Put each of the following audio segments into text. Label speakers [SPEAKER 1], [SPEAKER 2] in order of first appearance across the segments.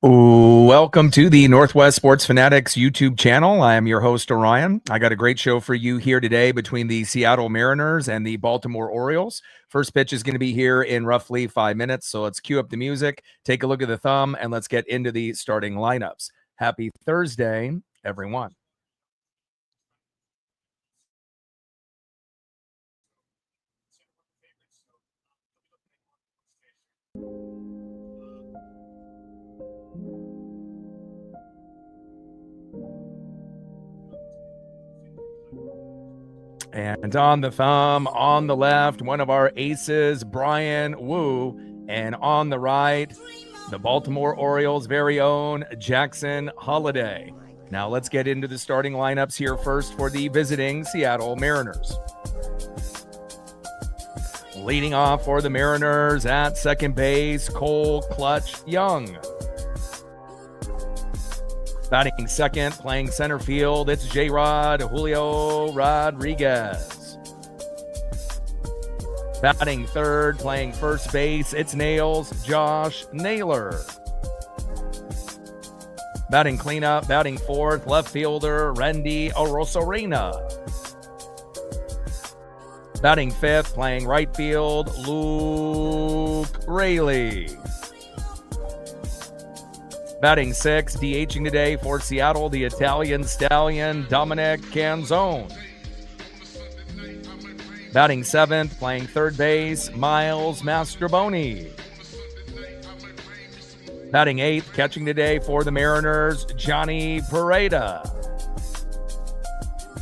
[SPEAKER 1] Welcome to the Northwest Sports Fanatics YouTube channel. I am your host, Orion. I got a great show for you here today between the Seattle Mariners and the Baltimore Orioles. First pitch is going to be here in roughly 5 minutes, so let's cue up the music, take a look at the thumb, and let's get into the starting lineups. Happy Thursday, everyone. And on the thumb, on the left, one of our aces, Brian Wu. And on the right, the Baltimore Orioles' very own Jackson Holliday. Now let's get into the starting lineups here first for the visiting Seattle Mariners. Leading off for the Mariners at second base, Cole Clutch Young. Batting second, playing center field, it's J-Rod Julio Rodriguez. Batting third, playing first base, it's Nails Josh Naylor. Batting cleanup, batting fourth, left fielder Randy Arozarena. Batting fifth, playing right field, Luke Raley. Batting sixth, DHing today for Seattle, the Italian stallion, Dominic Canzone. Batting seventh, playing third base, Miles Mastrobuoni. Batting eighth, catching today for the Mariners, Johnny Pereda.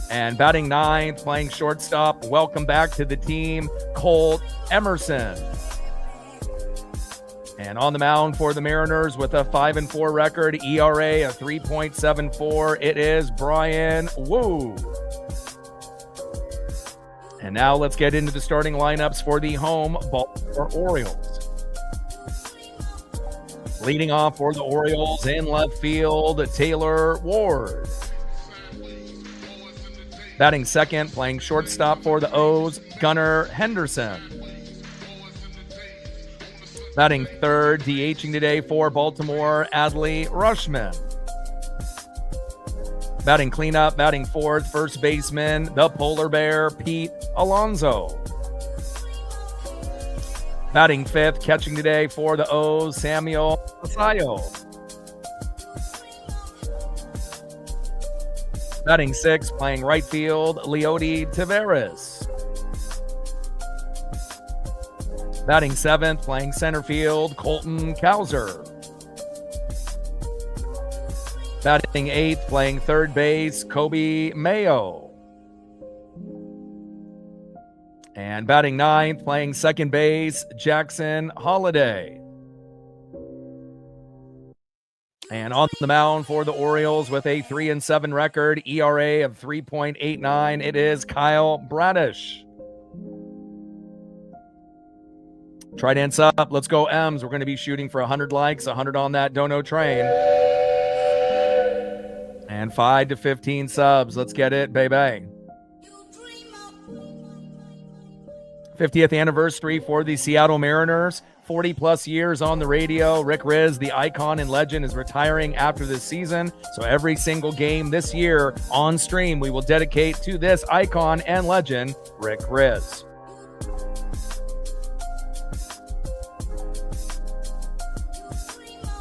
[SPEAKER 1] And batting ninth, playing shortstop, welcome back to the team, Colt Emerson. And on the mound for the Mariners with a 5-4 record, ERA of 3.74, it is Brian Wu. And now let's get into the starting lineups for the home Baltimore Orioles. Leading off for the Orioles in left field, Taylor Ward. Batting second, playing shortstop for the O's, Gunnar Henderson. Batting third, DHing today for Baltimore, Adley Rushman. Batting cleanup, batting fourth, first baseman, the polar bear, Pete Alonso. Batting fifth, catching today for the O's, Samuel Masayo. Batting sixth, playing right field, Leody Taveras. Batting seventh, playing center field, Colton Cowser. Batting eighth, playing third base, Kobe Mayo. And batting ninth, playing second base, Jackson Holliday. And on the mound for the Orioles with a 3-7 record, ERA of 3.89, it is Kyle Bradish. Trident's up. Let's go, M's. We're going to be shooting for 100 likes, 100 on that dono train. And 5 to 15 subs. Let's get it, baby. 50th anniversary for the Seattle Mariners. 40-plus years on the radio. Rick Riz, the icon and legend, is retiring after this season. So every single game this year on stream, we will dedicate to this icon and legend, Rick Riz.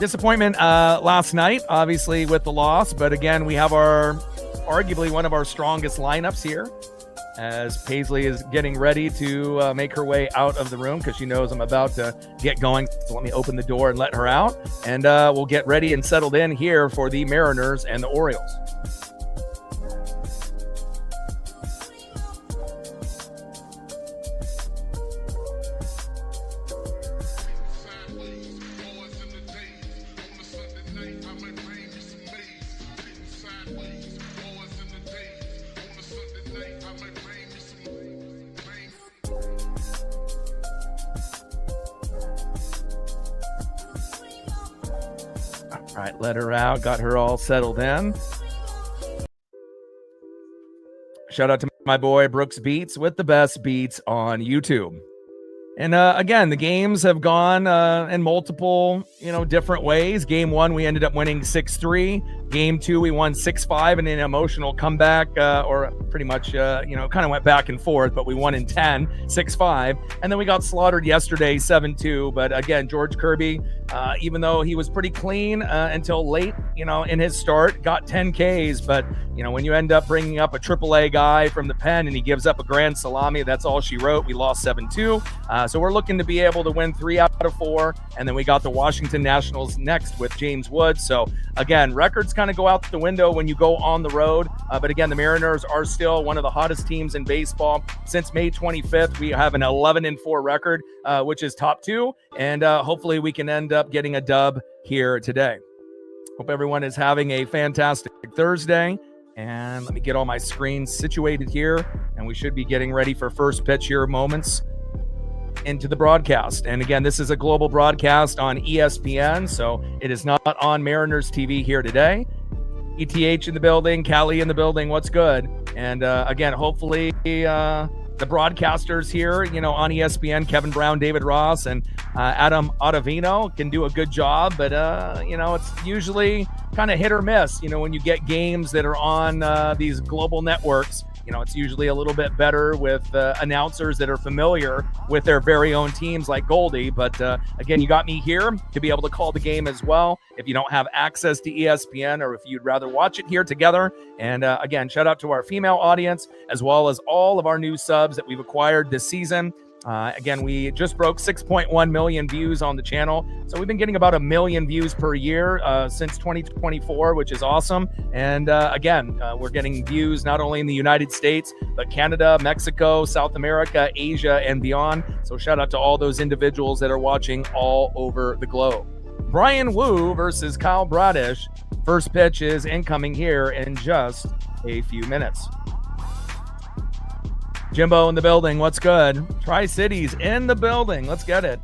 [SPEAKER 1] Disappointment last night, obviously, with the loss. But again, we have arguably one of our strongest lineups here as Paisley is getting ready to make her way out of the room because she knows I'm about to get going. So let me open the door and let her out. And we'll get ready and settled in here for the Mariners and the Orioles. All right, let her out. Got her all settled in. Shout out to my boy Brooks Beats with the best beats on YouTube. And again, the games have gone in multiple, different ways. Game 1, we ended up winning 6-3. Game 2, we won 6-5 in an emotional comeback, or pretty much, kind of went back and forth, but we won in 10, 6-5. And then we got slaughtered yesterday, 7-2. But again, George Kirby, even though he was pretty clean until late, in his start, got 10 Ks. But, when you end up bringing up a AAA guy from the pen and he gives up a grand salami, that's all she wrote. We lost 7-2. So we're looking to be able to win 3 out of 4. And then we got the Washington Nationals next with James Woods. So again, records kind of go out the window when you go on the road. But again, the Mariners are still one of the hottest teams in baseball. Since May 25th, we have an 11-4 record, which is top 2. And hopefully we can end up getting a dub here today. Hope everyone is having a fantastic Thursday. And let me get all my screens situated here. And we should be getting ready for first pitch here moments into the broadcast. And again, this is a global broadcast on ESPN, so it is not on Mariners TV here today. ETH in the building, Callie in the building, what's good? And again, hopefully the broadcasters here, on ESPN, Kevin Brown, David Ross, and Adam Ottavino can do a good job, but it's usually kind of hit or miss, when you get games that are on these global networks. It's usually a little bit better with announcers that are familiar with their very own teams like Goldie. But again, you got me here to be able to call the game as well if you don't have access to ESPN or if you'd rather watch it here together. And again, shout out to our female audience as well as all of our new subs that we've acquired this season. Again, we just broke 6.1 million views on the channel. So we've been getting about 1 million views per year since 2024, which is awesome. And again, we're getting views not only in the United States, but Canada, Mexico, South America, Asia, and beyond. So shout out to all those individuals that are watching all over the globe. Brian Wu versus Kyle Bradish. First pitch is incoming here in just a few minutes. Jimbo in the building. What's good? Tri-Cities in the building. Let's get it.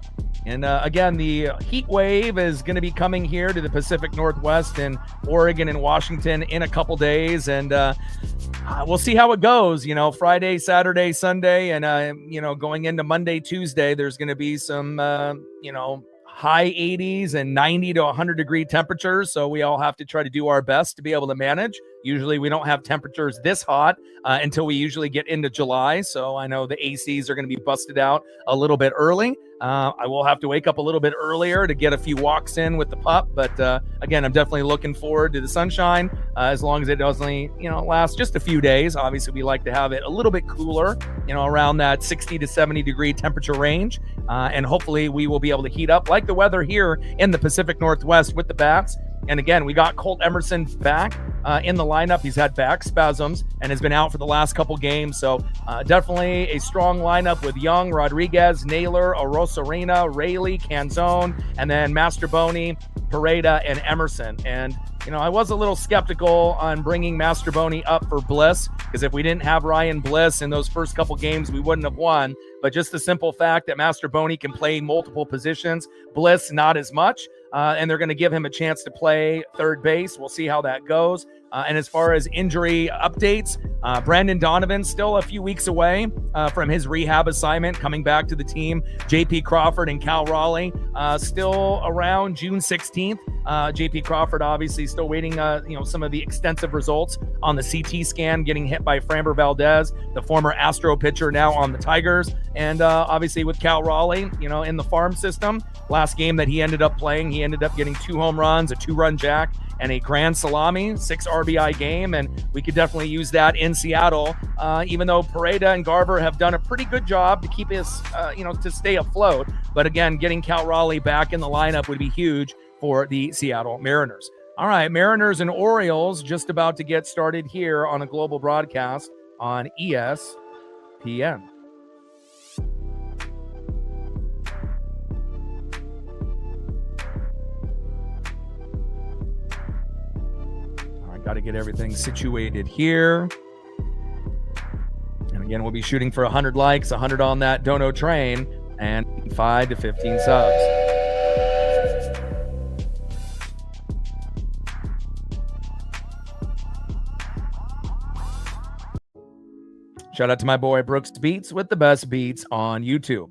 [SPEAKER 1] And again, the heat wave is going to be coming here to the Pacific Northwest in Oregon and Washington in a couple days. And we'll see how it goes. Friday, Saturday, Sunday, and, going into Monday, Tuesday, there's going to be some, high 80s and 90 to 100 degree temperatures. So we all have to try to do our best to be able to manage. Usually we don't have temperatures this hot until we usually get into July. So I know the ACs are going to be busted out a little bit early. I will have to wake up a little bit earlier to get a few walks in with the pup. But again, I'm definitely looking forward to the sunshine as long as it doesn't, last just a few days. Obviously, we like to have it a little bit cooler, around that 60 to 70 degree temperature range. And hopefully we will be able to heat up like the weather here in the Pacific Northwest with the bats. And again, we got Colt Emerson back in the lineup. He's had back spasms and has been out for the last couple games. So definitely a strong lineup with Young, Rodriguez, Naylor, Arosarena, Rayleigh, Canzone, and then Masterboni, Pareda, and Emerson. And, I was a little skeptical on bringing Masterboni up for Bliss because if we didn't have Ryan Bliss in those first couple games, we wouldn't have won. But just the simple fact that Masterboni can play multiple positions, Bliss not as much. And they're going to give him a chance to play third base. We'll see how that goes. And as far as injury updates, Brandon Donovan still a few weeks away from his rehab assignment, coming back to the team. JP Crawford and Cal Raleigh still around June 16th. JP Crawford obviously still waiting, some of the extensive results on the CT scan, getting hit by Framber Valdez, the former Astro pitcher now on the Tigers. And obviously with Cal Raleigh, in the farm system, last game that he ended up playing, he ended up getting 2 home runs, a 2-run jack, and a grand salami, 6 RBI game. And we could definitely use that in Seattle, even though Pareda and Garver have done a pretty good job to keep us, to stay afloat. But again, getting Cal Raleigh back in the lineup would be huge for the Seattle Mariners. All right, Mariners and Orioles just about to get started here on a global broadcast on ESPN. Got to get everything situated here. And again, we'll be shooting for 100 likes, 100 on that Dono train, and 5 to 15 subs. Shout out to my boy Brooks Beats with the best beats on YouTube.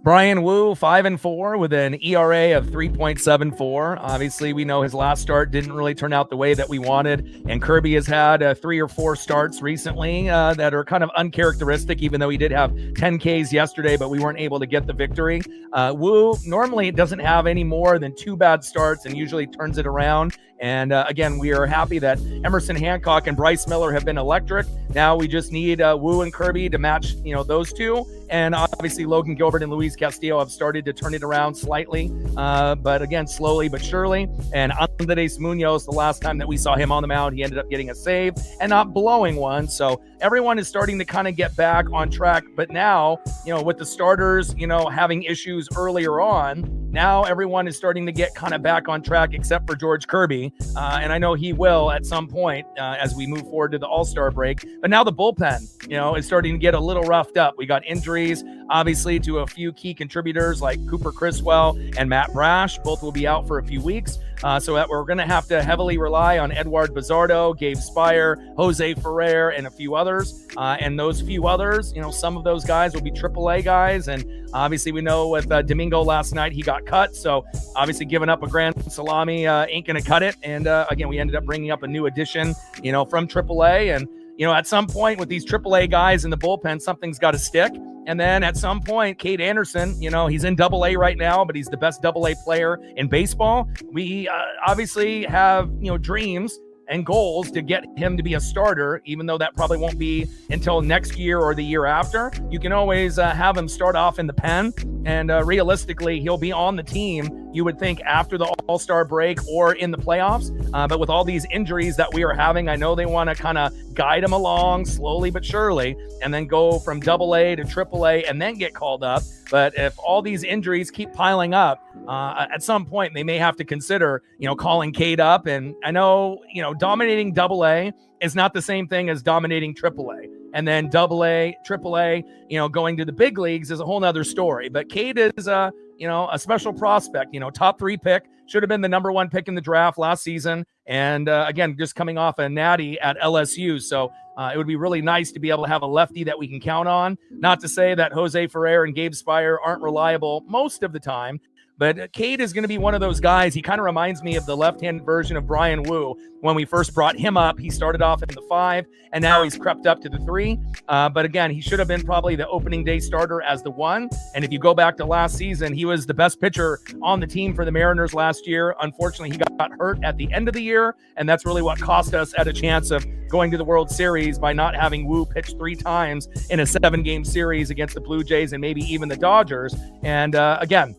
[SPEAKER 1] Brian Wu, 5-4 with an ERA of 3.74. Obviously, we know his last start didn't really turn out the way that we wanted. And Kirby has had 3 or 4 starts recently that are kind of uncharacteristic, even though he did have 10 Ks yesterday, but we weren't able to get the victory. Wu normally doesn't have any more than 2 bad starts and usually turns it around. And again, we are happy that Emerson Hancock and Bryce Miller have been electric. Now we just need Wu and Kirby to match, those two. And obviously Logan Gilbert and Luis Castillo have started to turn it around slightly, but again, slowly but surely. And Andres Munoz, the last time that we saw him on the mound, he ended up getting a save and not blowing one. So everyone is starting to kind of get back on track. But now, with the starters, having issues earlier on, now everyone is starting to get kind of back on track, except for George Kirby. And I know he will at some point as we move forward to the All-Star break. But now the bullpen, is starting to get a little roughed up. We got injuries, obviously, to a few key contributors like Cooper Criswell and Matt Brash. Both will be out for a few weeks. So that we're going to have to heavily rely on Edward Bizardo, Gabe Spire, Jose Ferrer, and a few others. And those few others, some of those guys will be AAA guys. And obviously we know with Domingo last night, he got cut. So obviously giving up a grand salami ain't going to cut it. And again, we ended up bringing up a new addition, from AAA. And, at some point with these AAA guys in the bullpen, something's got to stick. And then at some point, Cade Anderson, he's in AA right now, but he's the best AA player in baseball. We obviously have, dreams and goals to get him to be a starter, even though that probably won't be until next year or the year after. You can always have him start off in the pen, and realistically, he'll be on the team, you would think, after the All-Star break or in the playoffs. But with all these injuries that we are having, I know they want to kind of guide him along slowly but surely, and then go from AA to AAA and then get called up. But if all these injuries keep piling up, at some point they may have to consider, calling Cade up. And I know, dominating AA is not the same thing as dominating AAA. And then AA, AAA, going to the big leagues is a whole nother story. But Cade is a special prospect, top 3 pick, should have been the number 1 pick in the draft last season. And again, just coming off a natty at LSU. So it would be really nice to be able to have a lefty that we can count on. Not to say that Jose Ferrer and Gabe Spire aren't reliable most of the time, but Cade is going to be one of those guys. He kind of reminds me of the left-handed version of Brian Wu. When we first brought him up, he started off in the 5, and now he's crept up to the 3. But again, he should have been probably the opening day starter as the 1. And if you go back to last season, he was the best pitcher on the team for the Mariners last year. Unfortunately, he got hurt at the end of the year, and that's really what cost us at a chance of going to the World Series by not having Wu pitch 3 times in a 7-game series against the Blue Jays and maybe even the Dodgers. And again,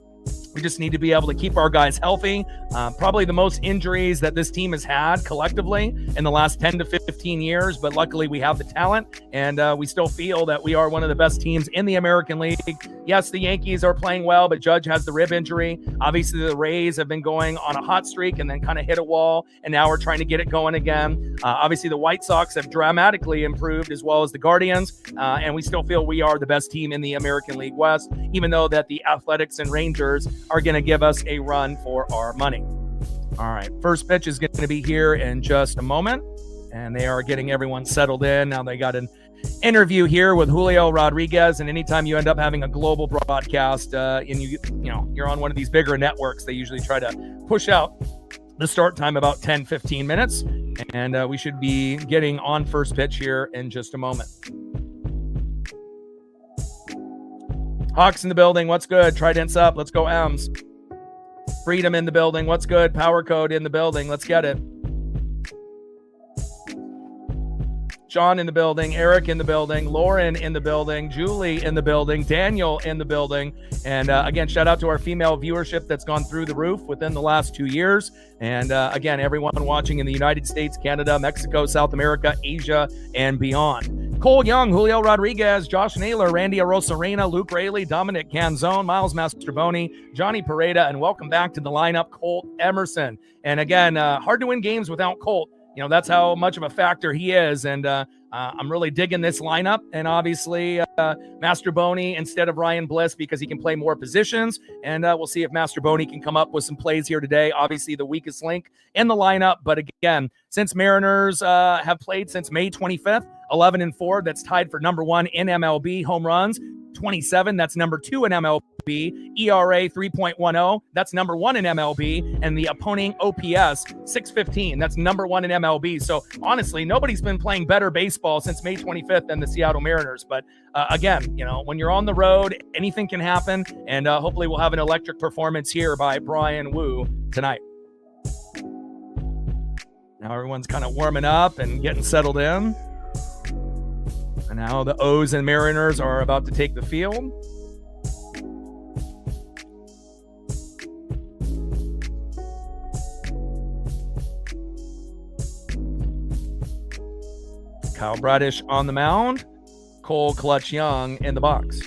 [SPEAKER 1] we just need to be able to keep our guys healthy. Probably the most injuries that this team has had collectively in the last 10 to 15 years, but luckily we have the talent, and we still feel that we are one of the best teams in the American League. Yes, the Yankees are playing well, but Judge has the rib injury. Obviously, the Rays have been going on a hot streak and then kind of hit a wall, and now we're trying to get it going again. Obviously, the White Sox have dramatically improved, as well as the Guardians, and we still feel we are the best team in the American League West, even though that the Athletics and Rangers are going to give us a run for our money. All right, first pitch is going to be here in just a moment, and they are getting everyone settled in. Now they got an interview here with Julio Rodriguez, and anytime you end up having a global broadcast and you're on one of these bigger networks, they usually try to push out the start time about 10-15 minutes, and we should be getting on first pitch here in just a moment. Hawks in the building. What's good? Trident's up. Let's go M's. Freedom in the building. What's good? Power Code in the building. Let's get it. John in the building. Eric in the building. Lauren in the building. Julie in the building. Daniel in the building. And again, shout out to our female viewership that's gone through the roof within the last 2 years. And again, everyone watching in the United States, Canada, Mexico, South America, Asia, and beyond. Cole Young, Julio Rodriguez, Josh Naylor, Randy Arosarena, Luke Rayleigh, Dominic Canzone, Miles Mastroboni, Johnny Pareda, and welcome back to the lineup, Colt Emerson. And again, hard to win games without Colt. That's how much of a factor he is. And I'm really digging this lineup. And obviously, Mastroboni instead of Ryan Bliss because he can play more positions. And we'll see if Mastroboni can come up with some plays here today. Obviously, the weakest link in the lineup. But again, since Mariners have played since May 25th, 11-4, that's tied for number 1 in MLB home runs. 27, that's number 2 in MLB MLB, ERA 3.10, that's number 1 in MLB, and the opponent OPS 615, that's number 1 in MLB. So honestly, nobody's been playing better baseball since May 25th than the Seattle Mariners. But again, when you're on the road, anything can happen, and hopefully we'll have an electric performance here by Brian Wu tonight. Now everyone's kind of warming up and getting settled in. And now the O's and Mariners are about to take the field. Kyle Bradish on the mound. Cole Clutch Young in the box.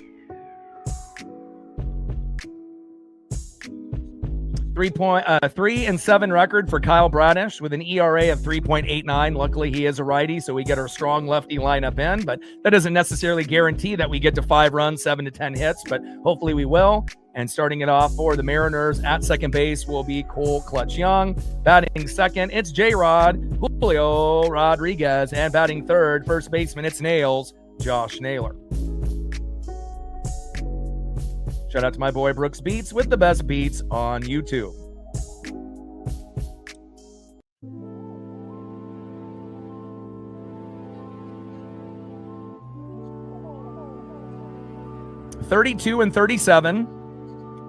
[SPEAKER 1] 3-7 record for Kyle Bradish with an ERA of 3.89. Luckily, he is a righty, so we get our strong lefty lineup in, but that doesn't necessarily guarantee that we get to 5 runs, 7 to 10 hits, but hopefully we will. And starting it off for the Mariners at second base will be Cole Clutch Young. Batting second, it's J-Rod, Julio Rodriguez. And batting third, first baseman, it's Nails, Josh Naylor. Shout out to my boy Brooks Beats with the best beats on YouTube. (32-37),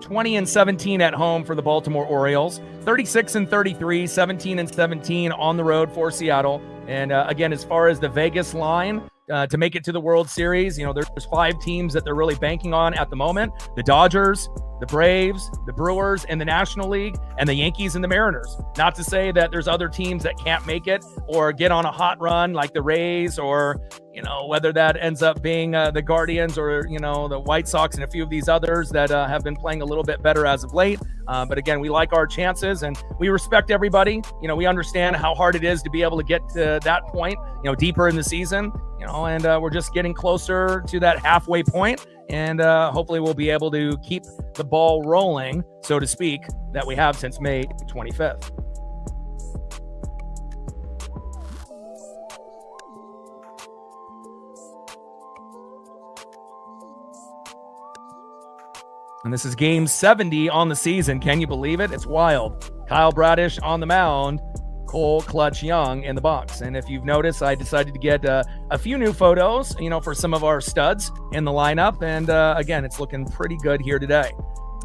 [SPEAKER 1] 20-17 at home for the Baltimore Orioles, 36-33, 17-17 on the road for Seattle. And again, as far as the Vegas line, to make it to the World Series, there's 5 teams that they're really banking on at the moment: the Dodgers, the Braves, the Brewers in the National League, and the Yankees and the Mariners. Not to say that there's other teams that can't make it or get on a hot run like the Rays, or whether that ends up being the Guardians or the White Sox and a few of these others that have been playing a little bit better as of late. But again, we like our chances and we respect everybody. We understand how hard it is to be able to get to that point, deeper in the season, and we're just getting closer to that halfway point. And hopefully we'll be able to keep the ball rolling, so to speak, that we have since May 25th. And this is game 70 on the season. Can you believe it? It's wild. Kyle Bradish on the mound, Cole Clutch Young in the box. And if you've noticed, I decided to get a few new photos, for some of our studs in the lineup. And again, it's looking pretty good here today.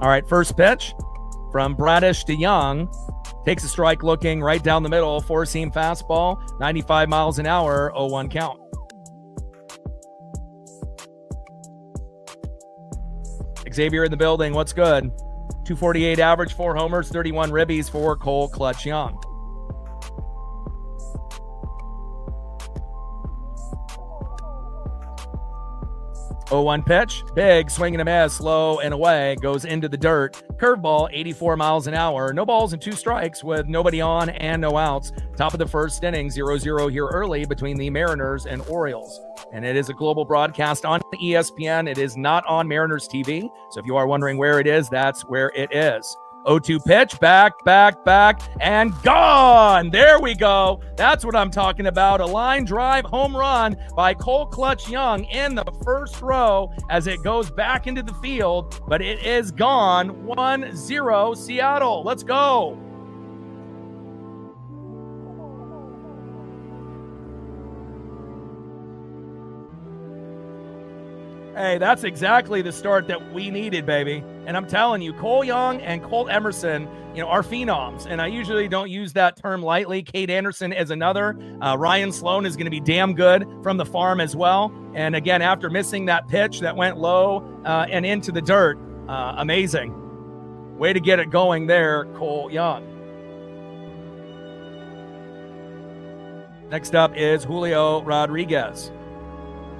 [SPEAKER 1] All right, first pitch from Bradish to Young. Takes a strike looking right down the middle. 4-seam fastball, 95 miles an hour, 0-1 count. Xavier in the building. What's good? 248 average, 4 homers, 31 ribbies for Cole Clutch Young. Oh, 1 pitch. Big swing and a miss, low and away, goes into the dirt. Curveball, 84 miles an hour. No balls and 2 strikes with nobody on and no outs. Top of the first inning, 0-0 here early between the Mariners and Orioles. And it is a global broadcast on ESPN. It is not on Mariners TV. So if you are wondering where it is, that's where it is. 0-2 pitch, back, and gone. There we go. That's what I'm talking about. A line drive home run by Cole Clutch Young in the first row as it goes back into the field, but it is gone. 1-0 Seattle. Let's go. Hey, that's exactly the start that we needed, baby. And I'm telling you, Cole Young and Colt Emerson, are phenoms. And I usually don't use that term lightly. Kate Anderson is another. Ryan Sloan is going to be damn good from the farm as well. And again, after missing that pitch that went low and into the dirt, amazing. Way to get it going there, Cole Young. Next up is Julio Rodriguez.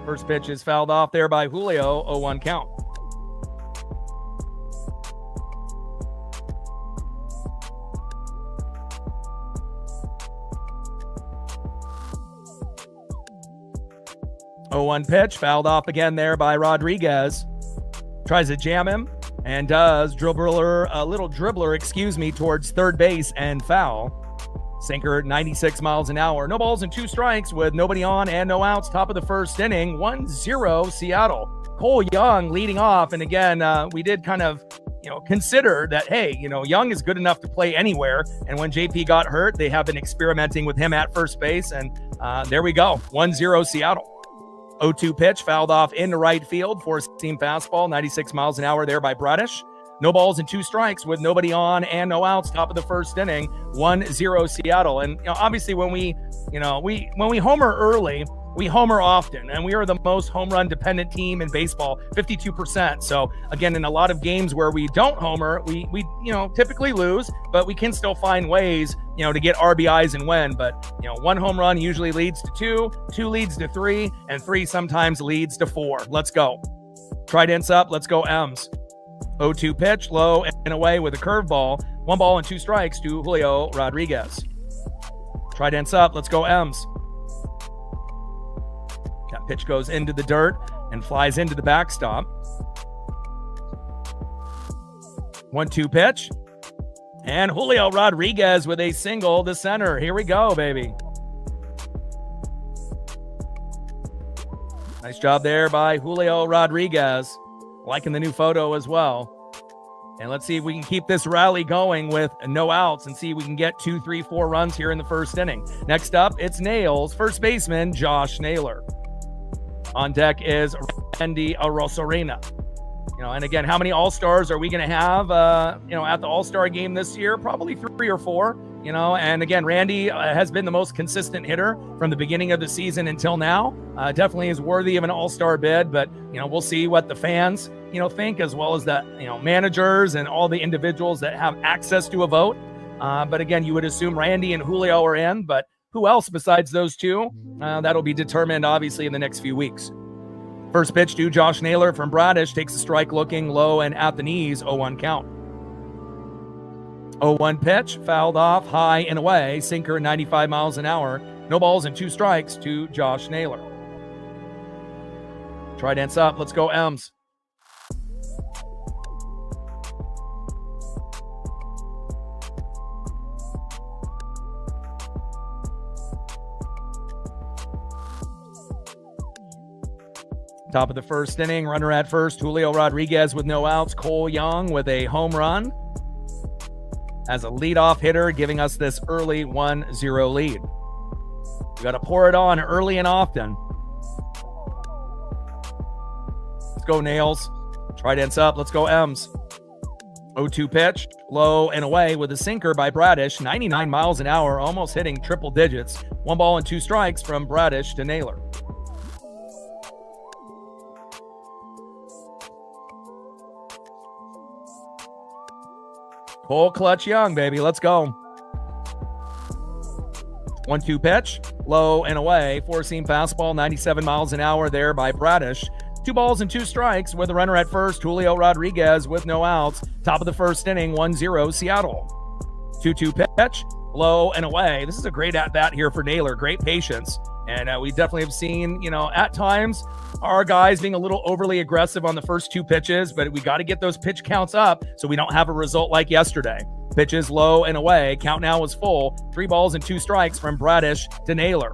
[SPEAKER 1] First pitch is fouled off there by Julio, 0-1 count. Oh, 1 pitch, fouled off again there by Rodriguez. Tries to jam him and does. A little dribbler, towards third base and foul. Sinker, 96 miles an hour. No balls and 2 strikes with nobody on and no outs. Top of the first inning, 1-0 Seattle. Cole Young leading off. And again, we did kind of, consider that, hey, Young is good enough to play anywhere. And when JP got hurt, they have been experimenting with him at first base. And there we go, 1-0 Seattle. 0-2 pitch, fouled off into right field. 4-seam fastball, 96 miles an hour there by Bradish. No balls and 2 strikes with nobody on and no outs. Top of the first inning, 1-0 Seattle. And obviously when we homer early, we homer often, and we are the most home run dependent team in baseball, 52%. So again, in a lot of games where we don't homer, we typically lose, but we can still find ways, to get RBIs and win. But 1 home run usually leads to 2 leads to 3, and 3 sometimes leads to 4. Let's go. Trident's up. Let's go M's. 0-2 pitch, low and away with a curveball. 1 ball and 2 strikes to Julio Rodriguez. Trident's up. Let's go M's. That pitch goes into the dirt and flies into the backstop. 1-2 pitch. And Julio Rodriguez with a single to center. Here we go, baby. Nice job there by Julio Rodriguez. Liking the new photo as well. And let's see if we can keep this rally going with no outs and see if we can get 2, 3, 4 runs here in the first inning. Next up, it's Nails, first baseman Josh Naylor. On deck is Randy Arozarena. And again, how many All-Stars are we going to have, at the All-Star game this year? Probably 3 or 4. And again, Randy has been the most consistent hitter from the beginning of the season until now. Definitely is worthy of an All-Star bid, but, we'll see what the fans, think, as well as the, managers and all the individuals that have access to a vote. But again, you would assume Randy and Julio are in, but who else besides those 2? That'll be determined, obviously, in the next few weeks. First pitch to Josh Naylor from Bradish, takes a strike looking low and at the knees, 0-1 count. 0-1 pitch, fouled off, high and away, sinker 95 miles an hour. No balls and 2 strikes to Josh Naylor. Trident's up. Let's go M's. Top of the first inning, runner at first, Julio Rodriguez with no outs. Cole Young with a home run as a leadoff hitter, giving us this early 1-0 lead. We got to pour it on early and often. Let's go Nails. Trident's up. Let's go M's. 0-2 pitch, low and away with a sinker by Bradish, 99 miles an hour, almost hitting triple digits. 1 ball and 2 strikes from Bradish to Naylor. Cole Clutch Young, baby. Let's go. 1-2 pitch, low and away. 4-seam fastball, 97 miles an hour there by Bradish. 2 balls and 2 strikes with a runner at first, Julio Rodriguez with no outs. Top of the first inning, 1-0 Seattle. 2-2 pitch, low and away. This is a great at-bat here for Naylor. Great patience. And we definitely have seen, at times our guys being a little overly aggressive on the first 2 pitches, but we got to get those pitch counts up so we don't have a result like yesterday. Pitches low and away. Count now is full. 3 balls and 2 strikes from Bradish to Naylor.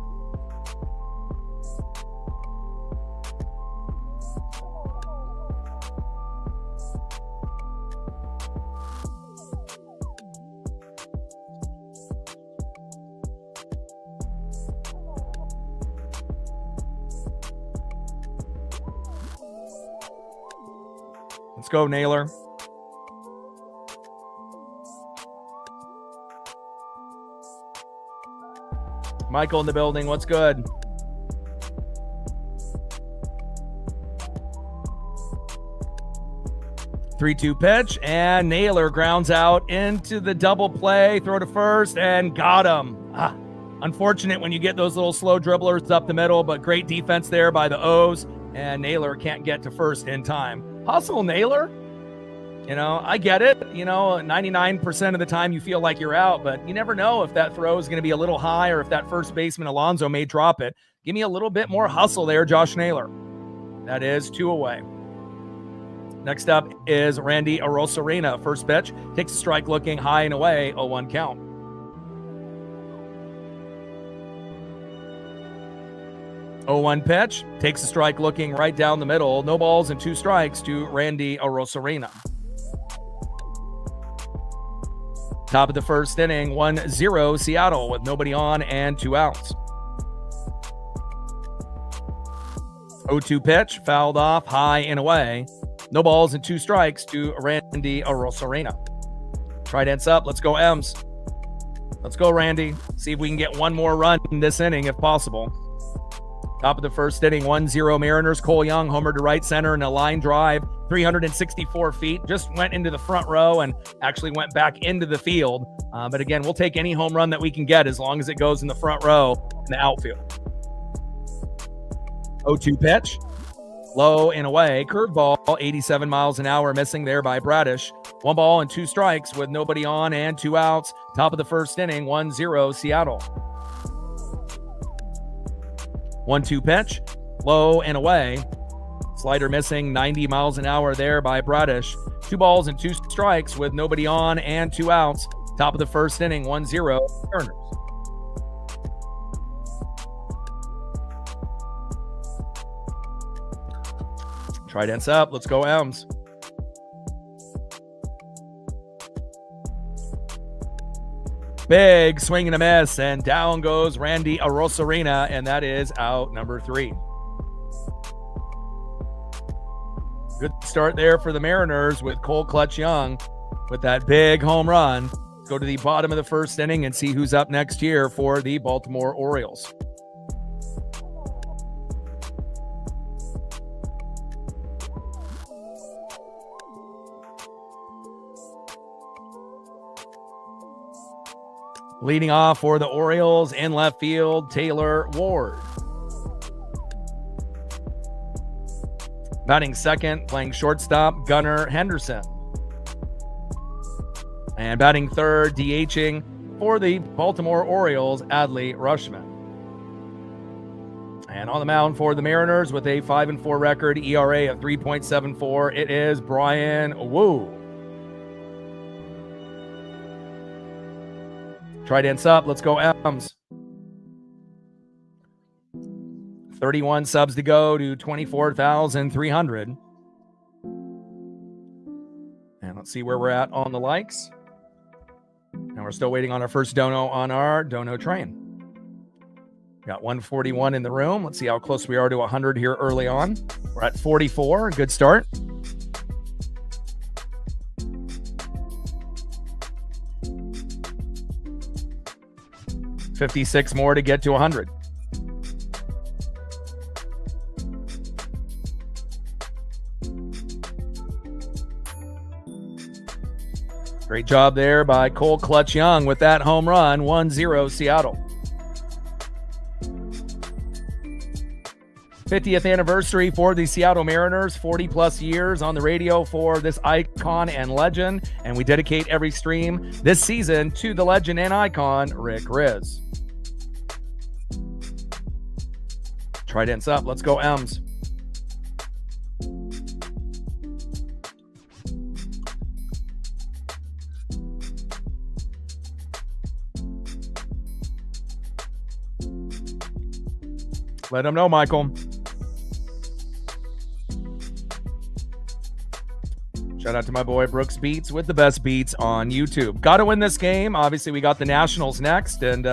[SPEAKER 1] Let's go, Naylor. Michael in the building. What's good? Three-two pitch, and Naylor grounds out into the double play. Throw to first, and got him. Unfortunate when you get those little slow dribblers up the middle, but great defense there by the O's, and Naylor can't get to first in time. Hustle, Naylor. I get it. 99% of the time you feel like you're out, but you never know if that throw is going to be a little high or if that first baseman Alonso may drop it. Give me a little bit more hustle there, Josh Naylor. That is 2 away. Next up is Randy Arozarena. First pitch, takes a strike looking high and away, 0-1 count. 0-1 pitch. Takes a strike looking right down the middle. No balls and 2 strikes to Randy Arozarena. Top of the first inning, 1-0 Seattle with nobody on and 2 outs. 0-2 pitch, fouled off, high and away. No balls and 2 strikes to Randy Arozarena. Trident's up. Let's go, M's. Let's go, Randy. See if we can get one more run in this inning if possible. Top of the first inning, 1-0 Mariners. Cole Young, homer to right center in a line drive, 364 feet. Just went into the front row and actually went back into the field. But again, we'll take any home run that we can get as long as it goes in the front row in the outfield. 0-2 pitch. Low and away. Curveball, 87 miles an hour, missing there by Bradish. 1 ball and 2 strikes with nobody on and 2 outs. Top of the first inning, 1-0 Seattle. 1-2 pitch, low and away. Slider missing, 90 miles an hour there by Bradish. 2 balls and 2 strikes with nobody on and 2 outs. Top of the first inning, 1-0 Mariners. Trident's up. Let's go, M's. Big swing and a miss, and down goes Randy Arozarena, and that is out number 3. Good start there for the Mariners with Cole Clutch Young with that big home run. Let's go to the bottom of the first inning and see who's up next here for the Baltimore Orioles. Leading off for the Orioles in left field, Taylor Ward. Batting second, playing shortstop, Gunnar Henderson. And batting third, DHing for the Baltimore Orioles, Adley Rutschman. And on the mound for the Mariners with a 5-4 record, ERA of 3.74, it is Brian Wu. Trident's up. Let's go, M's. 31 subs to go to 24,300. And let's see where we're at on the likes. And we're still waiting on our first dono on our dono train. Got 141 in the room. Let's see how close we are to 100 here early on. We're at 44. Good start. $56 more to get to 100. Great job there by Cole Clutch Young with that home run. 1-0 Seattle. 50th anniversary for the Seattle Mariners, 40 plus years on the radio for this icon and legend. And we dedicate every stream this season to the legend and icon, Rick Riz. Trident's up. Let's go, M's. Let him know, Michael. Shout out to my boy Brooks Beats with the best beats on YouTube. Got to win this game. Obviously, we got the Nationals next. And,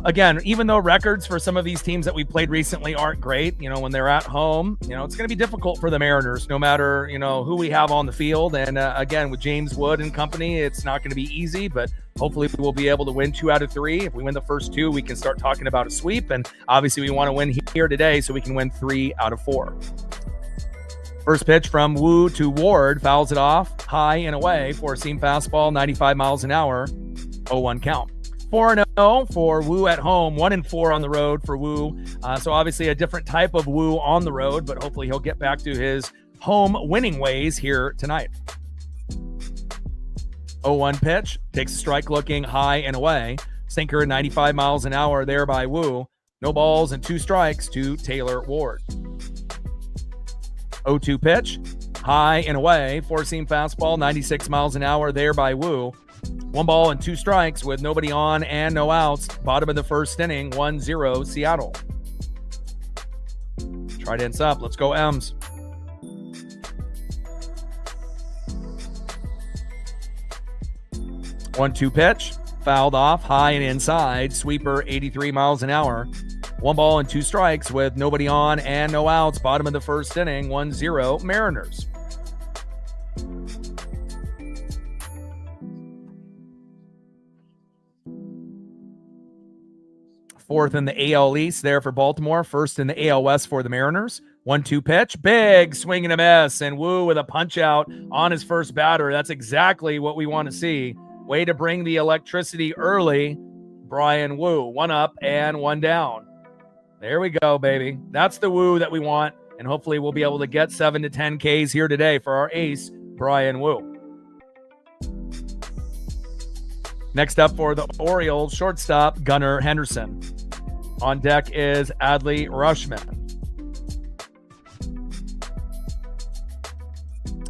[SPEAKER 1] again, even though records for some of these teams that we played recently aren't great, when they're at home, it's going to be difficult for the Mariners, no matter, who we have on the field. And again, with James Wood and company, it's not going to be easy, but hopefully we'll be able to win 2 out of 3. If we win the first 2, we can start talking about a sweep. And obviously we want to win here today so we can win 3 out of 4. First pitch from Wu to Ward, fouls it off, high and away for a seam fastball, 95 miles an hour, 0-1 count. 4-0 for Wu at home, 1-4 on the road for Wu. So obviously a different type of Wu on the road, but hopefully he'll get back to his home winning ways here tonight. 0-1 pitch, takes a strike looking high and away. Sinker 95 miles an hour there by Wu. No balls and 2 strikes to Taylor Ward. 0-2 pitch, high and away, 4-seam fastball, 96 miles an hour there by Wu. 1 ball and 2 strikes with nobody on and no outs. Bottom of the first inning, 1-0 Seattle. Trident's up. Let's go, M's. One-two pitch. Fouled off, high and inside. Sweeper, 83 miles an hour. 1 ball and 2 strikes with nobody on and no outs. Bottom of the first inning, 1-0 Mariners. Fourth in the AL East there for Baltimore. First in the AL West for the Mariners. 1-2 pitch. Big swing and a miss. And Wu with a punch out on his first batter. That's exactly what we want to see. Way to bring the electricity early. Brian Wu. 1 up and 1 down. There we go, baby. That's the Wu that we want. And hopefully we'll be able to get 7 to 10 Ks here today for our ace, Brian Wu. Next up for the Orioles, shortstop Gunnar Henderson. On deck is Adley Rutschman.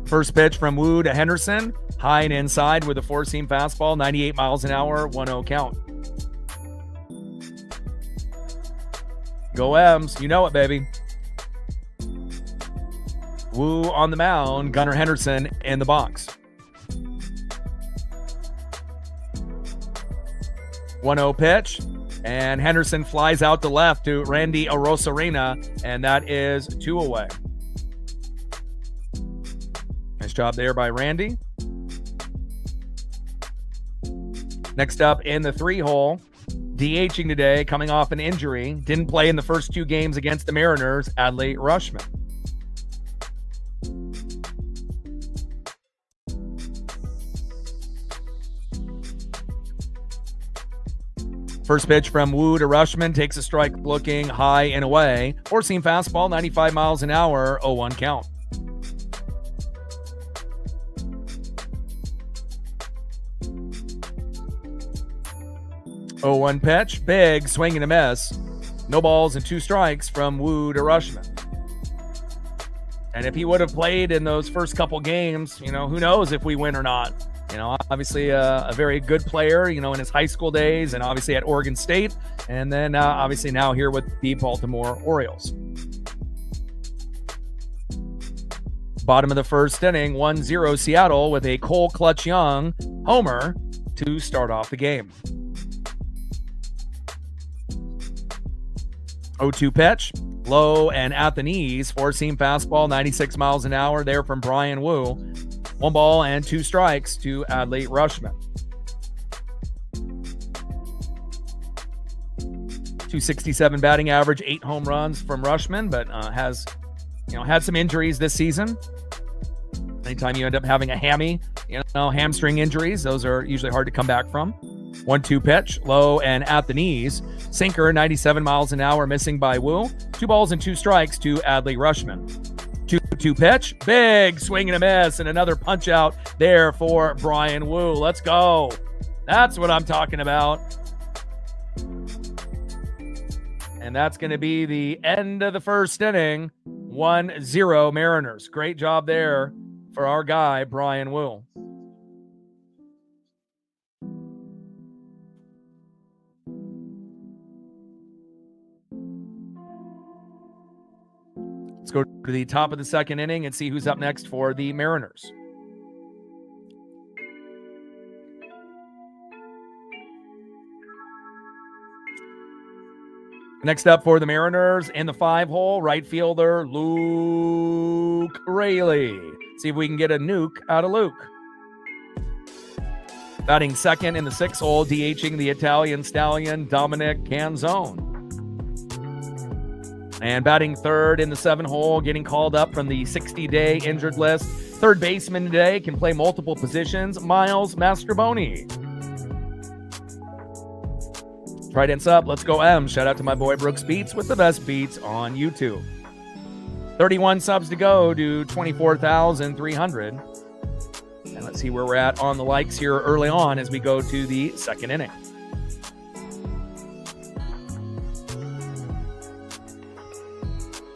[SPEAKER 1] First pitch from Wu to Henderson. High and inside with a 4-seam fastball, 98 miles an hour, 1-0 count. Go M's. You know it, baby. Wu on the mound. Gunnar Henderson in the box. 1-0 pitch. And Henderson flies out to left to Randy Arozarena, and that is 2 away. Nice job there by Randy. Next up in the 3-hole, DHing today, coming off an injury. Didn't play in the first 2 games against the Mariners, Adley Rutschman. First pitch from Wu to Rutschman, takes a strike looking high and away. 4-seam fastball, 95 miles an hour, 0-1 count. Oh, 1 pitch, big swing and a miss. No balls and 2 strikes from Wu to Rutschman. And if he would have played in those first couple games, who knows if we win or not. Obviously a very good player, in his high school days and obviously at Oregon State. And then obviously now here with the Baltimore Orioles. Bottom of the first inning, 1-0 Seattle with a Cole Clutch Young homer to start off the game. 0-2 pitch, low and at the knees, 4-seam fastball, 96 miles an hour there from Brian Wu. 1 ball and 2 strikes to Adley Rutschman. 267 batting average, 8 home runs from Rutschman, but has had some injuries this season. Anytime you end up having a hammy, hamstring injuries, those are usually hard to come back from. 1-2 pitch, low and at the knees. Sinker, 97 miles an hour, missing by Wu. 2 balls and 2 strikes to Adley Rutschman. 2-2 pitch, big swing and a miss, and another punch out there for Brian Wu. Let's go. That's what I'm talking about. And that's going to be the end of the first inning. 1-0 Mariners. Great job there for our guy, Brian Wu. Let's go to the top of the second inning and see who's up next for the Mariners. Next up for the Mariners in the 5-hole, right fielder Luke Raley. See if we can get a nuke out of Luke. Batting second in the 6-hole, DHing the Italian stallion Dominic Canzone. And batting third in the 7-hole, getting called up from the 60-day injured list. Third baseman today, can play multiple positions, Miles Mastrobuoni. Trident's up. Let's go M. Shout out to my boy Brooks Beats with the best beats on YouTube. 31 subs to go to 24,300. And let's see where we're at on the likes here early on as we go to the second inning.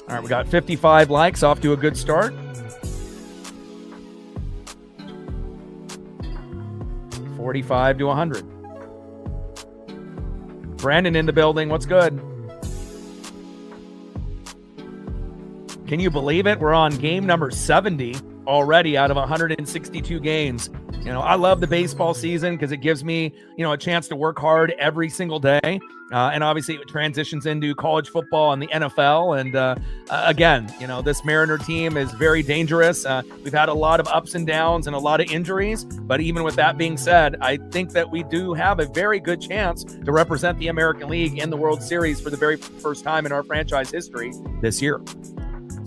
[SPEAKER 1] All right, we got 55 likes, off to a good start. $45 to 100. Brandon in the building. What's good? Can you believe it? We're on game number 70 already out of 162 games. I love the baseball season because it gives me, a chance to work hard every single day. And obviously it transitions into college football and the NFL. And again, this Mariner team is very dangerous. We've had a lot of ups and downs and a lot of injuries. But even with that being said, I think that we do have a very good chance to represent the American League in the World Series for the very first time in our franchise history this year.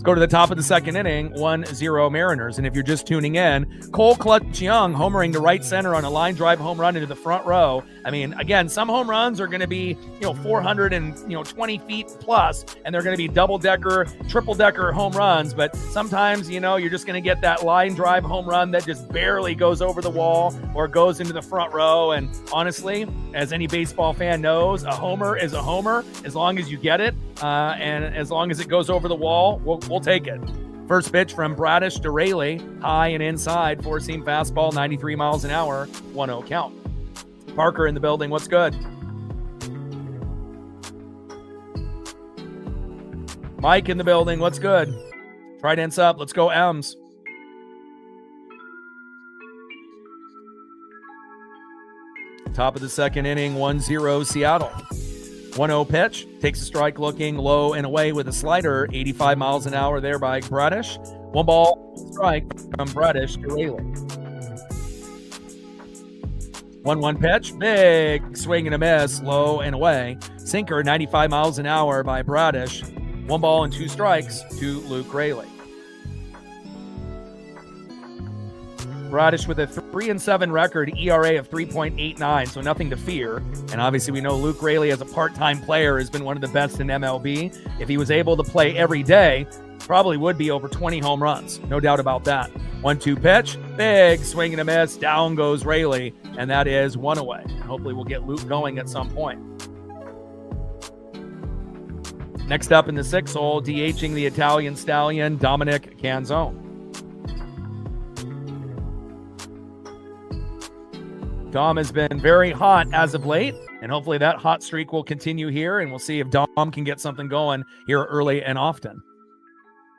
[SPEAKER 1] Go to the top of the second inning, 1-0 Mariners. And if you're just tuning in, Cole Clutch Young homering to right center on a line drive home run into the front row. I mean, again, some home runs are going to be, 420 feet plus, and they're going to be double-decker, triple-decker home runs. But sometimes, you're just going to get that line drive home run that just barely goes over the wall or goes into the front row. And honestly, as any baseball fan knows, a homer is a homer as long as you get it. And as long as it goes over the wall, we'll take it. First pitch from Bradish to Raley, high and inside, four-seam fastball, 93 miles an hour, 1-0 count. Parker in the building, what's good? Mike in the building, what's good? Trident's up, let's go M's. Top of the second inning, 1-0 Seattle. 1-0 pitch, takes a strike looking low and away with a slider, 85 miles an hour there by Bradish. 1 ball, strike from Bradish to Raley. 1-1 pitch, big swing and a miss, low and away. Sinker, 95 miles an hour by Bradish. 1 ball and 2 strikes to Luke Raley. Bradish with a 3-7 record, ERA of 3.89, so nothing to fear. And obviously we know Luke Raley as a part-time player has been one of the best in MLB. If he was able to play every day, probably would be over 20 home runs. No doubt about that. 1-2 pitch, big swing and a miss, down goes Raley, and that is 1 away. Hopefully we'll get Luke going at some point. Next up in the 6th hole, DHing the Italian stallion, Dominic Canzone. Dom has been very hot as of late, and hopefully that hot streak will continue here, and we'll see if Dom can get something going here early and often.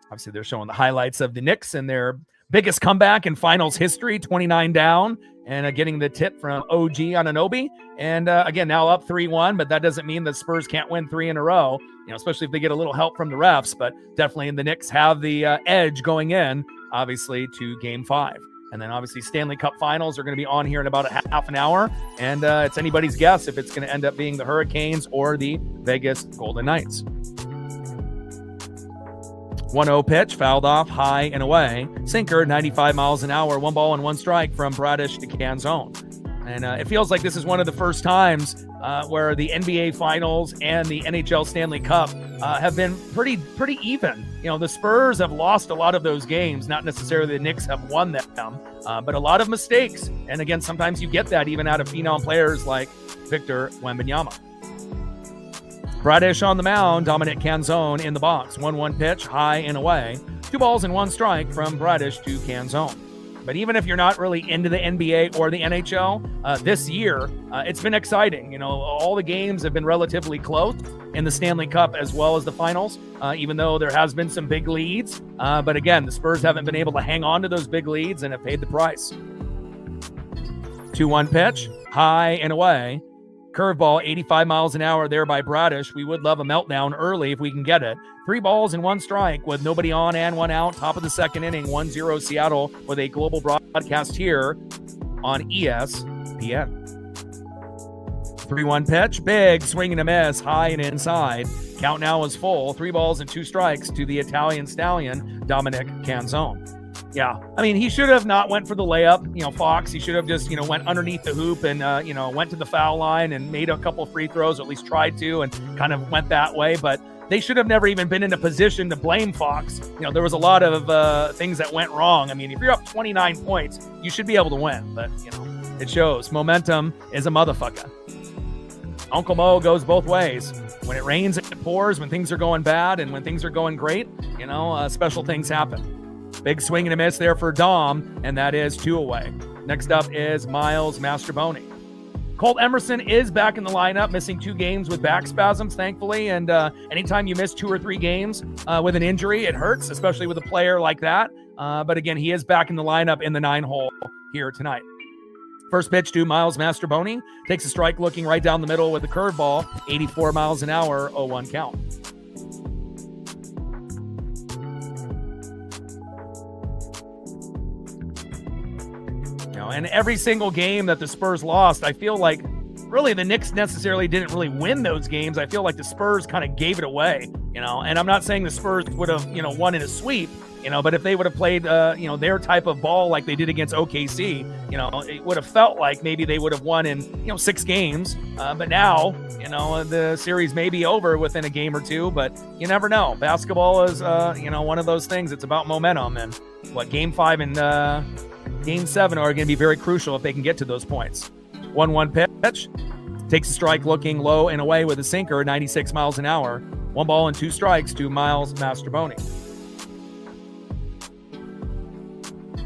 [SPEAKER 1] Obviously, they're showing the highlights of the Knicks and their biggest comeback in finals history, 29 down, and getting the tip from OG Anunoby. And again, now up 3-1, but that doesn't mean the Spurs can't win 3 in a row, especially if they get a little help from the refs. But definitely the Knicks have the edge going in, obviously, to Game 5. And then obviously Stanley Cup Finals are going to be on here in about a half an hour. And it's anybody's guess if it's going to end up being the Hurricanes or the Vegas Golden Knights. 1-0 pitch, fouled off, high and away. Sinker, 95 miles an hour, 1 ball and 1 strike from Bradish to Canzone. And it feels like this is one of the first times where the NBA Finals and the NHL Stanley Cup have been pretty even. The Spurs have lost a lot of those games, not necessarily the Knicks have won them, but a lot of mistakes. And again, sometimes you get that even out of phenom players like Victor Wembanyama. Bradish on the mound, Dominic Canzone in the box. 1-1 pitch, high and away. 2 balls and 1 strike from Bradish to Canzone. But even if you're not really into the NBA or the NHL, this year, it's been exciting. All the games have been relatively close in the Stanley Cup as well as the finals, even though there has been some big leads. But again, the Spurs haven't been able to hang on to those big leads and have paid the price. 2-1 pitch, high and away. Curveball, 85 miles an hour there by Bradish. We would love a meltdown early if we can get it. 3 balls and 1 strike with nobody on and 1 out. Top of the second inning, 1-0 Seattle with a global broadcast here on ESPN. 3-1 pitch, big swing and a miss, high and inside. Count now is full. 3 balls and 2 strikes to the Italian stallion, Dominic Canzone. Yeah, I mean, he should have not went for the layup, Fox. He should have just, went underneath the hoop and, went to the foul line and made a couple free throws, or at least tried to, and kind of went that way. But they should have never even been in a position to blame Fox. There was a lot of things that went wrong. I mean, if you're up 29 points, you should be able to win. But, it shows. Momentum is a motherfucker. Uncle Mo goes both ways. When it rains, it pours. When things are going bad and when things are going great, special things happen. Big swing and a miss there for Dom, and that is 2 away. Next up is Miles Mastrobuoni. Colt Emerson is back in the lineup, missing 2 games with back spasms, thankfully. And anytime you miss 2 or 3 games with an injury, it hurts, especially with a player like that. But again, he is back in the lineup in the 9-hole here tonight. First pitch to Miles Mastrobuoni. Takes a strike looking right down the middle with a curveball. 84 miles an hour, 0-1 count. And every single game that the Spurs lost, I feel like really the Knicks necessarily didn't really win those games. I feel like the Spurs kind of gave it away, and I'm not saying the Spurs would have, won in a sweep, but if they would have played, their type of ball like they did against OKC, it would have felt like maybe they would have won in, 6 games. But now, the series may be over within a game or 2, but you never know. Basketball is, one of those things. It's about momentum, and Game 5 and Game 7 are going to be very crucial if they can get to those points. 1-1 pitch. Takes a strike looking low and away with a sinker, 96 miles an hour. 1 ball and 2 strikes to Miles Mastrobuoni.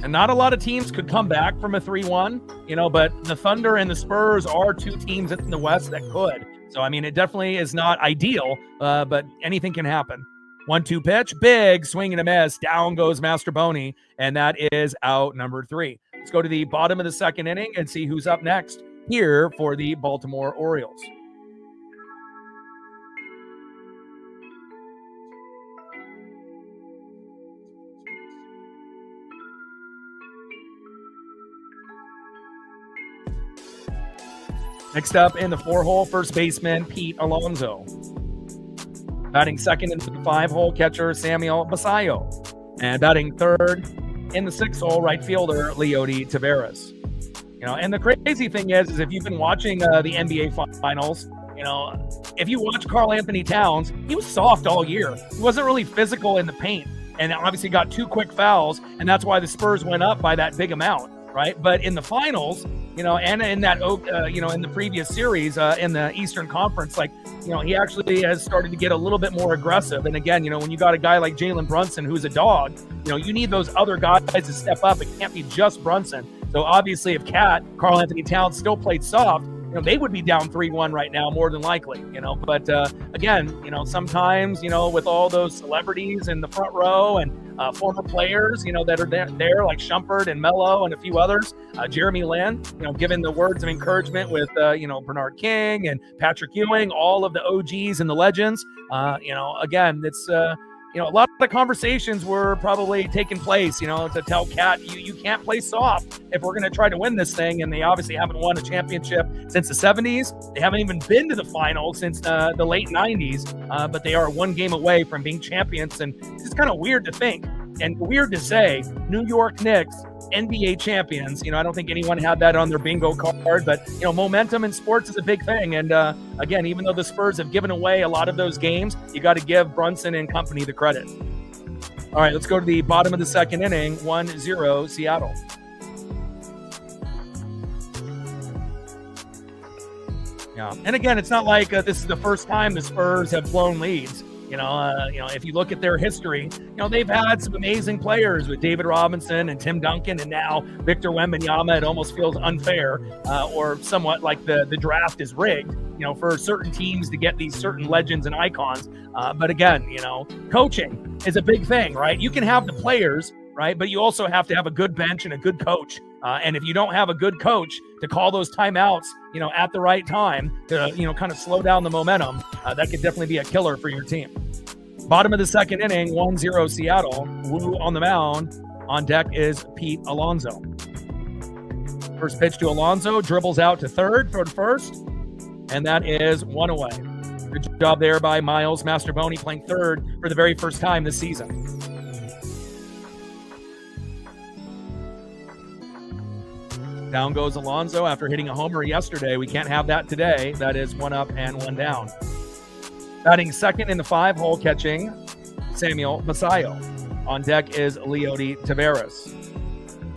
[SPEAKER 1] And not a lot of teams could come back from a 3-1, but the Thunder and the Spurs are 2 teams in the West that could. So, it definitely is not ideal, but anything can happen. 1-2 pitch, big swing and a miss. Down goes Mastrobuoni, and that is out number 3. Let's go to the bottom of the 2nd inning and see who's up next here for the Baltimore Orioles. Next up in the 4-hole, first baseman Pete Alonso. Batting second into the 5-hole, catcher Samuel Basayo. And batting third in the 6-hole, right fielder Leody Taveras. And the crazy thing is if you've been watching the NBA finals, if you watch Karl Anthony Towns, he was soft all year. He wasn't really physical in the paint, and obviously got 2 quick fouls, and that's why the Spurs went up by that big amount, right? But in the finals, and in that, in the previous series in the Eastern Conference, he actually has started to get a little bit more aggressive. And again, when you got a guy like Jalen Brunson, who's a dog, you need those other guys to step up. It can't be just Brunson. So obviously if Karl Anthony Towns still played soft, they would be down 3-1 right now, more than likely, but again, sometimes, with all those celebrities in the front row and former players, that are there like Shumpert and Melo and a few others, Jeremy Lin, given the words of encouragement with, Bernard King and Patrick Ewing, all of the OGs and the legends, again, it's, a lot of the conversations were probably taking place, to tell Cat, you can't play soft if we're going to try to win this thing. And they obviously haven't won a championship since the 70s. They haven't even been to the final since the late 90s, but they are 1 game away from being champions. And it's kind of weird to think and weird to say New York Knicks, NBA champions. I don't think anyone had that on their bingo card, but momentum in sports is a big thing. And again, even though the Spurs have given away a lot of those games, you got to give Brunson and company the credit. All right, let's go to the bottom of the 2nd inning. 1-0 Seattle. Yeah, and again, it's not like this is the first time the Spurs have blown leads. If you look at their history, they've had some amazing players with David Robinson and Tim Duncan, and now Victor Wembanyama. It almost feels unfair, or somewhat like the draft is rigged, for certain teams to get these certain legends and icons. But again, coaching is a big thing, right? You can have the players, right? But you also have to have a good bench and a good coach. And if you don't have a good coach to call those timeouts, at the right time to, kind of slow down the momentum, that could definitely be a killer for your team. Bottom of the 2nd inning, 1-0 Seattle. Wu on the mound. On deck is Pete Alonso. First pitch to Alonso, dribbles out to third for the first, and that is 1 away. Good job there by Miles Mastrobuoni, playing third for the very first time this season. Down goes Alonso after hitting a homer yesterday. We can't have that today. That is 1 up and 1 down. Batting second in the 5-hole, catching Samuel Basayo. On deck is Leody Taveras.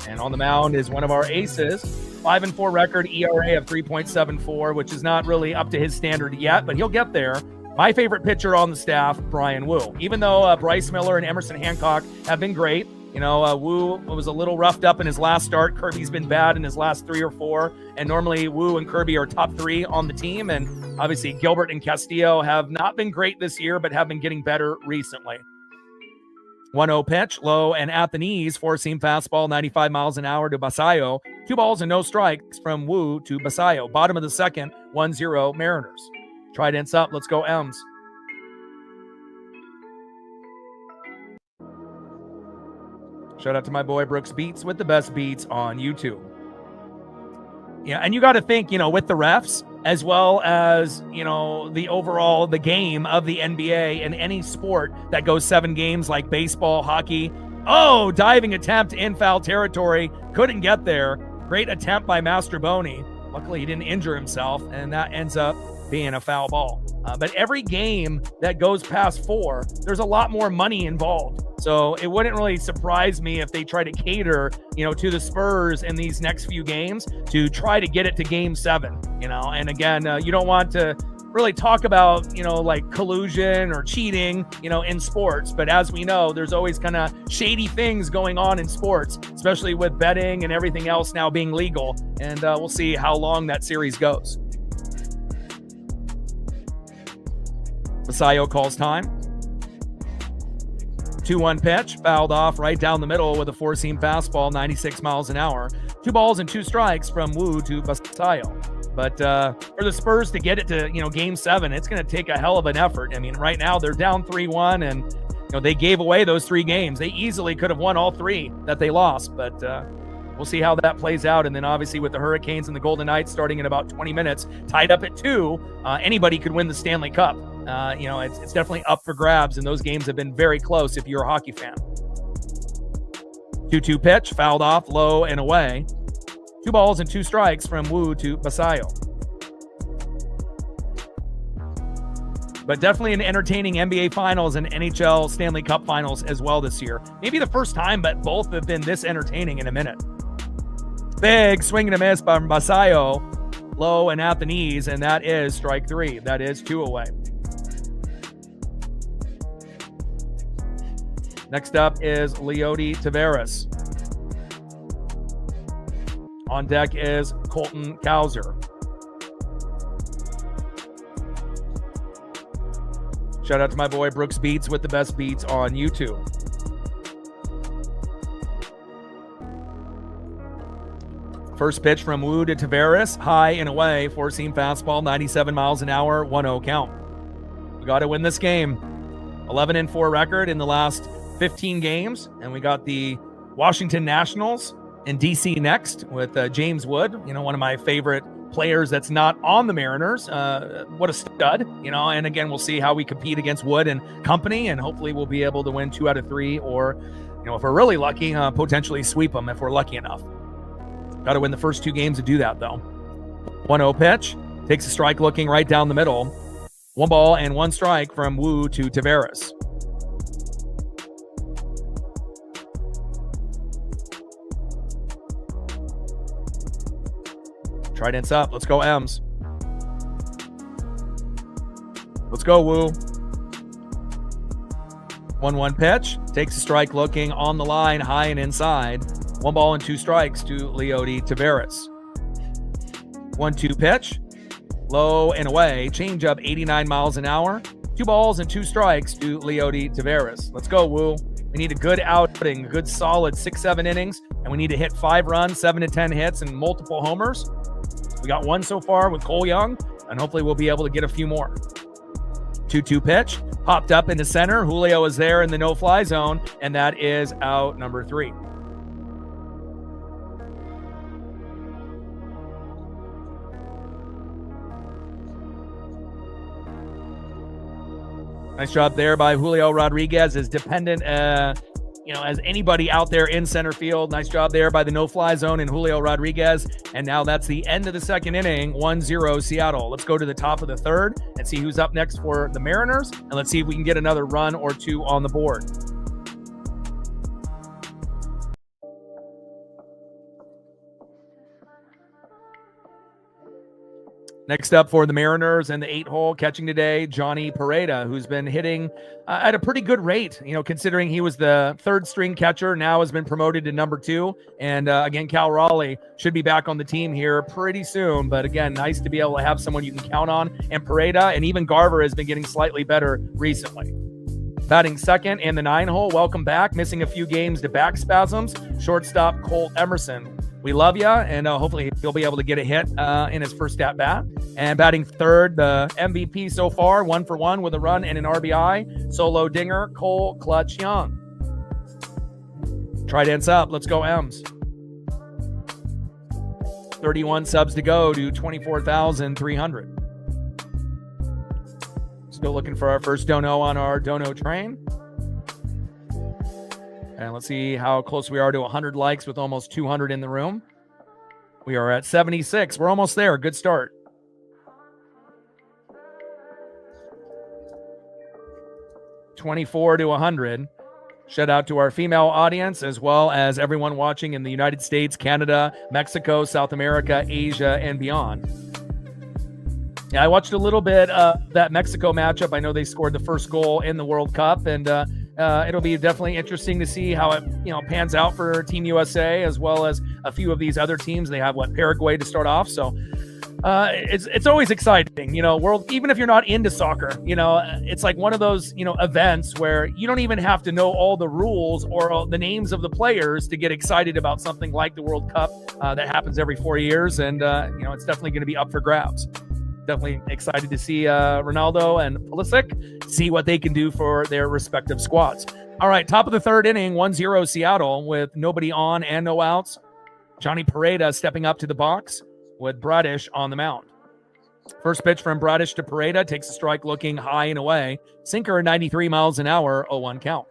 [SPEAKER 1] And on the mound is one of our aces. 5-4 record, ERA of 3.74, which is not really up to his standard yet, but he'll get there. My favorite pitcher on the staff, Brian Wu. Even though Bryce Miller and Emerson Hancock have been great, Wu was a little roughed up in his last start. Kirby's been bad in his last 3 or 4. And normally Wu and Kirby are top 3 on the team. And obviously Gilbert and Castillo have not been great this year, but have been getting better recently. 1-0 pitch, low and at the knees, 4-seam fastball, 95 miles an hour to Basayo. 2 balls and no strikes from Wu to Basayo. Bottom of the second, 1-0 Mariners. Trident's up. Let's go M's. Shout out to my boy Brooks Beats with the best beats on YouTube. Yeah, and you got to think, with the refs, as well as, the game of the NBA and any sport that goes 7 games like baseball, hockey. Oh, diving attempt in foul territory. Couldn't get there. Great attempt by Mastroboni. Luckily, he didn't injure himself, and that ends up being a foul ball. But every game that goes past 4, there's a lot more money involved. So it wouldn't really surprise me if they try to cater, to the Spurs in these next few games to try to get it to game 7, and again, you don't want to really talk about, like collusion or cheating, in sports. But as we know, there's always kind of shady things going on in sports, especially with betting and everything else now being legal. And we'll see how long that series goes. Basayo calls time. 2-1 pitch, fouled off right down the middle with a 4-seam fastball, 96 miles an hour. 2 balls and 2 strikes from Wu to Basayo. But for the Spurs to get it to, game 7, it's going to take a hell of an effort. I mean, right now they're down 3-1 and, they gave away those 3 games. They easily could have won all 3 that they lost, but we'll see how that plays out. And then obviously with the Hurricanes and the Golden Knights starting in about 20 minutes, tied up at 2, anybody could win the Stanley Cup. It's definitely up for grabs, and those games have been very close if you're a hockey fan. 2-2 pitch, fouled off, low and away. 2 balls and 2 strikes from Wu to Basayo. But definitely an entertaining NBA Finals and NHL Stanley Cup Finals as well this year. Maybe the first time, but both have been this entertaining in a minute. Big swing and a miss by Basayo, low and at the knees, and that is strike 3. That is 2 away. Next up is Leody Taveras. On deck is Colton Cowser. Shout out to my boy Brooks Beats with the best beats on YouTube. First pitch from Wu to Taveras, high and away, 4-seam fastball, 97 miles an hour, 1-0 count. We got to win this game. 11-4 record in the last 15 games, and we got the Washington Nationals in DC next with James Wood, one of my favorite players that's not on the Mariners. What a stud, and again, we'll see how we compete against Wood and company, and hopefully we'll be able to win 2 out of 3, or, if we're really lucky, potentially sweep them if we're lucky enough. Got to win the first 2 games to do that, though. 1-0 pitch, takes a strike looking right down the middle. 1 ball and 1 strike from Wu to Taveras. Trident's up. Let's go M's. Let's go Wu. 1-1 pitch. Takes a strike looking on the line, high and inside. 1 ball and 2 strikes to Leody Taveras. 1-2 pitch. Low and away. Changeup 89 miles an hour. 2 balls and 2 strikes to Leody Taveras. Let's go Wu. We need a good outing, a good solid 6-7 innings, and we need to hit 5 runs, 7 to 10 hits, and multiple homers. We got 1 so far with Cole Young, and hopefully we'll be able to get a few more. 2-2 pitch, popped up into center. Julio is there in the no-fly zone, and that is out number 3. Nice job there by Julio Rodriguez, as dependent as anybody out there in center field. Nice job there by the no-fly zone and Julio Rodriguez. And now that's the end of the second inning, 1-0 Seattle. Let's go to the top of the third and see who's up next for the Mariners. And let's see if we can get another run or 2 on the board. Next up for the Mariners and the 8-hole catching today, Johnny Pareda, who's been hitting at a pretty good rate, considering he was the third string catcher, now has been promoted to number 2. And again, Cal Raleigh should be back on the team here pretty soon. But again, nice to be able to have someone you can count on. And Pareda and even Garver has been getting slightly better recently. Batting second in the 9-hole, welcome back. Missing a few games to back spasms, shortstop Colt Emerson. We love you, and hopefully he'll be able to get a hit in his first at-bat. And batting third, the MVP so far, 1 for 1 with a run and an RBI. Solo dinger, Cole Clutch Young. Trident's up. Let's go, M's. 31 subs to go to 24,300. Still looking for our first dono on our dono train. And let's see how close we are to 100 likes with almost 200 in the room. We are at 76. We're almost there. Good start. $24 to 100. Shout out to our female audience as well as everyone watching in the United States, Canada, Mexico, South America, Asia, and beyond. Yeah, I watched a little bit of that Mexico matchup. I know they scored the first goal in the World Cup, and it'll be definitely interesting to see how it pans out for Team USA as well as a few of these other teams. They have Paraguay to start off, so it's always exciting. Even if you're not into soccer, it's like one of those events where you don't even have to know all the rules or the names of the players to get excited about something like the World Cup that happens every 4 years, and it's definitely going to be up for grabs. Definitely excited to see Ronaldo and Pulisic see what they can do for their respective squads. All right, top of the third inning, 1-0 Seattle with nobody on and no outs. Johnny Pareda stepping up to the box with Bradish on the mound. First pitch from Bradish to Pareda takes a strike looking high and away. Sinker 93 miles an hour, 0-1 count.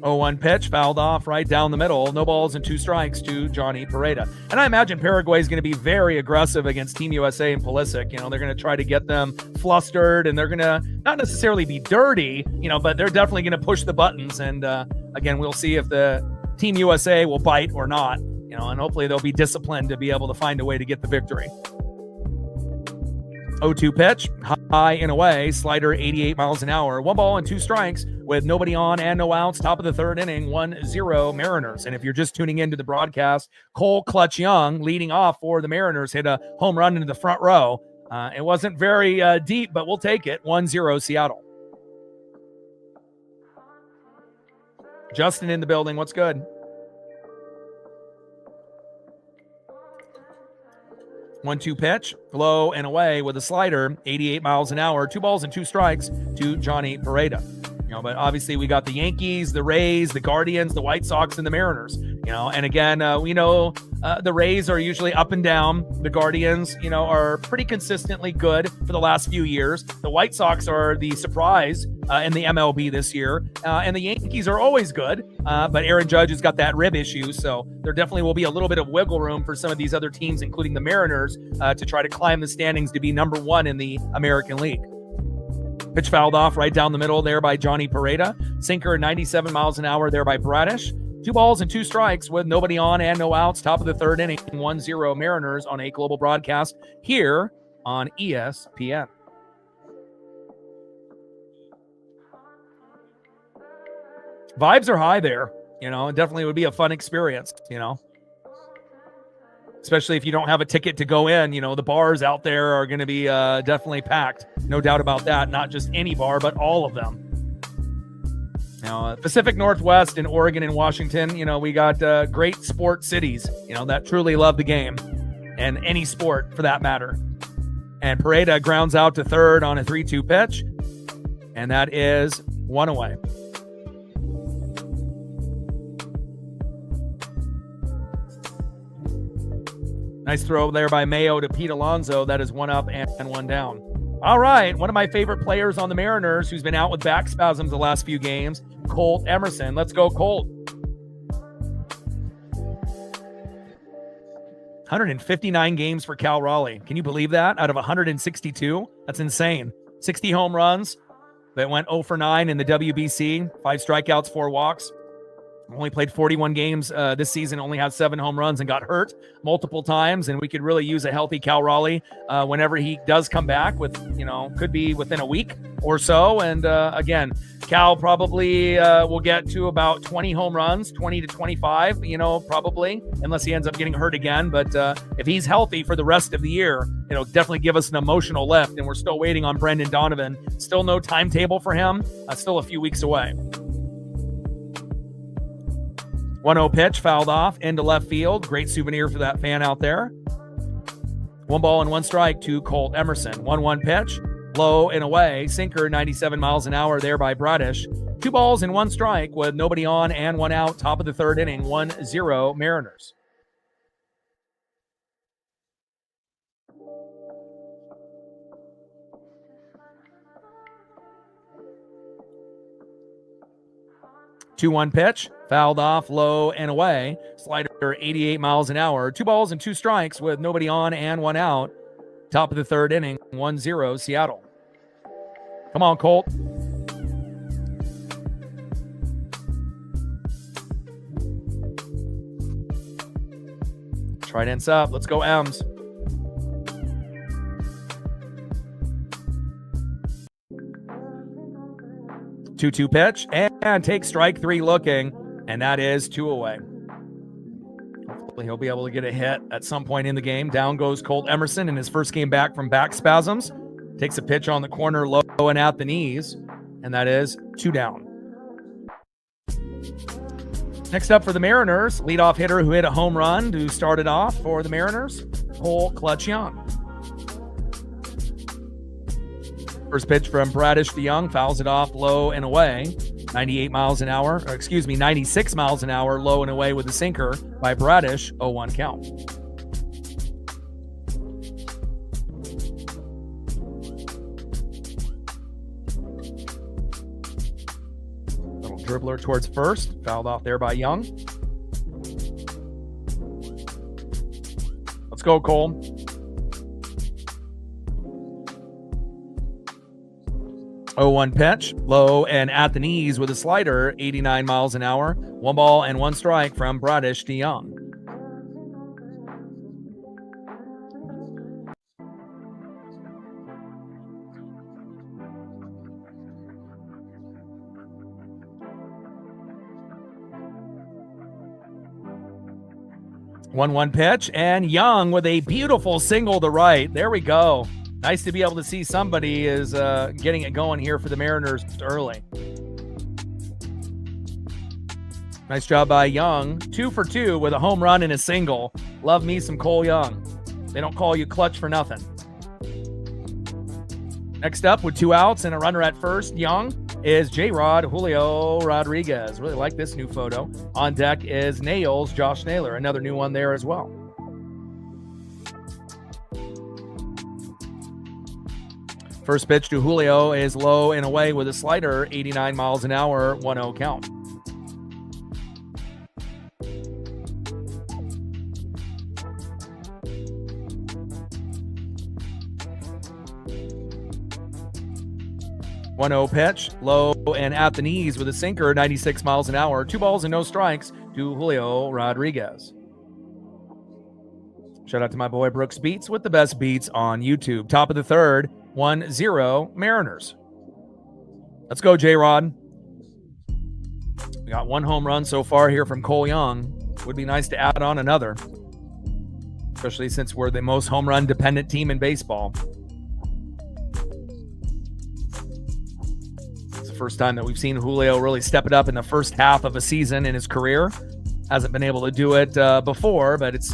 [SPEAKER 1] Oh, 1 pitch, fouled off right down the middle. No balls and 2 strikes to Johnny Pareda. And I imagine Paraguay is going to be very aggressive against Team USA and Pulisic. They're going to try to get them flustered, and they're going to not necessarily be dirty, but they're definitely going to push the buttons. And again, we'll see if the Team USA will bite or not, and hopefully they'll be disciplined to be able to find a way to get the victory. 0-2 pitch, high and away, slider 88 miles an hour, 1 ball and 2 strikes with nobody on and no outs. Top of the third inning, 1-0 Mariners. And if you're just tuning into the broadcast, Cole Clutch Young leading off for the Mariners hit a home run into the front row. It wasn't very deep, but we'll take it. 1-0 Seattle. Justin in the building. What's good? 1-2 pitch, low and away with a slider, 88 miles an hour, 2 balls and 2 strikes to Johnny Pareda. But obviously we got the Yankees, the Rays, the Guardians, the White Sox, and the Mariners. And again, we know the Rays are usually up and down. The Guardians, are pretty consistently good for the last few years. The White Sox are the surprise in the MLB this year. And the Yankees are always good. But Aaron Judge has got that rib issue. So there definitely will be a little bit of wiggle room for some of these other teams, including the Mariners, to try to climb the standings to be number 1 in the American League. Pitch fouled off right down the middle there by Johnny Pareda. Sinker 97 miles an hour there by Bradish. 2 balls and 2 strikes with nobody on and no outs. Top of the third inning, 1-0 Mariners on a global broadcast here on ESPN. Vibes are high there. It definitely would be a fun experience, Especially if you don't have a ticket to go in, the bars out there are going to be definitely packed. No doubt about that. Not just any bar, but all of them. Pacific Northwest and Oregon and Washington, we got great sport cities, that truly love the game and any sport for that matter. And Pareda grounds out to third on a 3-2 pitch. And that is 1 away. Nice throw there by Mayo to Pete Alonso. That is 1 up and 1 down. All right, one of my favorite players on the Mariners who's been out with back spasms the last few games, Colt Emerson. Let's go, Colt. 159 games for Cal Raleigh. Can you believe that? Out of 162? That's insane. 60 home runs, that went 0 for 9 in the WBC, 5 strikeouts, 4 walks. Only played 41 games this season, only had 7 home runs and got hurt multiple times. And we could really use a healthy Cal Raleigh whenever he does come back with, could be within a week or so. And again, Cal probably will get to about 20 home runs, 20 to 25, probably, unless he ends up getting hurt again. But if he's healthy for the rest of the year, it'll definitely give us an emotional lift. And we're still waiting on Brendan Donovan. Still no timetable for him. Still a few weeks away. 1-0 pitch, fouled off into left field. Great souvenir for that fan out there. 1 ball and 1 strike to Colt Emerson. 1-1 pitch, low and away. Sinker, 97 miles an hour there by Bradish. 2 balls and 1 strike with nobody on and 1 out. Top of the 3rd inning, 1-0 Mariners. Two-one pitch, fouled off, low and away. Slider, 88 miles an hour. 2 balls and 2 strikes with nobody on and 1 out. Top of the 3rd inning, 1-0 Seattle. Come on, Colt. Trident's up. Let's go, M's. Two-two pitch and take strike 3 looking, and that is 2 away. Hopefully he'll be able to get a hit at some point in the game. Down goes Colt Emerson in his first game back from back spasms. Takes a pitch on the corner, low and at the knees, and that is 2 down. Next up for the Mariners, leadoff hitter who hit a home run to start it off for the Mariners, Cole Clutch Young. First pitch from Bradish to Young, fouls it off low and away. 96 miles an hour, low and away with the sinker by Bradish, 0-1 count. Little dribbler towards first, fouled off there by Young. Let's go, Cole. 0-1 pitch, low and at the knees with a slider, 89 miles an hour. 1 ball and 1 strike from Bradish to Young. One pitch, and Young with a beautiful single to right. There we go. Nice to be able to see somebody is getting it going here for the Mariners early. Nice job by Young. 2 for 2 with a home run and a single. Love me some Cole Young. They don't call you Clutch for nothing. Next up with 2 outs and a runner at first, Young, is J-Rod Julio Rodriguez. Really like this new photo. On deck is Nails, Josh Naylor. Another new one there as well. First pitch to Julio is low and away with a slider, 89 miles an hour, 1-0 count. One-0 pitch, low and at the knees with a sinker, 96 miles an hour, 2 balls and no strikes to Julio Rodriguez. Shout out to my boy Brooks Beats with the best beats on YouTube. Top of the 3rd, 1-0 Mariners. Let's go, J-Rod. We got 1 home run so far here from Cole Young. Would be nice to add on another, especially since we're the most home run dependent team in baseball. It's the first time that we've seen Julio really step it up in the first half of a season in his career. Hasn't been able to do it before, but it's,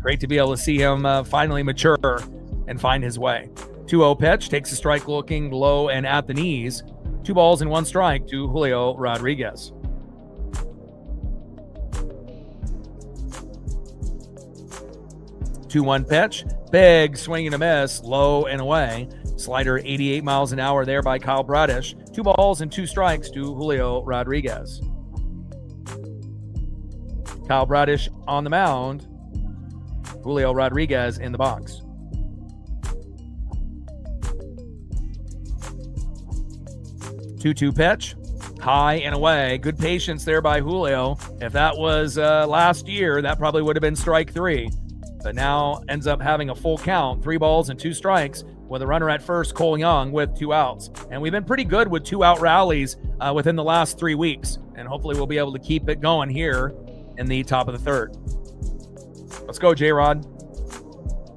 [SPEAKER 1] great to be able to see him finally mature and find his way. 2-0 pitch, takes a strike looking low and at the knees. 2 balls and 1 strike to Julio Rodriguez. Two-one pitch, big swing and a miss, low and away. Slider, 88 miles an hour there by Kyle Bradish. 2 balls and 2 strikes to Julio Rodriguez. Kyle Bradish on the mound. Julio Rodriguez in the box. 2-2 pitch. High and away. Good patience there by Julio. If that was last year, that probably would have been strike 3. But now ends up having a full count, 3 balls and 2 strikes, with a runner at first, Cole Young, with 2 outs. And we've been pretty good with 2-out rallies within the last 3 weeks. And hopefully we'll be able to keep it going here in the top of the 3rd. Let's go, J-Rod.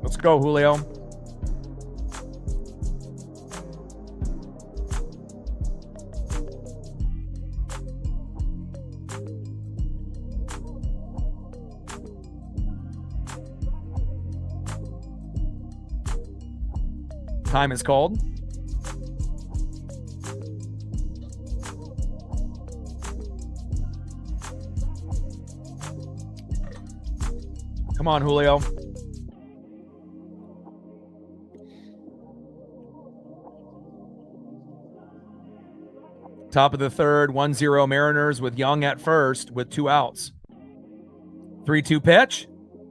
[SPEAKER 1] Let's go, Julio. Time is called. Come on, Julio. Top of the 3rd, 1-0 Mariners with Young at first with 2 outs. 3-2 pitch.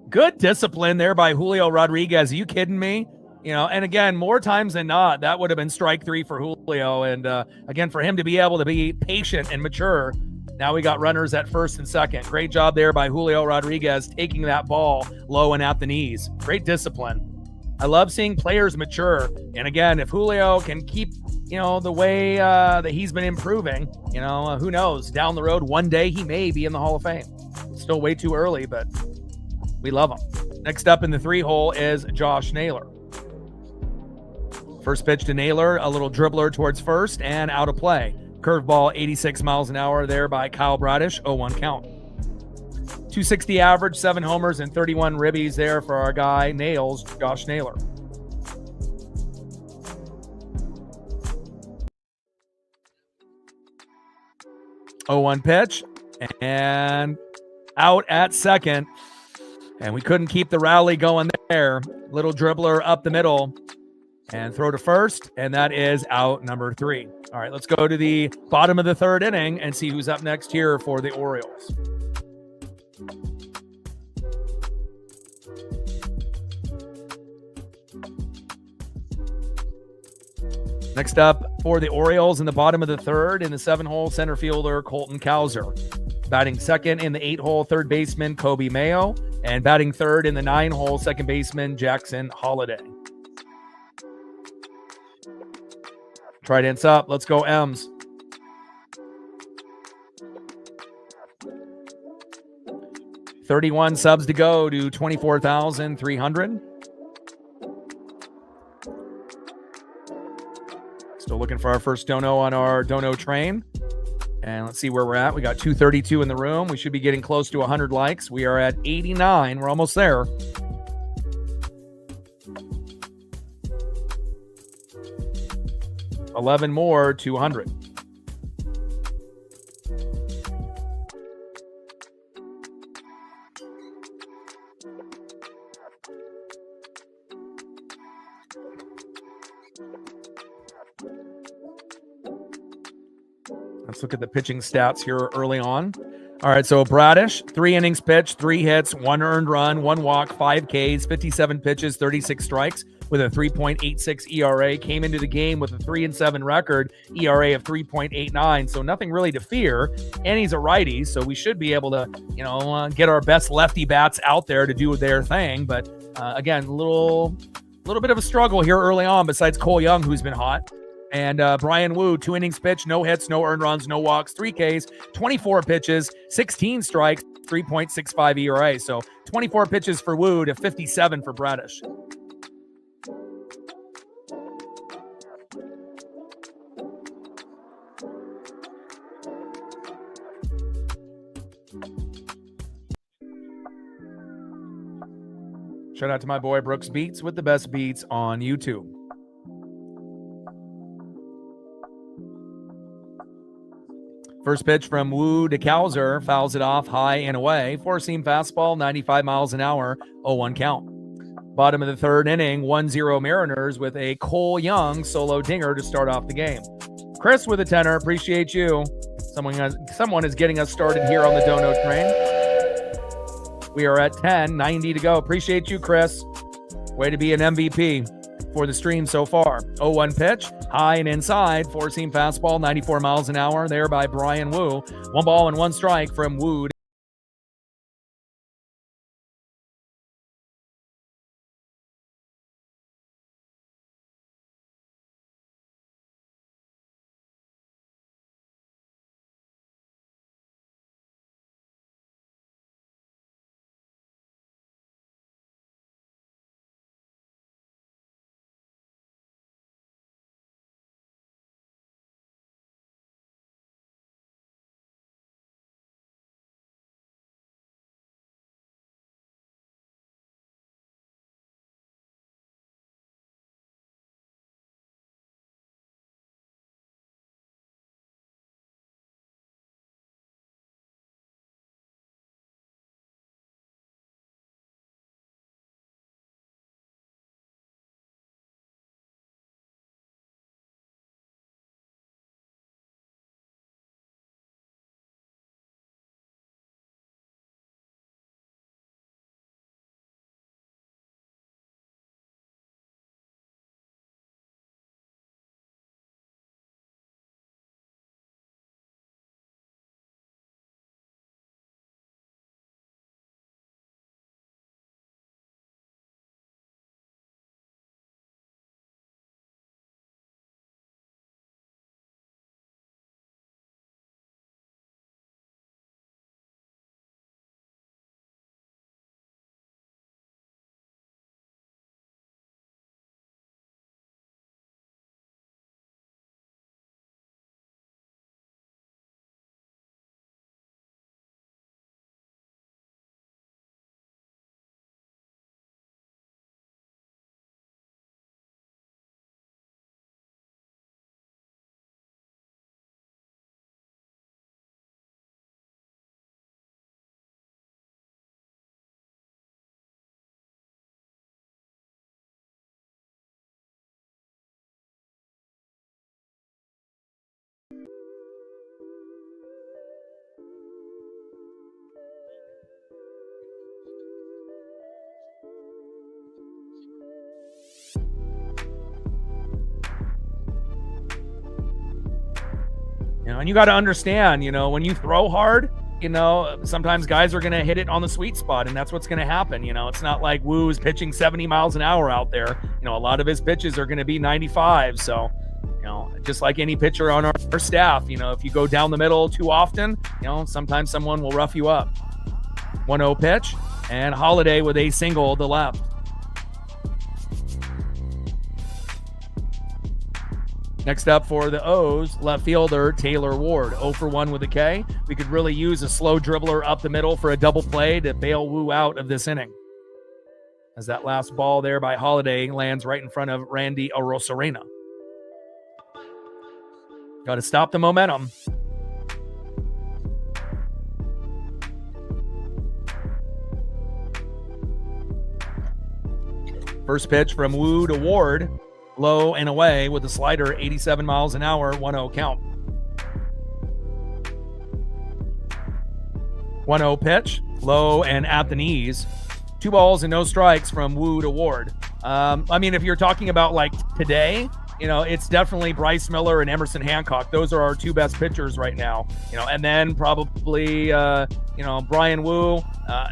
[SPEAKER 1] Good discipline there by Julio Rodriguez. Are you kidding me? You know, and again, more times than not, that would have been strike 3 for Julio. And again, for him to be able to be patient and mature, now we got runners at first and second. Great job there by Julio Rodriguez, taking that ball low and at the knees. Great discipline. I love seeing players mature. And again, if Julio can keep, you know, the way that he's been improving, you know, who knows? Down the road, one day he may be in the Hall of Fame. Still way too early, but we love him. Next up in the 3-hole is Josh Naylor. First pitch to Naylor, a little dribbler towards first and out of play. Curveball, 86 miles an hour there by Kyle Bradish, 0-1 count. 260 average, 7 homers and 31 ribbies there for our guy, Nails, Josh Naylor. Oh-1 pitch and out at second. And we couldn't keep the rally going there. Little dribbler up the middle. And throw to first, and that is out number 3. All right, let's go to the bottom of the 3rd inning and see who's up next here for the Orioles. Next up for the Orioles in the bottom of the 3rd in the 7-hole center fielder Colton Cowser. Batting second in the 8-hole third baseman Kobe Mayo, and batting third in the 9-hole second baseman Jackson Holiday. Trident's up. Let's go, M's. $31 subs to go to 24,300. Still looking for our first dono on our dono train. And let's see where we're at. We got 232 in the room. We should be getting close to 100 likes. We are at 89. We're almost there. $11 more, 200. Let's look at the pitching stats here early on. All right, so Bradish, 3 innings pitched, 3 hits, 1 earned run, 1 walk, 5 Ks, 57 pitches, 36 strikes with a 3.86 ERA. Came into the game with a 3-7 record, ERA of 3.89. So nothing really to fear. And he's a righty, so we should be able to, get our best lefty bats out there to do their thing. But again, a little bit of a struggle here early on. Besides Cole Young, who's been hot. And Brian Wu, 2 innings pitched, no hits, no earned runs, no walks, 3 Ks, 24 pitches, 16 strikes, 3.65 ERA. So 24 pitches for Wu to 57 for Bradish. Shout out to my boy Brooks Beats with the best beats on YouTube. First pitch from Wu to Cowser, fouls it off high and away. 4-seam fastball, 95 miles an hour, 0-1 count. Bottom of the 3rd inning, 1-0 Mariners with a Cole Young solo dinger to start off the game. Chris with a tenner, appreciate you. Someone is getting us started here on the Dono train. We are at 10, 90 to go. Appreciate you, Chris. Way to be an MVP. for the stream so far. 0-1 pitch, high and inside, four-seam fastball, 94 miles an hour there by Brian Wu. 1 ball and 1 strike from Wu. And you got to understand, when you throw hard, sometimes guys are going to hit it on the sweet spot, and that's what's going to happen. It's not like Wu is pitching 70 miles an hour out there. A lot of his pitches are going to be 95. So, just like any pitcher on our staff, if you go down the middle too often, sometimes someone will rough you up. 1-0 pitch, and Holiday with a single to left. Next up for the O's, left fielder Taylor Ward, 0 for 1 with a K. We could really use a slow dribbler up the middle for a double play to bail Wu out of this inning. As that last ball there by Holiday lands right in front of Randy Arozarena. Got to stop the momentum. First pitch from Wu to Ward. Low and away with the slider, 87 miles an hour, 1-0 count. 1-0 pitch, low and at the knees. 2 balls and no strikes from Wu to Ward. If you're talking about like today, it's definitely Bryce Miller and Emerson Hancock. Those are our 2 best pitchers right now. And then probably, Brian Wu,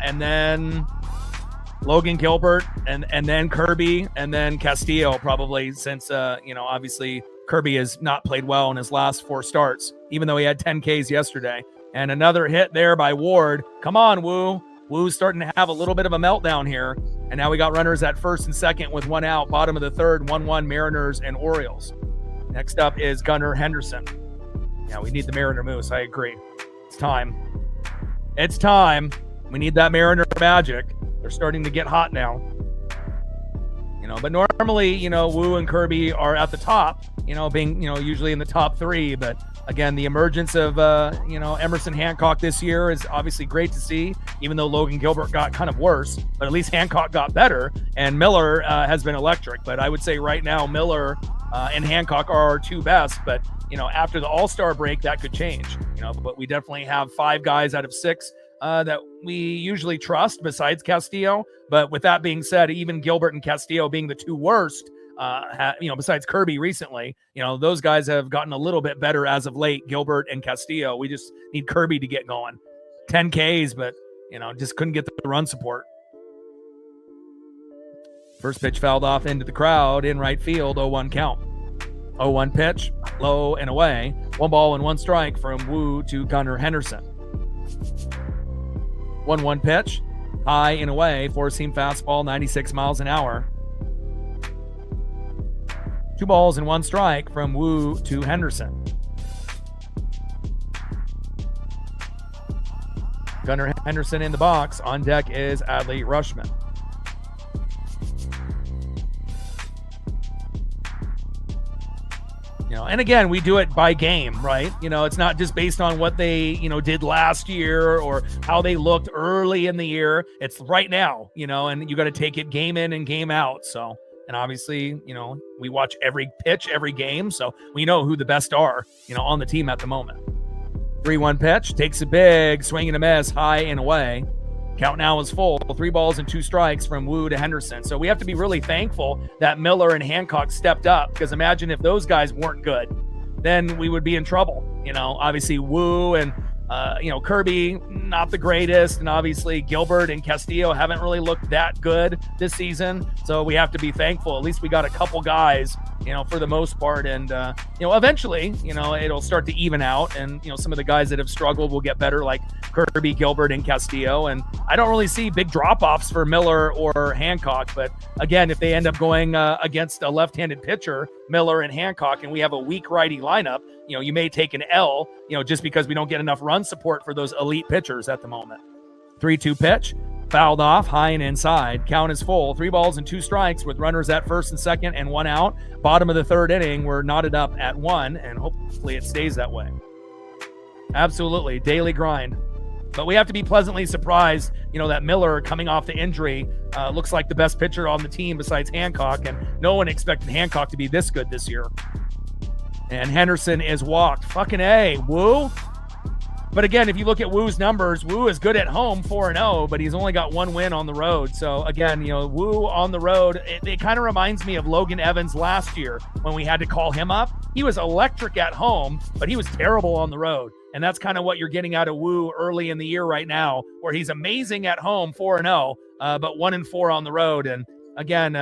[SPEAKER 1] and then Logan Gilbert, and then Kirby, and then Castillo probably, since obviously Kirby has not played well in his last 4 starts, even though he had 10 Ks yesterday. And another hit there by Ward. Come on, Wu. Wu's starting to have a little bit of a meltdown here. And now we got runners at first and second with 1 out, bottom of the third, 1-1 Mariners and Orioles. Next up is Gunnar Henderson. Yeah, we need the Mariner Moose. I agree. It's time. It's time. We need that Mariner magic. They're starting to get hot now. But normally, Wu and Kirby are at the top, being, usually in the top 3. But again, the emergence of, Emerson Hancock this year is obviously great to see, even though Logan Gilbert got kind of worse. But at least Hancock got better, and Miller has been electric. But I would say right now, Miller and Hancock are our 2 best. But, after the All-Star break, that could change. But we definitely have 5 guys out of 6 that we usually trust besides Castillo. But with that being said, even Gilbert and Castillo being the 2 worst, besides Kirby recently, those guys have gotten a little bit better as of late, Gilbert and Castillo. We just need Kirby to get going. 10 Ks, but, just couldn't get the run support. First pitch fouled off into the crowd in right field, 0-1 count. 0-1 pitch, low and away. 1 ball and 1 strike from Wu to Gunnar Henderson. 1-1 pitch, high and away, four-seam fastball, 96 miles an hour. 2 balls and 1 strike from Wu to Henderson. Gunnar Henderson in the box. On deck is Adley Rutschman. And again, we do it by game, right? It's not just based on what they, did last year or how they looked early in the year. It's right now, and you got to take it game in and game out. So, and obviously, we watch every pitch, every game. So we know who the best are, on the team at the moment. 3-1 pitch, takes a big swing and a miss, high and away. Count now is full. 3 balls and 2 strikes from Wu to Henderson. So we have to be really thankful that Miller and Hancock stepped up, because imagine if those guys weren't good, then we would be in trouble. Obviously Wu and, Kirby, not the greatest. And obviously Gilbert and Castillo haven't really looked that good this season. So we have to be thankful. At least we got a couple guys, for the most part. And, eventually, it'll start to even out. And, some of the guys that have struggled will get better, like Kirby, Gilbert, and Castillo. And I don't really see big drop-offs for Miller or Hancock. But again, if they end up going against a left-handed pitcher, Miller and Hancock, and we have a weak righty lineup, you may take an L, just because we don't get enough run support for those elite pitchers at the moment. 3-2 pitch, fouled off, high and inside. Count is full. 3 balls and 2 strikes with runners at first and second and 1 out. Bottom of the 3rd inning, we're knotted up at 1, and hopefully it stays that way. Absolutely, daily grind. But we have to be pleasantly surprised, that Miller, coming off the injury, looks like the best pitcher on the team besides Hancock, and no one expected Hancock to be this good this year. And Henderson is walked. Fucking A, Wu. But again, if you look at Wu's numbers, Wu is good at home, 4-0, but he's only got 1 win on the road. So again, Wu on the road, it kind of reminds me of Logan Evans last year when we had to call him up. He was electric at home, but he was terrible on the road. And that's kind of what you're getting out of Wu early in the year right now, where he's amazing at home, 4-0, but 1-4 on the road. And again,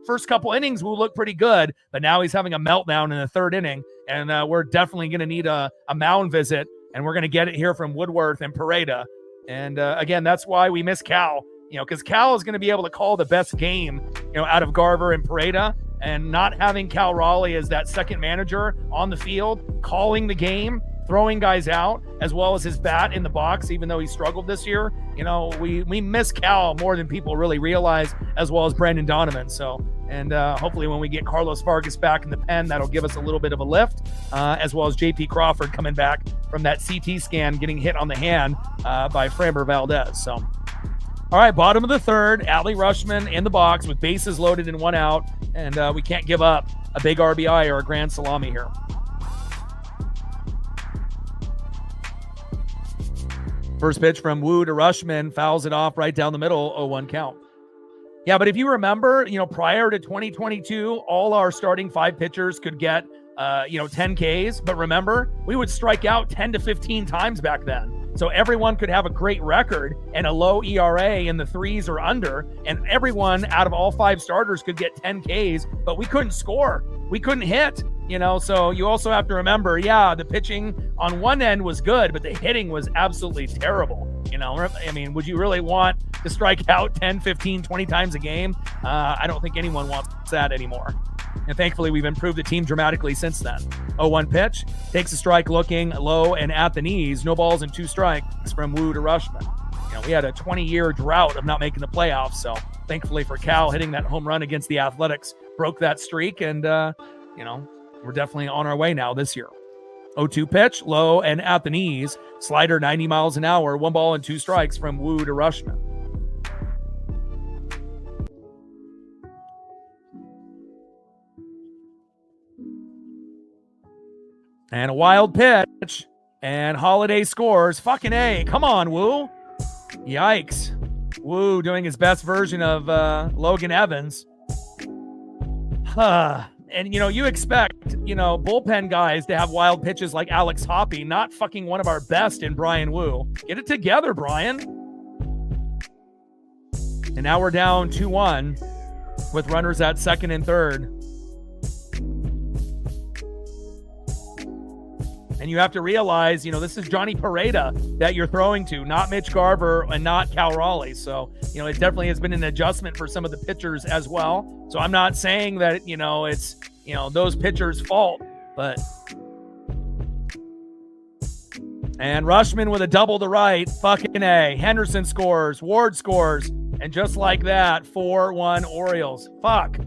[SPEAKER 1] first couple innings, Wu looked pretty good, but now he's having a meltdown in the 3rd inning. And we're definitely going to need a mound visit. And we're going to get it here from Woodworth and Pareda. And again, that's why we miss Cal, because Cal is going to be able to call the best game, out of Garver and Pareda. And not having Cal Raleigh as that second manager on the field, calling the game, throwing guys out, as well as his bat in the box, even though he struggled this year. We miss Cal more than people really realize, as well as Brandon Donovan. So, and hopefully when we get Carlos Vargas back in the pen, that'll give us a little bit of a lift, as well as JP Crawford coming back from that CT scan, getting hit on the hand by Framber Valdez. So, all right, bottom of the 3rd, Adley Rutschman in the box with bases loaded and 1 out, and we can't give up a big RBI or a grand salami here. First pitch from Wu to Rutschman, fouls it off right down the middle, 0-1 count. Yeah, but if you remember, prior to 2022, all our starting 5 pitchers could get, 10 Ks. But remember, we would strike out 10 to 15 times back then. So everyone could have a great record and a low ERA in the 3s or under. And everyone out of all 5 starters could get 10 Ks, but we couldn't score. We couldn't hit. So you also have to remember, the pitching on one end was good, but the hitting was absolutely terrible. Would you really want to strike out 10, 15, 20 times a game? I don't think anyone wants that anymore. And thankfully, we've improved the team dramatically since then. 0-1 pitch, takes a strike looking low and at the knees. No balls and 2 strikes from Wu to Rutschman. We had a 20-year drought of not making the playoffs. So thankfully for Cal, hitting that home run against the Athletics broke that streak. And, we're definitely on our way now this year. 0-2 pitch, low and at the knees. Slider 90 miles an hour. 1 ball and 2 strikes from Wu to Rutschman. And a wild pitch. And Holiday scores. Fucking A. Come on, Wu. Yikes. Wu doing his best version of Logan Evans. And, you expect, bullpen guys to have wild pitches like Alex Hoppe, not fucking one of our best in Brian Wu. Get it together, Brian. And now we're down 2-1 with runners at second and third. And you have to realize, this is Johnny Pareda that you're throwing to, not Mitch Garver and not Cal Raleigh. So, it definitely has been an adjustment for some of the pitchers as well. So I'm not saying that, it's, those pitchers' fault, but. And Rushman with a double to right, fucking A. Henderson scores, Ward scores, and just like that, 4-1 Orioles. Fuck.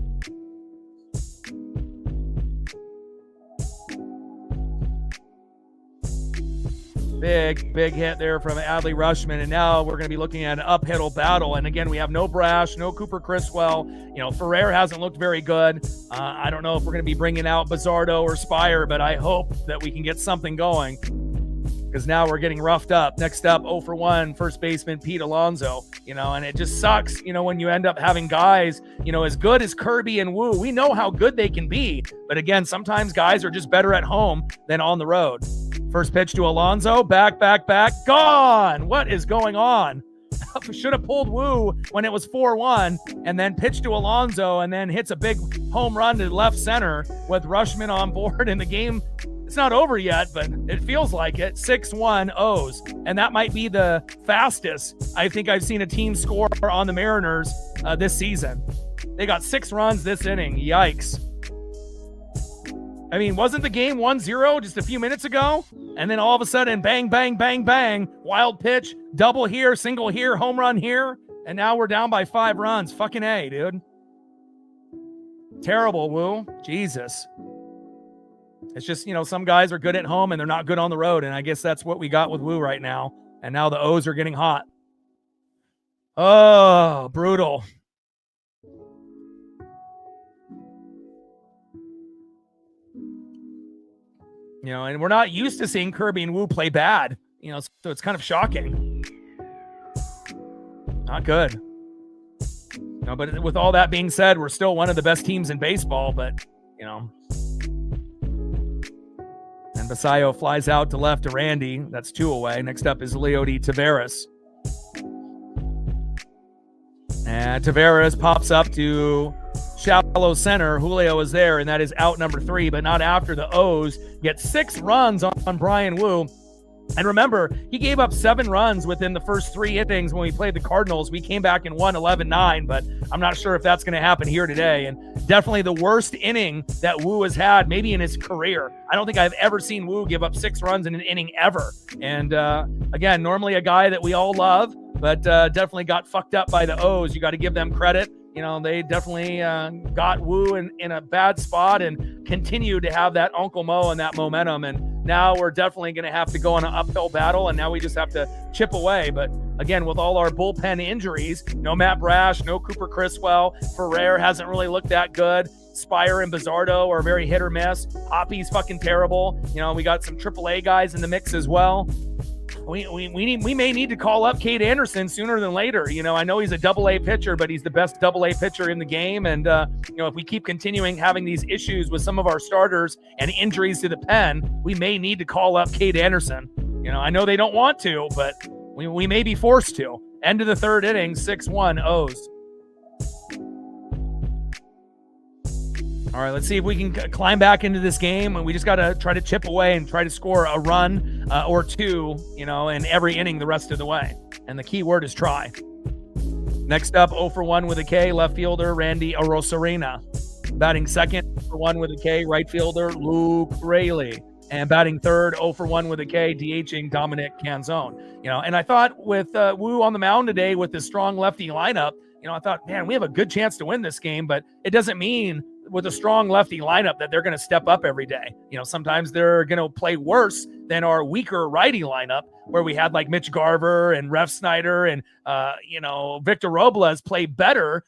[SPEAKER 1] Big hit there from Adley Rushman, and now we're going to be looking at an uphill battle. And again, we have no Brash, no Cooper Criswell. Ferrer hasn't looked very good. I don't know if we're going to be bringing out Bizzardo or Spire, but I hope that we can get something going, because now we're getting roughed up. Next up, 0 for 1, first baseman Pete Alonso. And it just sucks, when you end up having guys, as good as Kirby and Wu. We know how good they can be, but again, sometimes guys are just better at home than on the road. First pitch to Alonso, back, gone. What is going on? Should have pulled Wu when it was 4-1 and then pitched to Alonso and then hits a big home run to left center with Rushman on board. And the game, it's not over yet, but it feels like it. 6-1 O's. And that might be the fastest I think I've seen a team score on the Mariners this season. They got 6 runs this inning. Yikes. I mean, wasn't the game 1-0 just a few minutes ago? And then all of a sudden, bang, bang, bang, bang, wild pitch, double here, single here, home run here, and now we're down by 5 runs. Fucking A, dude. Terrible, Wu. Jesus. It's just, some guys are good at home and they're not good on the road, and I guess that's what we got with Wu right now. And now the O's are getting hot. Oh, brutal. And we're not used to seeing Kirby and Wu play bad, so it's kind of shocking. Not good. But with all that being said, we're still one of the best teams in baseball, but, And Basayo flies out to left to Randy. That's 2 away. Next up is Leody Taveras. And Taveras pops up to shallow center. Julio is there, and that is out number 3, but not after the O's get 6 runs on Brian Wu. And remember, he gave up 7 runs within the first 3 innings when we played the Cardinals. We came back and won 11-9, but I'm not sure if that's going to happen here today. And definitely the worst inning that Wu has had maybe in his career. I don't think I've ever seen Wu give up 6 runs in an inning ever. And again, normally a guy that we all love, but definitely got fucked up by the O's. You got to give them credit. They definitely got Wu in a bad spot and continue to have that Uncle Mo and that momentum. And now we're definitely going to have to go on an uphill battle, and now we just have to chip away. But again, with all our bullpen injuries, no Matt Brash, no Cooper Criswell, Ferrer hasn't really looked that good. Spire and Bizzardo are very hit or miss. Hoppe's fucking terrible. We got some AAA guys in the mix as well. We may need to call up Cade Anderson sooner than later. I know he's a AA pitcher, but he's the best AA pitcher in the game. And, if we keep continuing having these issues with some of our starters and injuries to the pen, we may need to call up Cade Anderson. I know they don't want to, but we may be forced to. End of the 3rd inning, 6-1 O's. All right, let's see if we can climb back into this game. And we just got to try to chip away and try to score a run or 2, in every inning the rest of the way. And the key word is try. Next up, 0 for 1 with a K, left fielder Randy Arozarena. Batting second, 0 for 1 with a K, right fielder Luke Raley. And batting third, 0 for 1 with a K, DHing Dominic Canzone. And I thought with Wu on the mound today with this strong lefty lineup, I thought, man, we have a good chance to win this game, but it doesn't mean with a strong lefty lineup that they're going to step up every day. Sometimes they're going to play worse than our weaker righty lineup where we had like Mitch Garver and Ref Snyder and, Victor Robles play better,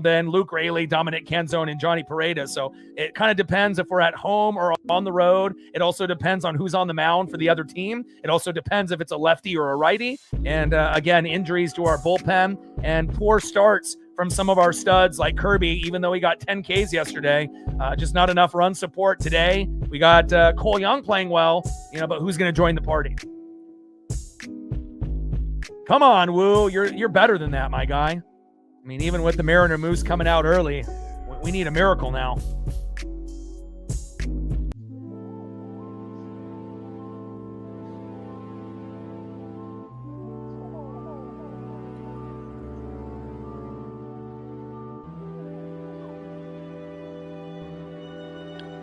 [SPEAKER 1] than Luke Raley, Dominic Canzone, and Johnny Pareda. So it kind of depends if we're at home or on the road. It also depends on who's on the mound for the other team. It also depends if it's a lefty or a righty. And again, injuries to our bullpen and poor starts from some of our studs like Kirby, even though he got 10 Ks yesterday. Just not enough run support today. We got Cole Young playing well, but who's going to join the party? Come on, Woo. You're better than that, my guy. I mean, even with the Mariner Moose coming out early, we need a miracle now.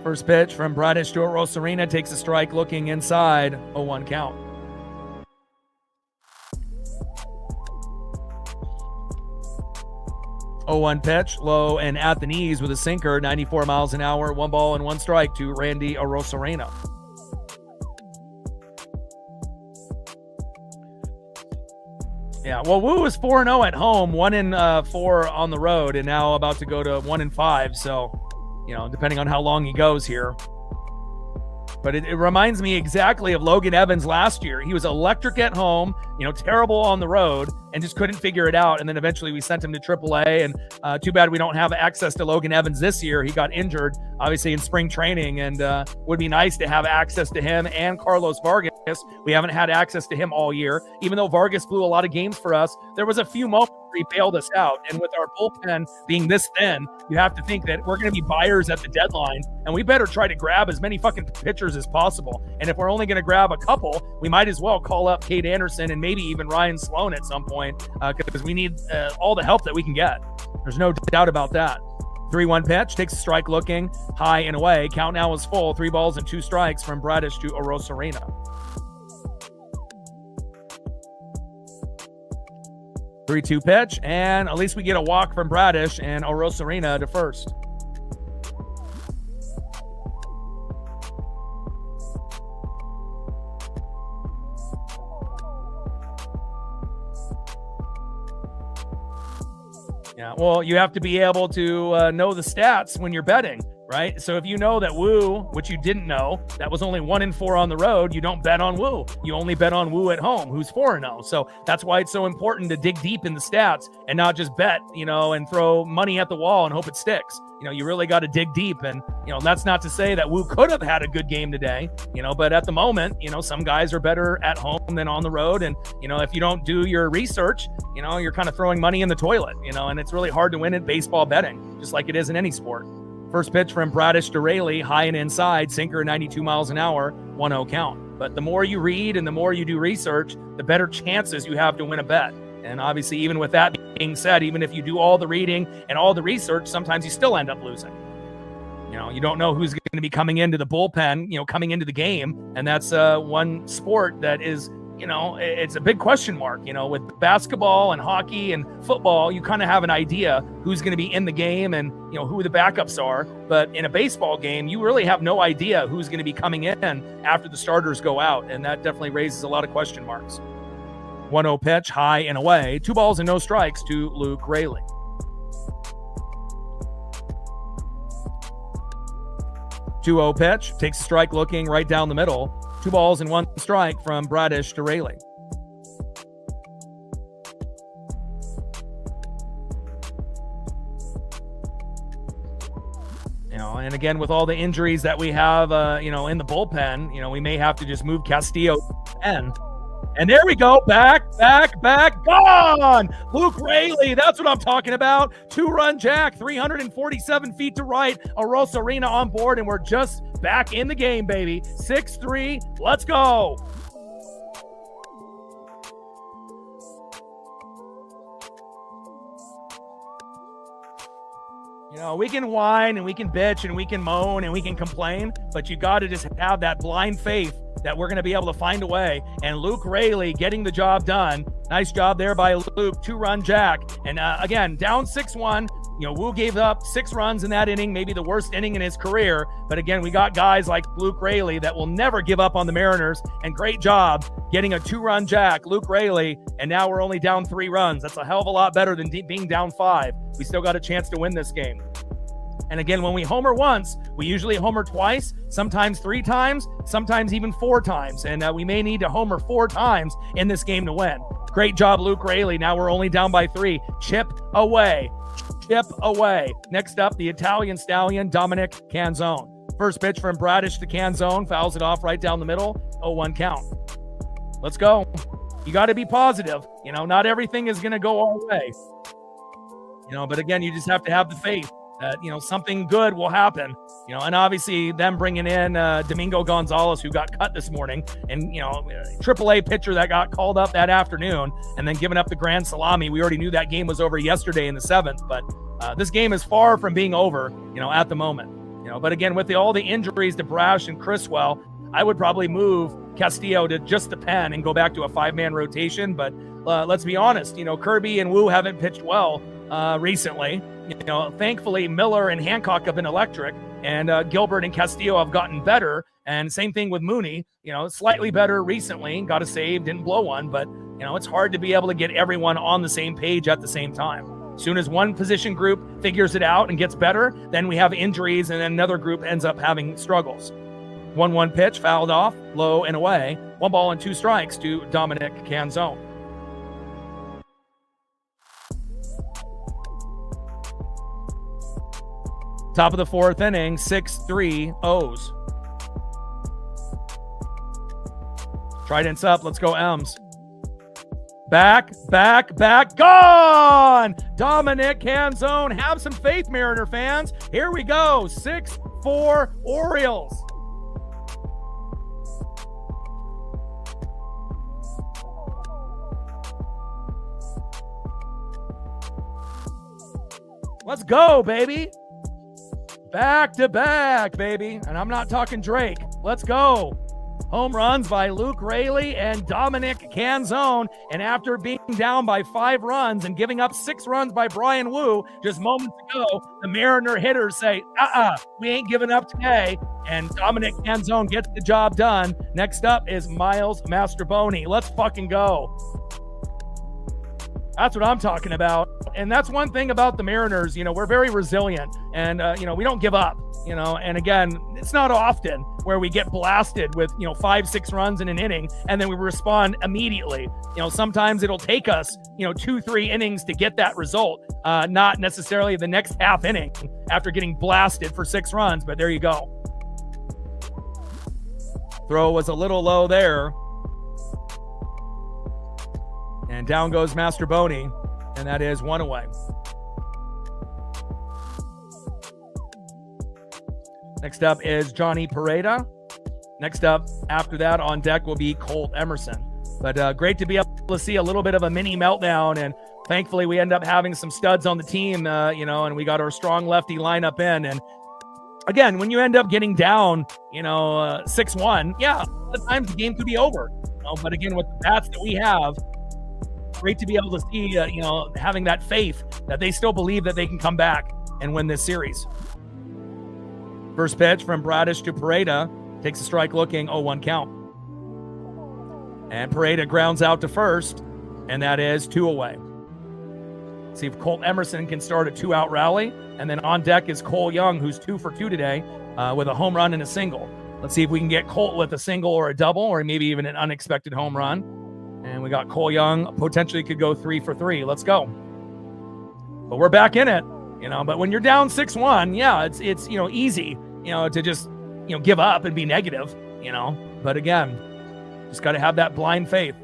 [SPEAKER 1] First pitch from Bradish to Rosarina takes a strike looking inside, 0-1 count. Oh, 1 pitch, low and at the knees with a sinker, 94 miles an hour, 1 ball and 1 strike to Randy Arozarena. Yeah, well, Woo is 4-0 at home, 1-4 on the road, and now about to go to 1-5. So, depending on how long he goes here. But it reminds me exactly of Logan Evans last year. He was electric at home, terrible on the road, and just couldn't figure it out. And then eventually we sent him to AAA, and too bad we don't have access to Logan Evans this year. He got injured, obviously, in spring training, and would be nice to have access to him and Carlos Vargas. We haven't had access to him all year. Even though Vargas blew a lot of games for us, there was a few moments where he bailed us out. And with our bullpen being this thin, you have to think that we're going to be buyers at the deadline, and we better try to grab as many fucking pitchers as possible. And if we're only going to grab a couple, we might as well call up Cade Anderson and maybe even Ryan Sloan at some point, because we need all the help that we can get. There's no doubt about that. 3-1 pitch, takes a strike looking, high and away. Count now is full, 3 balls and 2 strikes from Bradish to Arozarena. 3-2 pitch, and at least we get a walk from Bradish and Arozarena to first. Yeah, well, you have to be able to know the stats when you're betting, right? So if you know that Woo, which you didn't know, that was only 1-4 on the road, you don't bet on Woo. You only bet on Woo at home, who's 4-0. So that's why it's so important to dig deep in the stats and not just bet, and throw money at the wall and hope it sticks. You really got to dig deep. And, that's not to say that Woo could have had a good game today, but at the moment, some guys are better at home than on the road. And, if you don't do your research, you're kind of throwing money in the toilet, and it's really hard to win at baseball betting, just like it is in any sport. First pitch from Bradish to Raley, high and inside, sinker 92 miles an hour, 1-0 count. But the more you read and the more you do research, the better chances you have to win a bet. And obviously, even with that being said, even if you do all the reading and all the research, sometimes you still end up losing. You don't know who's going to be coming into the bullpen, coming into the game. And that's one sport that is, it's a big question mark. With basketball and hockey and football, you kind of have an idea who's going to be in the game and, who the backups are. But in a baseball game, you really have no idea who's going to be coming in after the starters go out. And that definitely raises a lot of question marks. 1-0 pitch, high and away. 2 balls and no strikes to Luke Raley. 2-0 pitch, takes a strike looking right down the middle. 2 balls and 1 strike from Bradish to Raley. And again, with all the injuries that we have, in the bullpen, we may have to just move Castillo and there we go. Back, gone. Luke Raley, that's what I'm talking about. 2-run jack, 347 feet to right. Arozarena on board, and we're just back in the game, baby. 6-3, let's go. We can whine and we can bitch and we can moan and we can complain, but you got to just have that blind faith that we're going to be able to find a way. And Luke Raley getting the job done. Nice job there by Luke, 2-run jack. And again, down 6-1. Woo gave up 6 runs in that inning, maybe the worst inning in his career. But again, we got guys like Luke Raley that will never give up on the Mariners. And great job getting a 2-run jack, Luke Raley. And now we're only down 3 runs. That's a hell of a lot better than being down 5. We still got a chance to win this game. And again, when we homer once, we usually homer twice, sometimes 3 times, sometimes even 4 times. And we may need to homer 4 times in this game to win. Great job, Luke Raley. Now we're only down by 3. Chip away. Chip away. Next up, the Italian stallion, Dominic Canzone. First pitch from Bradish to Canzone. Fouls it off right down the middle. 0-1 count. Let's go. You got to be positive. Not everything is going to go our way. But again, you just have to have the faith that, something good will happen. And obviously them bringing in Domingo Gonzalez, who got cut this morning, and, AAA pitcher that got called up that afternoon, and then giving up the grand salami. We already knew that game was over yesterday in the 7th, but this game is far from being over, at the moment. But again, with all the injuries to Brash and Criswell, I would probably move Castillo to just the pen and go back to a 5-man rotation. But let's be honest, Kirby and Wu haven't pitched well recently. Thankfully, Miller and Hancock have been electric, and Gilbert and Castillo have gotten better. And same thing with Mooney, slightly better recently, got a save, didn't blow one, but it's hard to be able to get everyone on the same page at the same time. As soon as one position group figures it out and gets better, then we have injuries, and then another group ends up having struggles. 1-1 pitch, fouled off, low and away. 1 ball and 2 strikes to Dominic Canzone. Top of the 4th inning, 6-3 O's. Trident's up. Let's go, M's. Back, gone! Dominic Canzone. Have some faith, Mariner fans. Here we go. 6-4 Orioles. Let's go, baby. Back to back, baby. And I'm not talking Drake. Let's go. Home runs by Luke Raley and Dominic Canzone. And after being down by 5 runs and giving up 6 runs by Brian Wu just moments ago, the Mariner hitters say, we ain't giving up today. And Dominic Canzone gets the job done. Next up is Miles Mastroboni. Let's fucking go. That's what I'm talking about. And that's one thing about the Mariners. We're very resilient, and, we don't give up, and again, it's not often where we get blasted with, 5-6 runs in an inning, and then we respond immediately. Sometimes it'll take us, 2-3 innings to get that result, not necessarily the next half inning after getting blasted for 6 runs, but there you go. Throw was a little low there. And down goes Mastroboni, and that is 1 away. Next up is Johnny Pareda. Next up after that on deck will be Colt Emerson. But great to be able to see a little bit of a mini meltdown, and thankfully we end up having some studs on the team, and we got our strong lefty lineup in. And again, when you end up getting down, 6-1, at times the game could be over. But again, with the bats that we have, great to be able to see, having that faith that they still believe that they can come back and win this series. First pitch from Bradish to Pareda. Takes a strike looking, 0-1 count. And Pareda grounds out to first, and that is 2 away. See if Colt Emerson can start a 2-out rally. And then on deck is Cole Young, who's 2 for 2 today with a home run and a single. Let's see if we can get Colt with a single or a double, or maybe even an unexpected home run. And we got Cole Young, potentially could go 3 for 3. Let's go. But we're back in it, but when you're down 6-1, it's easy, to just, give up and be negative, but again, just got to have that blind faith.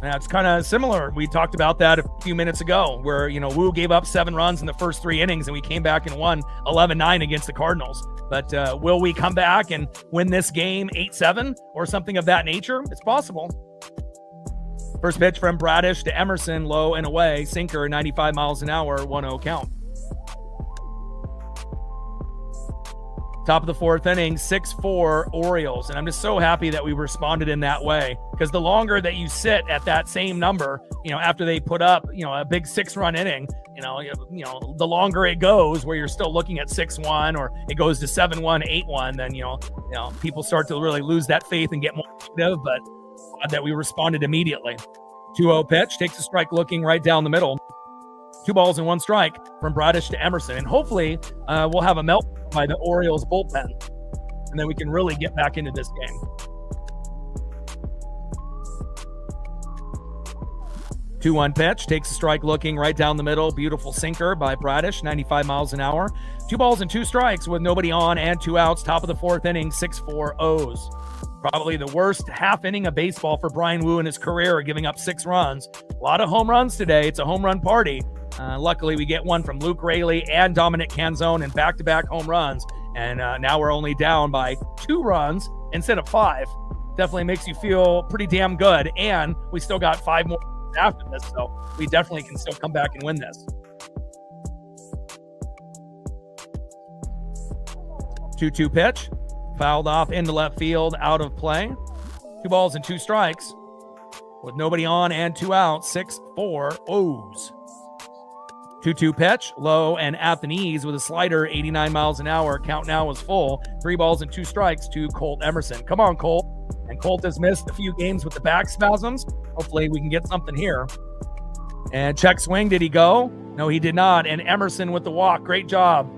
[SPEAKER 1] Yeah, it's kind of similar. We talked about that a few minutes ago where, Wu gave up 7 runs in the first 3 innings and we came back and won 11-9 against the Cardinals. But will we come back and win this game 8-7 or something of that nature? It's possible. First pitch from Bradish to Emerson, low and away. Sinker, 95 miles an hour, 1-0 count. Top of the 4th inning, 6-4 Orioles. And I'm just so happy that we responded in that way, because the longer that you sit at that same number, after they put up, a big 6-run inning, the longer it goes where you're still looking at 6-1 or it goes to 7-1, 8-1, then, people start to really lose that faith and get more negative, but glad that we responded immediately. 2-0 pitch, takes a strike looking right down the middle. 2 balls and 1 strike from Bradish to Emerson. And hopefully we'll have a melt by the Orioles bullpen. and then we can really get back into this game. Two-one pitch, takes a strike looking right down the middle. Beautiful sinker by Bradish, 95 miles an hour. 2 balls and 2 strikes with nobody on and 2 outs. Top of the 4th inning, 6-4 O's. Probably the worst half inning of baseball for Brian Wu in his career, giving up 6 runs. A lot of home runs today. It's a home run party. Luckily, we get one from Luke Raley and Dominic Canzone and back-to-back home runs. And now we're only down by 2 runs instead of 5. Definitely makes you feel pretty damn good. And we still got 5 more after this, so we definitely can still come back and win this. 2-2 pitch, fouled off into left field, out of play. 2 balls and 2 strikes with nobody on and 2 outs. 6-4 O's. 2-2 pitch, low and at the knees with a slider, 89 miles an hour. Count now is full. 3 balls and 2 strikes to Colt Emerson. Come on, Colt. And Colt has missed a few games with the back spasms. Hopefully we can get something here. And check swing, did he go? No, he did not. And Emerson with the walk, great job.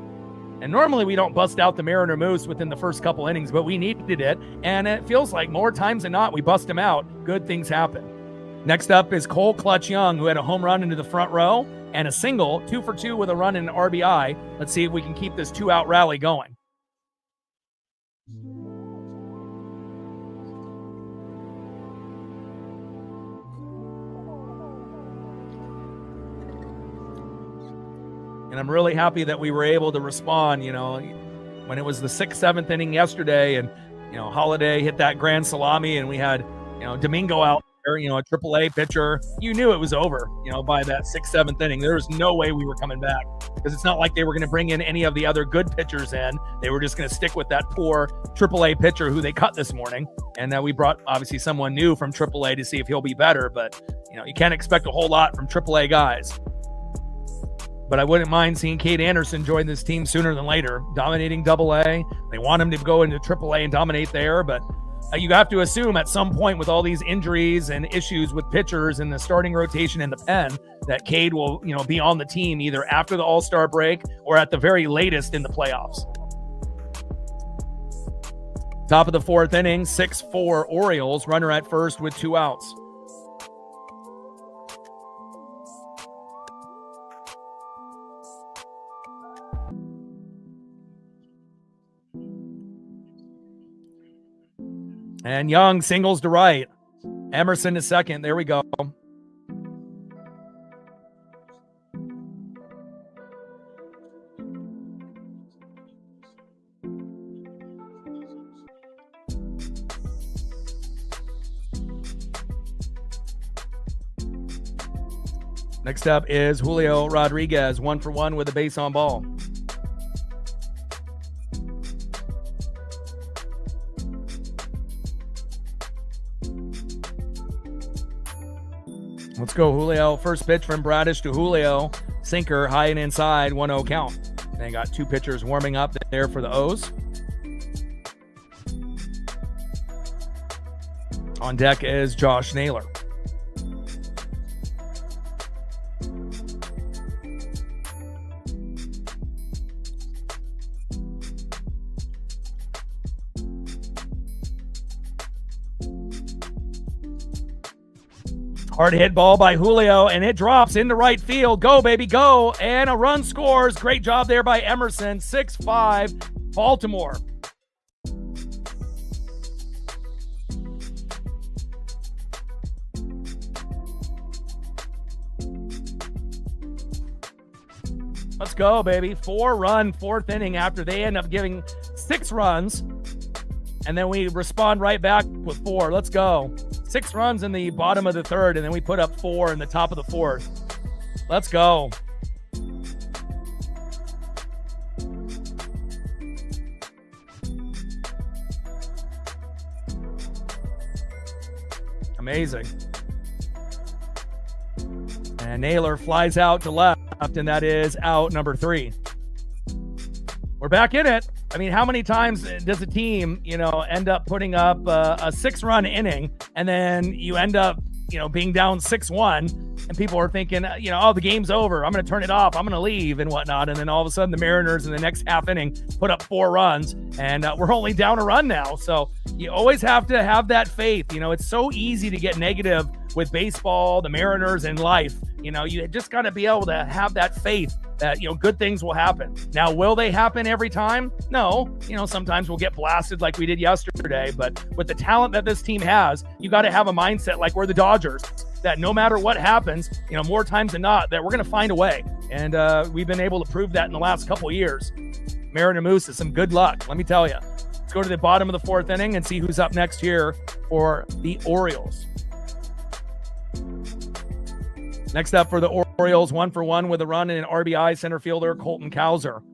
[SPEAKER 1] And normally we don't bust out the Mariner Moose within the first couple innings, but we needed it. And it feels like more times than not, we bust him out. Good things happen. Next up is Cole Clutch Young, who had a home run into the front row and a single, 2 for 2 with a run and an RBI. Let's see if we can keep this 2-out rally going. And I'm really happy that we were able to respond, when it was the 6th, 7th inning yesterday and, Holiday hit that grand salami and we had, Domingo out there, a AAA pitcher. You knew it was over, by that 6th, 7th inning. There was no way we were coming back because it's not like they were going to bring in any of the other good pitchers in. They were just going to stick with that poor AAA pitcher who they cut this morning. And we brought obviously someone new from AAA to see if he'll be better, but, you can't expect a whole lot from AAA guys. But I wouldn't mind seeing Cade Anderson join this team sooner than later, dominating AA. They want him to go into AAA and dominate there, but you have to assume at some point with all these injuries and issues with pitchers in the starting rotation in the pen that Cade will, be on the team either after the All-Star break or at the very latest in the playoffs. Top of the 4th inning, 6-4 Orioles, runner at first with 2 outs. And Young singles to right. Emerson to second. There we go. Next up is Julio Rodriguez, 1 for 1 with a base on ball. Let's go, Julio. First pitch from Bradish to Julio. Sinker, high and inside, 1-0 count. They got 2 pitchers warming up there for the O's. On deck is Josh Naylor. Hard hit ball by Julio, and it drops into right field. Go, baby, go. And a run scores. Great job there by Emerson. 6-5, Baltimore. Let's go, baby. 4-run 4th inning after they end up giving 6 runs. And then we respond right back with 4. Let's go. 6 runs in the bottom of the 3rd, and then we put up 4 in the top of the 4th. Let's go. Amazing. And Naylor flies out to left, and that is out number 3. We're back in it. I mean, how many times does a team, end up putting up a 6-run inning and then you end up, being down 6-1 and people are thinking, oh, the game's over. I'm going to turn it off. I'm going to leave and whatnot. And then all of a sudden the Mariners in the next half inning put up 4 runs, and we're only down a run now. So you always have to have that faith. It's so easy to get negative with baseball, the Mariners, and life. You just got to be able to have that faith that, good things will happen. Now, will they happen every time? No. Sometimes we'll get blasted like we did yesterday, but with the talent that this team has, you got to have a mindset like we're the Dodgers, that no matter what happens, more times than not, that we're going to find a way. And we've been able to prove that in the last couple of years. Mariner Moose is some good luck, let me tell you. Let's go to the bottom of the 4th inning and see who's up next here for the Orioles. Next up for the Orioles, 1-for-1 with a run and an RBI, center fielder Colton Cowser.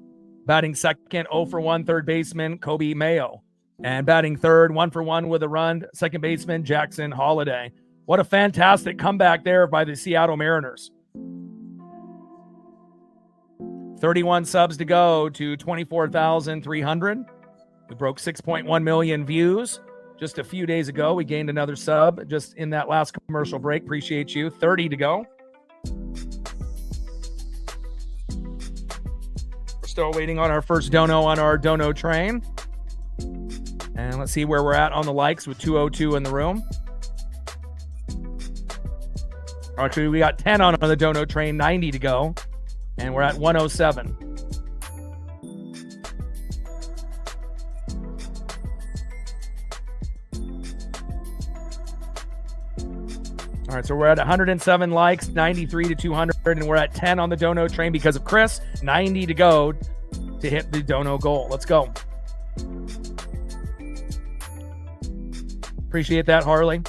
[SPEAKER 1] Batting second, 0-for-1, third baseman Kobe Mayo. And batting third, 1-for-1 with a run, second baseman Jackson Holliday. What a fantastic comeback there by the Seattle Mariners. 31 subs to go to 24,300. We broke 6.1 million views. Just a few days ago, we gained another sub just in that last commercial break. Appreciate you. 30 to go. We're still waiting on our first dono on our dono train. And let's see where we're at on the likes with 202 in the room. Actually, we got 10 on the dono train, 90 to go. And we're at 107. All right, so we're at 107 likes, 93 to 200, and we're at 10 on the dono train because of Chris. 90 to go to hit the dono goal. Let's go. Appreciate that, Harley.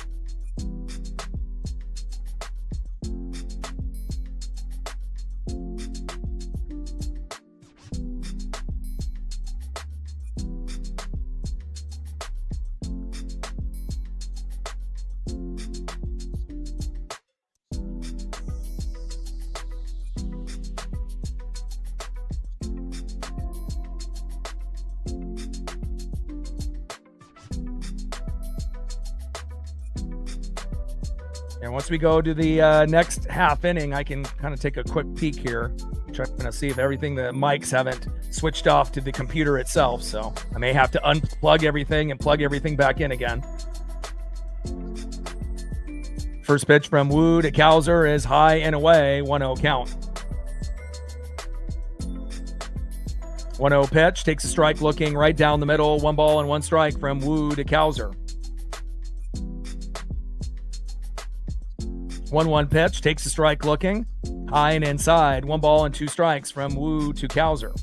[SPEAKER 1] And once we go to the next half inning, I can kind of take a quick peek here, trying to see if everything, the mics haven't switched off to the computer itself. So I may have to unplug everything and plug everything back in again. First pitch from Wu to Cowser is high and away, 1-0 count. 1-0 pitch, takes a strike looking right down the middle, 1 ball and 1 strike from Wu to Cowser. 1-1 pitch, takes a strike looking, high and inside, 1 ball and 2 strikes from Wu to Cowser.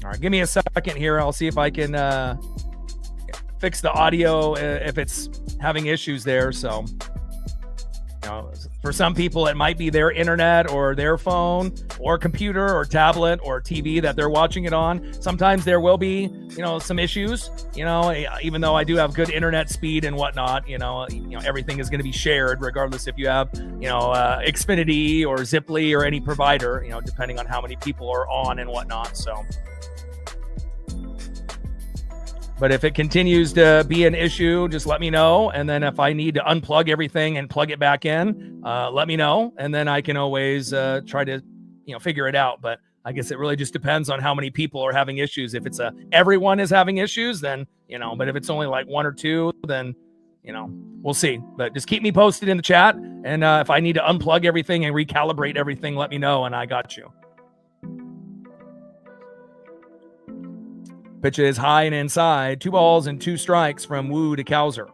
[SPEAKER 1] All right, give me a second here. I'll see if I can fix the audio if it's having issues there. So, for some people, it might be their internet or their phone or computer or tablet or TV that they're watching it on. Sometimes there will be, some issues, even though I do have good internet speed and whatnot, everything is going to be shared regardless if you have, Xfinity or Ziply or any provider, depending on how many people are on and whatnot. So, but if it continues to be an issue, just let me know. And then if I need to unplug everything and plug it back in, let me know. And then I can always try to, figure it out. But I guess it really just depends on how many people are having issues. If it's everyone is having issues, then, but if it's only like 1 or 2, then, we'll see. But just keep me posted in the chat. And if I need to unplug everything and recalibrate everything, let me know. And I got you. Pitch is high and inside. 2 balls and 2 strikes from Wu to Cowser.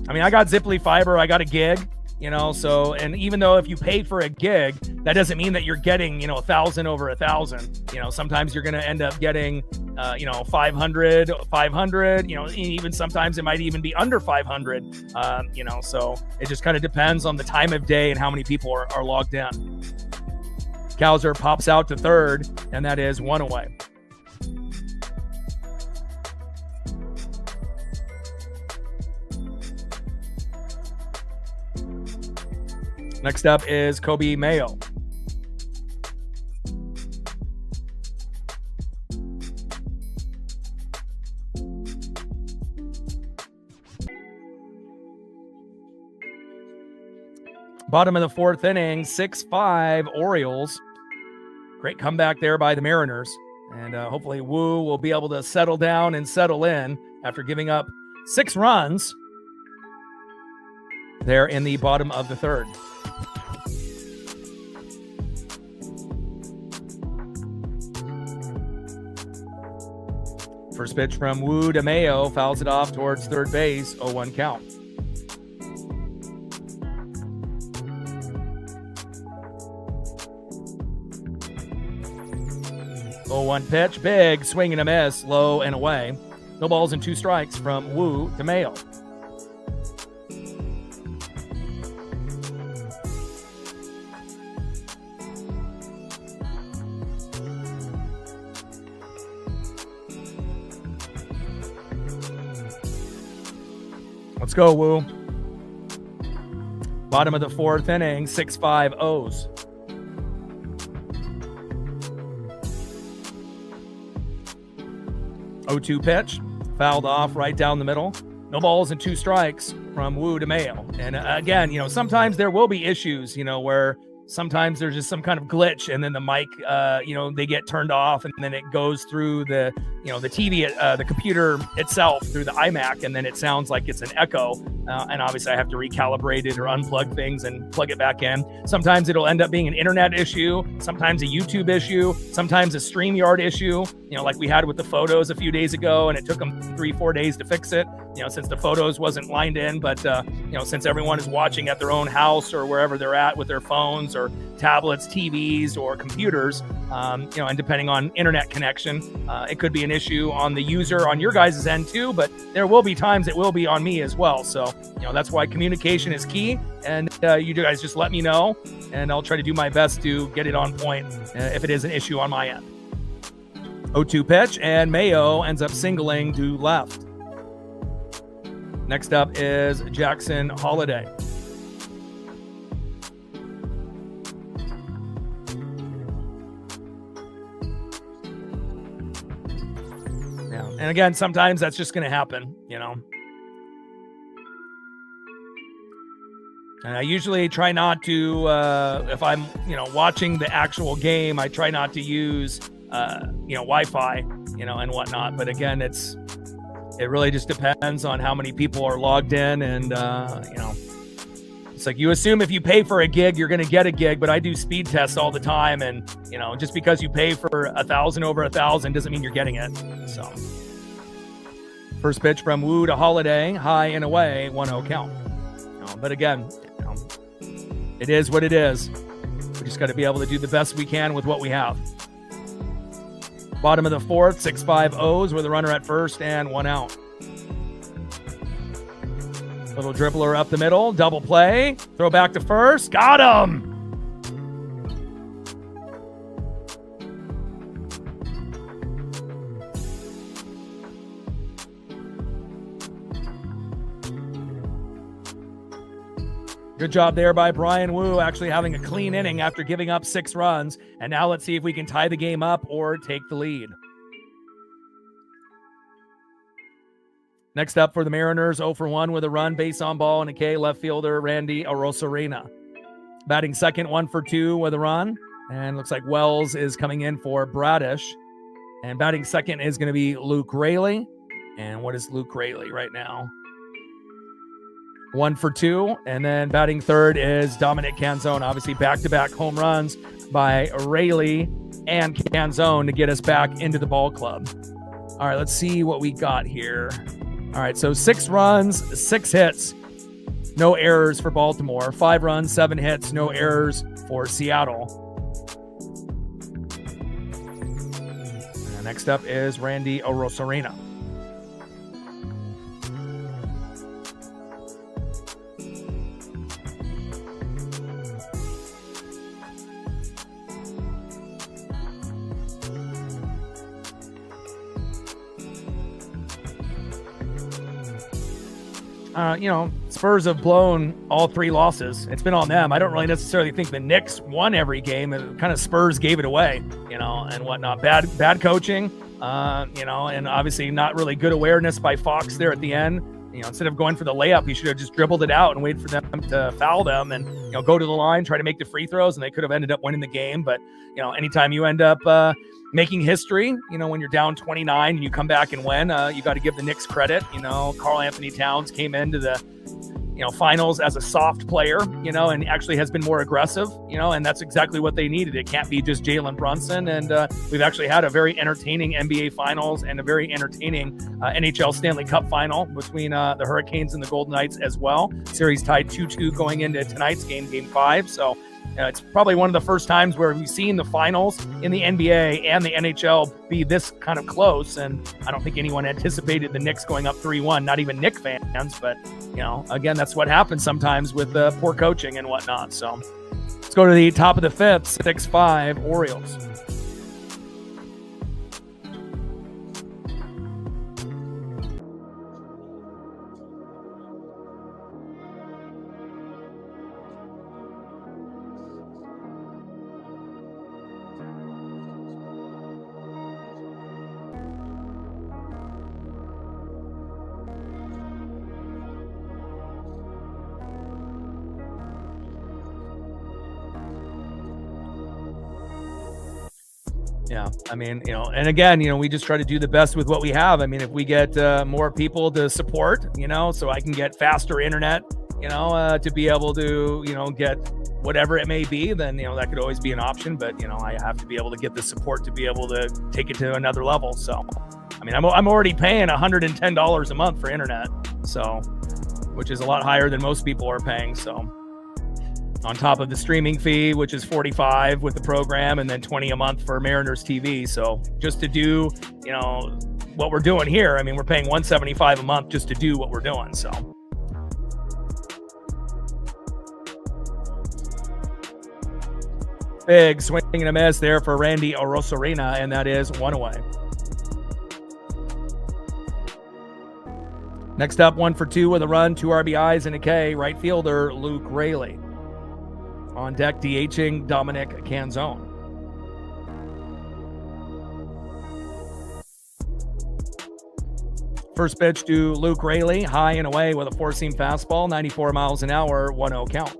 [SPEAKER 1] I mean, I got Ziply Fiber. I got a gig, so, and even though if you pay for a gig, that doesn't mean that you're getting, 1,000 over 1,000. Sometimes you're going to end up getting, 500, even sometimes it might even be under 500, so it just kind of depends on the time of day and how many people are logged in. Cowser pops out to third, and that is 1 away. Next up is Kobe Mayo. Bottom of the fourth inning, 6-5 Orioles. Great comeback there by the Mariners. And hopefully Wu will be able to settle down and settle in after giving up 6 runs there in the bottom of the third. First pitch from Wu to Mayo, fouls it off towards third base, 0-1 count. One pitch, big swing and a miss, low and away. No balls and 2 strikes from Wu to Mayo. Let's go, Wu. Bottom of the fourth inning, 6-5 O's. 0-2 pitch, fouled off right down the middle. No balls and 2 strikes from Wu to Mayo. And again, sometimes there will be issues, where sometimes there's just some kind of glitch and then the mic, they get turned off and then it goes through the TV, the computer itself through the iMac, and then it sounds like it's an echo. And obviously I have to recalibrate it or unplug things and plug it back in. Sometimes it'll end up being an internet issue, sometimes a YouTube issue, sometimes a StreamYard issue, like we had with the photos a few days ago, and it took them 3-4 days to fix it, since the photos wasn't lined in. But, since everyone is watching at their own house or wherever they're at with their phones or tablets, TVs, or computers, and depending on internet connection, it could be an issue on the user on your guys' end too, but there will be times it will be on me as well. So, that's why communication is key, and you guys just let me know, and I'll try to do my best to get it on point if it is an issue on my end. 0-2 pitch, and Mayo ends up singling to left. Next up is Jackson Holiday. Yeah, and again, sometimes that's just going to happen, And I usually try not to, if I'm, watching the actual game, I try not to use, Wi-Fi, and whatnot. But again, it really just depends on how many people are logged in. And, it's like you assume if you pay for a gig, you're going to get a gig. But I do speed tests all the time. And, just because you pay for 1,000 over 1,000 doesn't mean you're getting it. So first pitch from Wu to Holiday, high and away, 1-0 count. But again, it is what it is. We just got to be able to do the best we can with what we have. Bottom of the fourth, 6-5 O's with a runner at first and 1 out. Little dribbler up the middle, double play, throw back to first, got him! Good job there by Brian Wu, actually having a clean inning after giving up 6 runs. And now let's see if we can tie the game up or take the lead. Next up for the Mariners, 0 for 1 with a run, base on ball, and a K, left fielder Randy Arozarena. Batting second, 1 for 2 with a run. And looks like Wells is coming in for Bradish. And batting second is going to be Luke Raley. And what is Luke Raley right now? 1 for 2, and then batting third is Dominic Canzone. Obviously, back-to-back home runs by Raley and Canzone to get us back into the ball club. All right, let's see what we got here. All right, so 6 runs, 6 hits, no errors for Baltimore. 5 runs, 7 hits, no errors for Seattle. And next up is Randy Arozarena. Spurs have blown all 3 losses. It's been on them. I don't really necessarily think the Knicks won every game. It kind of Spurs gave it away, and whatnot. Bad coaching, and obviously not really good awareness by Fox there at the end. Instead of going for the layup, he should have just dribbled it out and waited for them to foul them and, go to the line, try to make the free throws, and they could have ended up winning the game. But, anytime you end up making history, when you're down 29 and you come back and win, you got to give the Knicks credit. Karl Anthony Towns came into the, finals as a soft player, and actually has been more aggressive, and that's exactly what they needed. It can't be just Jalen Brunson. And we've actually had a very entertaining NBA finals and a very entertaining NHL Stanley Cup final between the Hurricanes and the Golden Knights as well. Series tied 2-2 going into tonight's game 5. So it's probably one of the first times where we've seen the finals in the NBA and the NHL be this kind of close. And I don't think anyone anticipated the Knicks going up 3-1, not even Knicks fans. But, again, that's what happens sometimes with poor coaching and whatnot. So let's go to the top of the 5th, 6-5 Orioles. Yeah, I mean, and again, we just try to do the best with what we have. I mean, if we get more people to support, so I can get faster internet, to be able to, get whatever it may be, then, that could always be an option. But, I have to be able to get the support to be able to take it to another level. So, I mean, I'm already paying $110 a month for internet, so, which is a lot higher than most people are paying. So, on top of the streaming fee, which is $45 with the program, and then $20 a month for Mariners TV. So just to do, what we're doing here, I mean, we're paying $175 a month just to do what we're doing. So big swing and a miss there for Randy Arozarena, and that is 1 away. Next up, 1 for 2 with a run, 2 RBIs and a K, right fielder Luke Raley. On deck, DHing Dominic Canzone. First pitch to Luke Raley, high and away with a 4-seam fastball, 94 miles an hour, 1-0 count.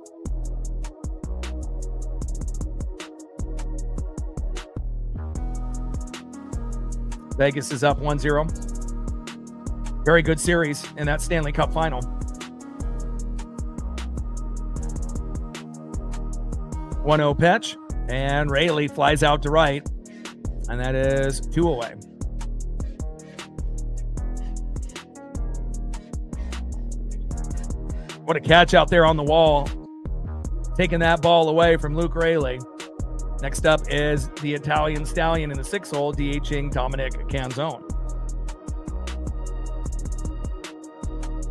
[SPEAKER 1] Vegas is up 1-0. Very good series in that Stanley Cup final. 1-0 pitch, and Raley flies out to right, and that is 2 away. What a catch out there on the wall, taking that ball away from Luke Raley. Next up is the Italian Stallion in the 6-hole, DHing Dominic Canzone.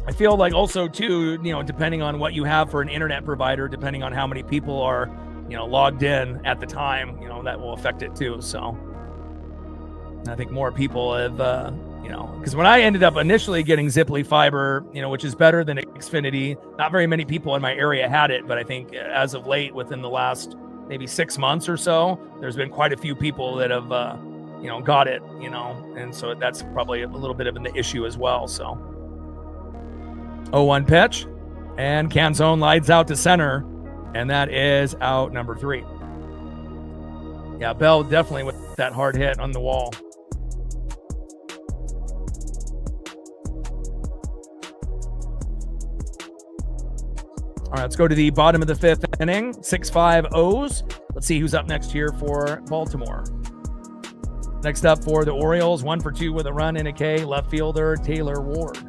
[SPEAKER 1] I feel like also too, depending on what you have for an internet provider, depending on how many people are logged in at the time, that will affect it too. So I think more people have, because when I ended up initially getting Ziply Fiber, which is better than Xfinity, not very many people in my area had it. But I think as of late, within the last maybe 6 months or so, there's been quite a few people that have, got it, and so that's probably a little bit of an issue as well. So 0-1 pitch, and Canzone lides out to center. And that is out number 3. Yeah, Bell definitely with that hard hit on the wall. All right, let's go to the bottom of the 5th inning. 6-5 O's. Let's see who's up next here for Baltimore. Next up for the Orioles, 1 for 2 with a run and a K, left fielder Taylor Ward.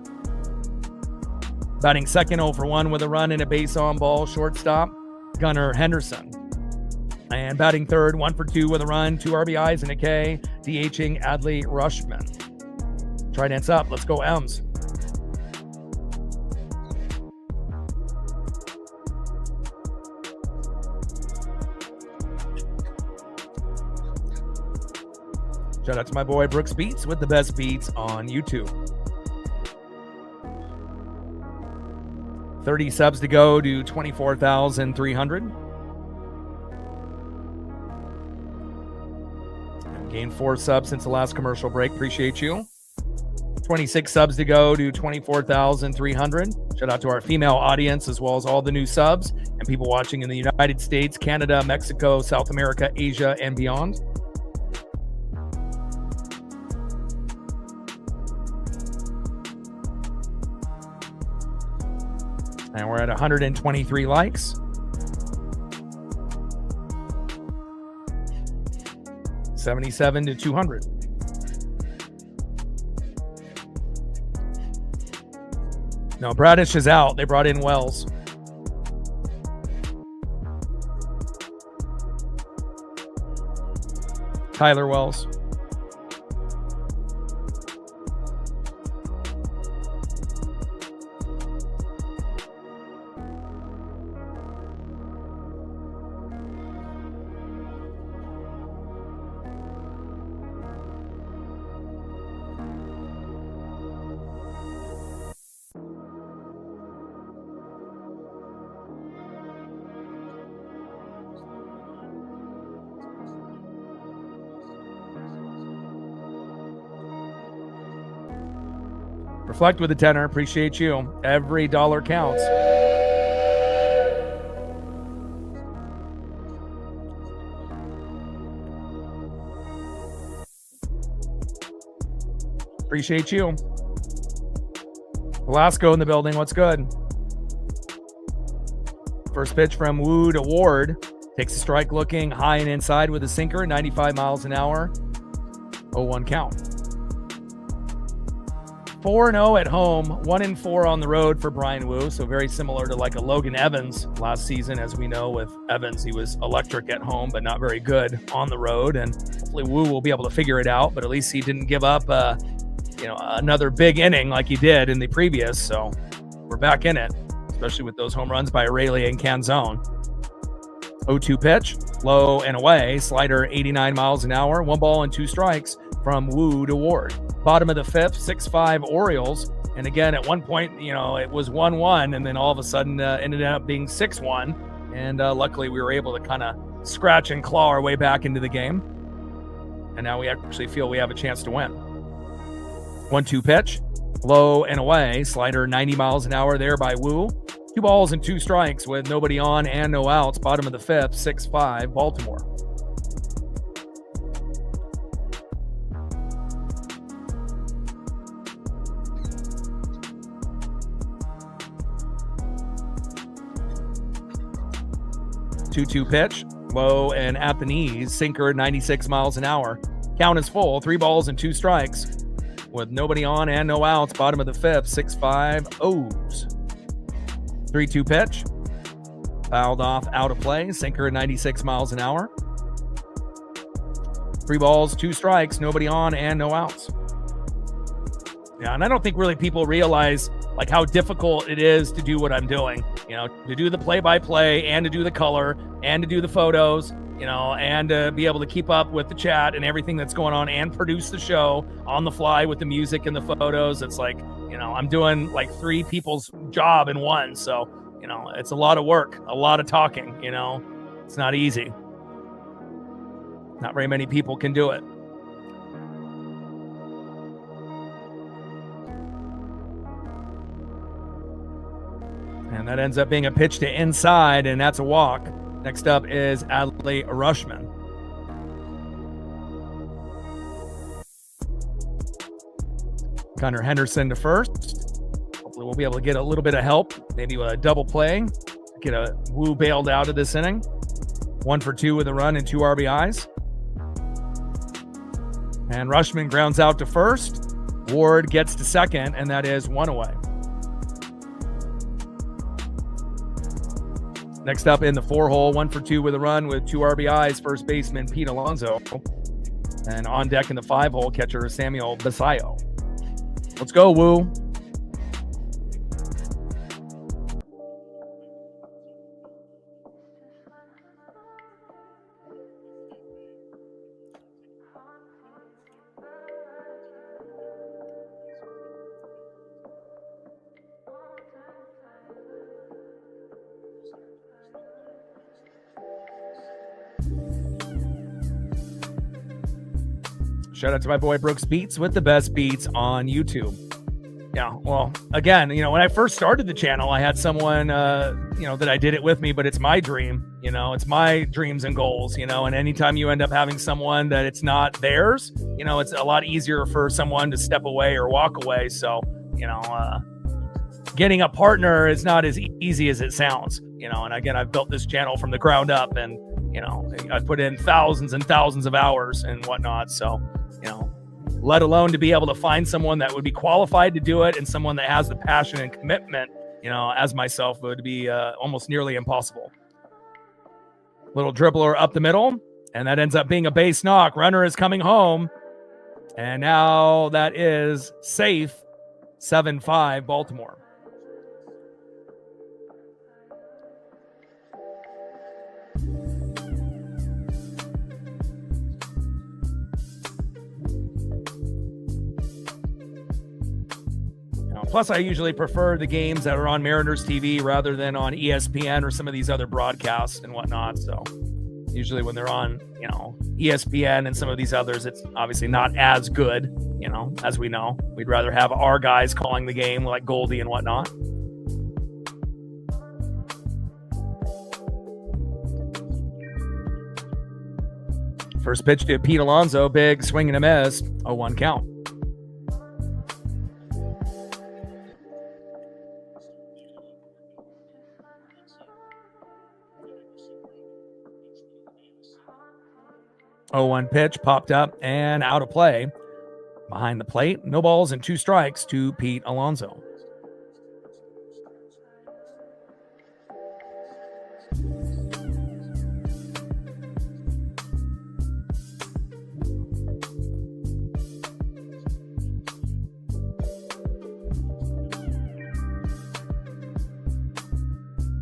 [SPEAKER 1] Batting second, 0 for 1 with a run and a base on ball, shortstop Gunnar Henderson. And batting third, 1 for 2 with a run, 2 RBIs and a K, DHing Adley Rushman. Trident's up. Let's go M's. Shout out to my boy Brooks Beats with the best beats on YouTube. 30 subs to go to 24,300. Gained 4 subs since the last commercial break. Appreciate you. 26 subs to go to 24,300. Shout out to our female audience as well as all the new subs and people watching in the United States, Canada, Mexico, South America, Asia, and beyond. And we're at 123 likes. $77 to $200. No, Bradish is out. They brought in Wells. Tyler Wells. Reflect with a tenner. Appreciate you. Every dollar counts. Appreciate you. Velasco in the building. What's good? First pitch from Woo to Ward. Takes a strike looking high and inside with a sinker, 95 miles an hour. 0-1 count. 4-0 at home, 1-4 on the road for Brian Woo. So very similar to like a Logan Evans last season. As we know with Evans, he was electric at home, but not very good on the road. And hopefully Woo will be able to figure it out, but at least he didn't give up, another big inning like he did in the previous. So we're back in it, especially with those home runs by Aurelia and Canzone. 0-2 pitch, low and away, slider 89 miles an hour, 1 ball and 2 strikes from Woo to Ward. Bottom of the 5th, 6-5 Orioles. And again, at one point, it was 1-1, and then all of a sudden ended up being 6-1. And luckily we were able to kind of scratch and claw our way back into the game. And now we actually feel we have a chance to win. 1-2 pitch, low and away, slider 90 miles an hour there by Woo. 2 balls and 2 strikes with nobody on and no outs. Bottom of the 5th, 6-5 Baltimore. Two pitch, low and at the knees, sinker 96 miles an hour. Count is full, 3 balls and 2 strikes with nobody on and no outs. Bottom of the 5th, 6-5 O's. 3-2 pitch, fouled off, out of play, sinker 96 miles an hour. 3 balls, 2 strikes, nobody on and no outs. Yeah, and I don't think really people realize like how difficult it is to do what I'm doing, to do the play-by-play and to do the color and to do the photos, and to be able to keep up with the chat and everything that's going on and produce the show on the fly with the music and the photos. It's like, I'm doing like 3 people's job in one. So, it's a lot of work, a lot of talking, it's not easy. Not very many people can do it. And that ends up being a pitch to inside, and that's a walk. Next up is Adley Rushman. Connor Henderson to first. Hopefully we'll be able to get a little bit of help, maybe a double play, get a Woo bailed out of this inning. 1 for 2 with a run and 2 RBIs. And Rushman grounds out to first. Ward gets to second, and that is 1 away. Next up in the 4-hole, 1 for 2 with a run with 2 RBIs, first baseman Pete Alonso. And on deck in the 5-hole, catcher Samuel Basayo. Let's go, Woo. Shout out to my boy Brooks Beats with the best beats on YouTube. Yeah, well, again, when I first started the channel, I had someone, that I did it with me, but it's my dream, it's my dreams and goals, and anytime you end up having someone that it's not theirs, it's a lot easier for someone to step away or walk away. So, getting a partner is not as easy as it sounds, and again, I've built this channel from the ground up and, I've put in thousands and thousands of hours and whatnot. So, let alone to be able to find someone that would be qualified to do it and someone that has the passion and commitment, as myself, would be almost nearly impossible. Little dribbler up the middle, and that ends up being a base knock. Runner is coming home, and now that is safe. 7-5 Baltimore. Plus, I usually prefer the games that are on Mariners TV rather than on ESPN or some of these other broadcasts and whatnot. So usually when they're on, ESPN and some of these others, it's obviously not as good, as we know. We'd rather have our guys calling the game like Goldie and whatnot. First pitch to Pete Alonso, big swing and a miss, 0-1 count. Oh, 1 pitch popped up and out of play. Behind the plate, no balls and 2 strikes to Pete Alonso.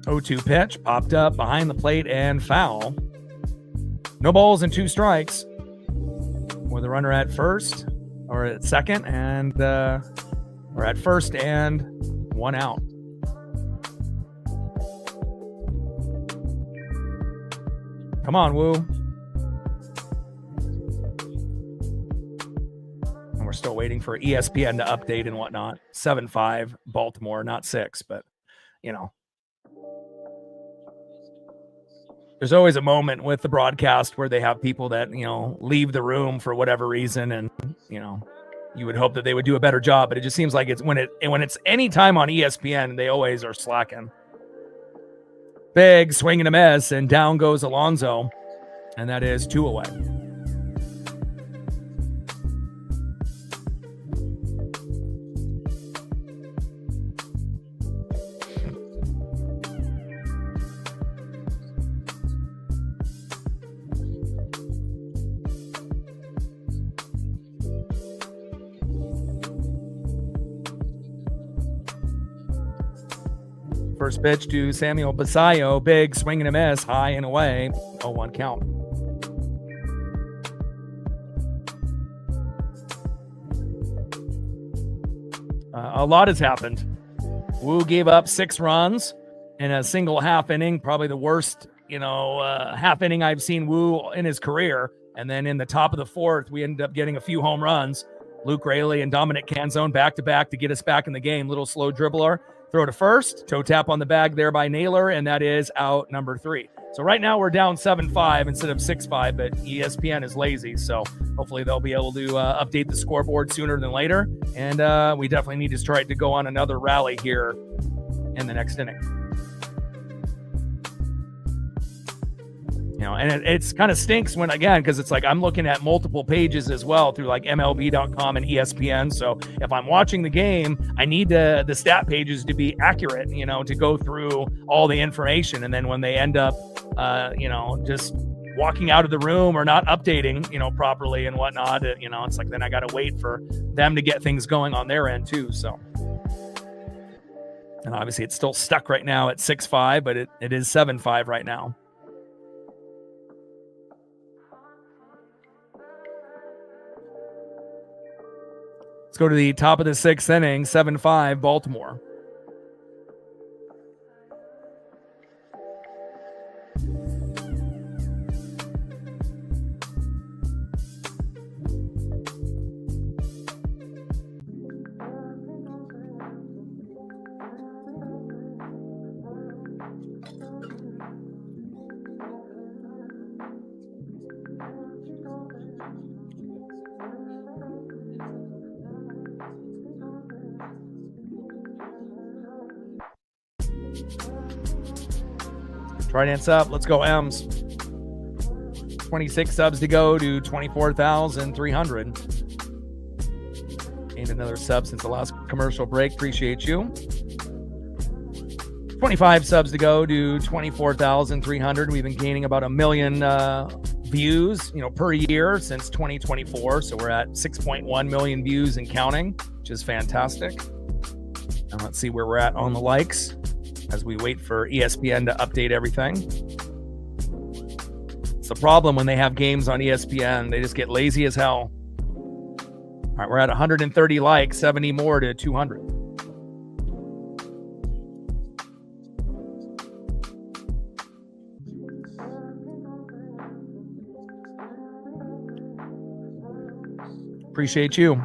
[SPEAKER 1] Oh, 2 pitch popped up behind the plate and foul. No balls and 2 strikes with a runner at first or at second and or at first and 1 out. Come on, Woo. And we're still waiting for ESPN to update and whatnot. 7-5 Baltimore, not 6, but there's always a moment with the broadcast where they have people that, leave the room for whatever reason. And, you would hope that they would do a better job, but it just seems like it's when it's any time on ESPN, they always are slacking. Big swing and a miss, and down goes Alonso. And that is 2 away. First pitch to Samuel Basayo, big swing and a miss, high and away, 0-1 count. A lot has happened. Wu gave up 6 runs in a single half inning, probably the worst, half inning I've seen Wu in his career. And then in the top of the 4th, we ended up getting a few home runs. Luke Raley and Dominic Canzone back-to-back to get us back in the game. Little slow dribbler. Throw to first, toe tap on the bag there by Naylor, and that is out number 3. So right now we're down 7-5 instead of 6-5, but ESPN is lazy, so hopefully they'll be able to update the scoreboard sooner than later, and we definitely need to try to go on another rally here in the next inning. And it's kind of stinks when, again, because it's like I'm looking at multiple pages as well through like MLB.com and ESPN. So if I'm watching the game, I need the stat pages to be accurate, to go through all the information. And then when they end up, just walking out of the room or not updating, properly and whatnot, it's like then I got to wait for them to get things going on their end too. So, and obviously it's still stuck right now at 6-5, but it is 7-5 right now. Let's go to the top of the 6th inning, 7-5 Baltimore. Trident's up. Let's go, M's. 26 subs to go to 24,300. Gained another sub since the last commercial break. Appreciate you. 25 subs to go to 24,300. We've been gaining about 1 million views, per year since 2024. So we're at 6.1 million views and counting, which is fantastic. And let's see where we're at on the likes as we wait for ESPN to update everything. It's the problem when they have games on ESPN. They just get lazy as hell. All right, we're at 130 likes, 70 more to 200. Appreciate you.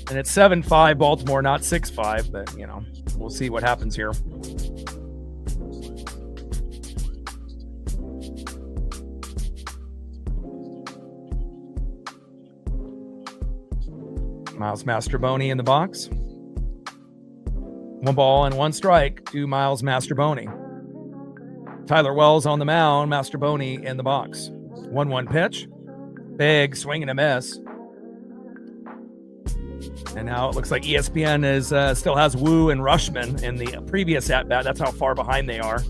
[SPEAKER 1] And it's 7-5 Baltimore, not 6-5, but, we'll see what happens here. Miles Mastroboni in the box. 1 ball and 1 strike to Miles Mastroboni. Tyler Wells on the mound, Mastroboni in the box. 1-1 pitch. Big swing and a miss. And now it looks like ESPN is still has Wu and Rushman in the previous at-bat. That's how far behind they are.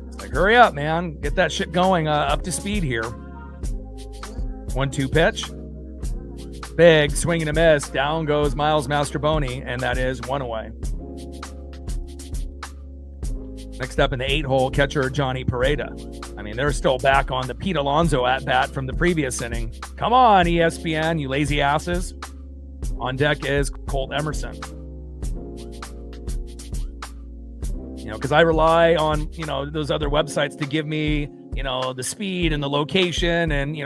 [SPEAKER 1] It's like, hurry up, man. Get that shit going up to speed here. 1-2 pitch. Big swing and a miss. Down goes Miles Mastroboni, and that is 1 away. Next up in the 8-hole, catcher Johnny Pareda. I mean, they're still back on the Pete Alonso at-bat from the previous inning. Come on, ESPN, you lazy asses. On deck is Colt Emerson. Because I rely on, those other websites to give me, the speed and the location. And,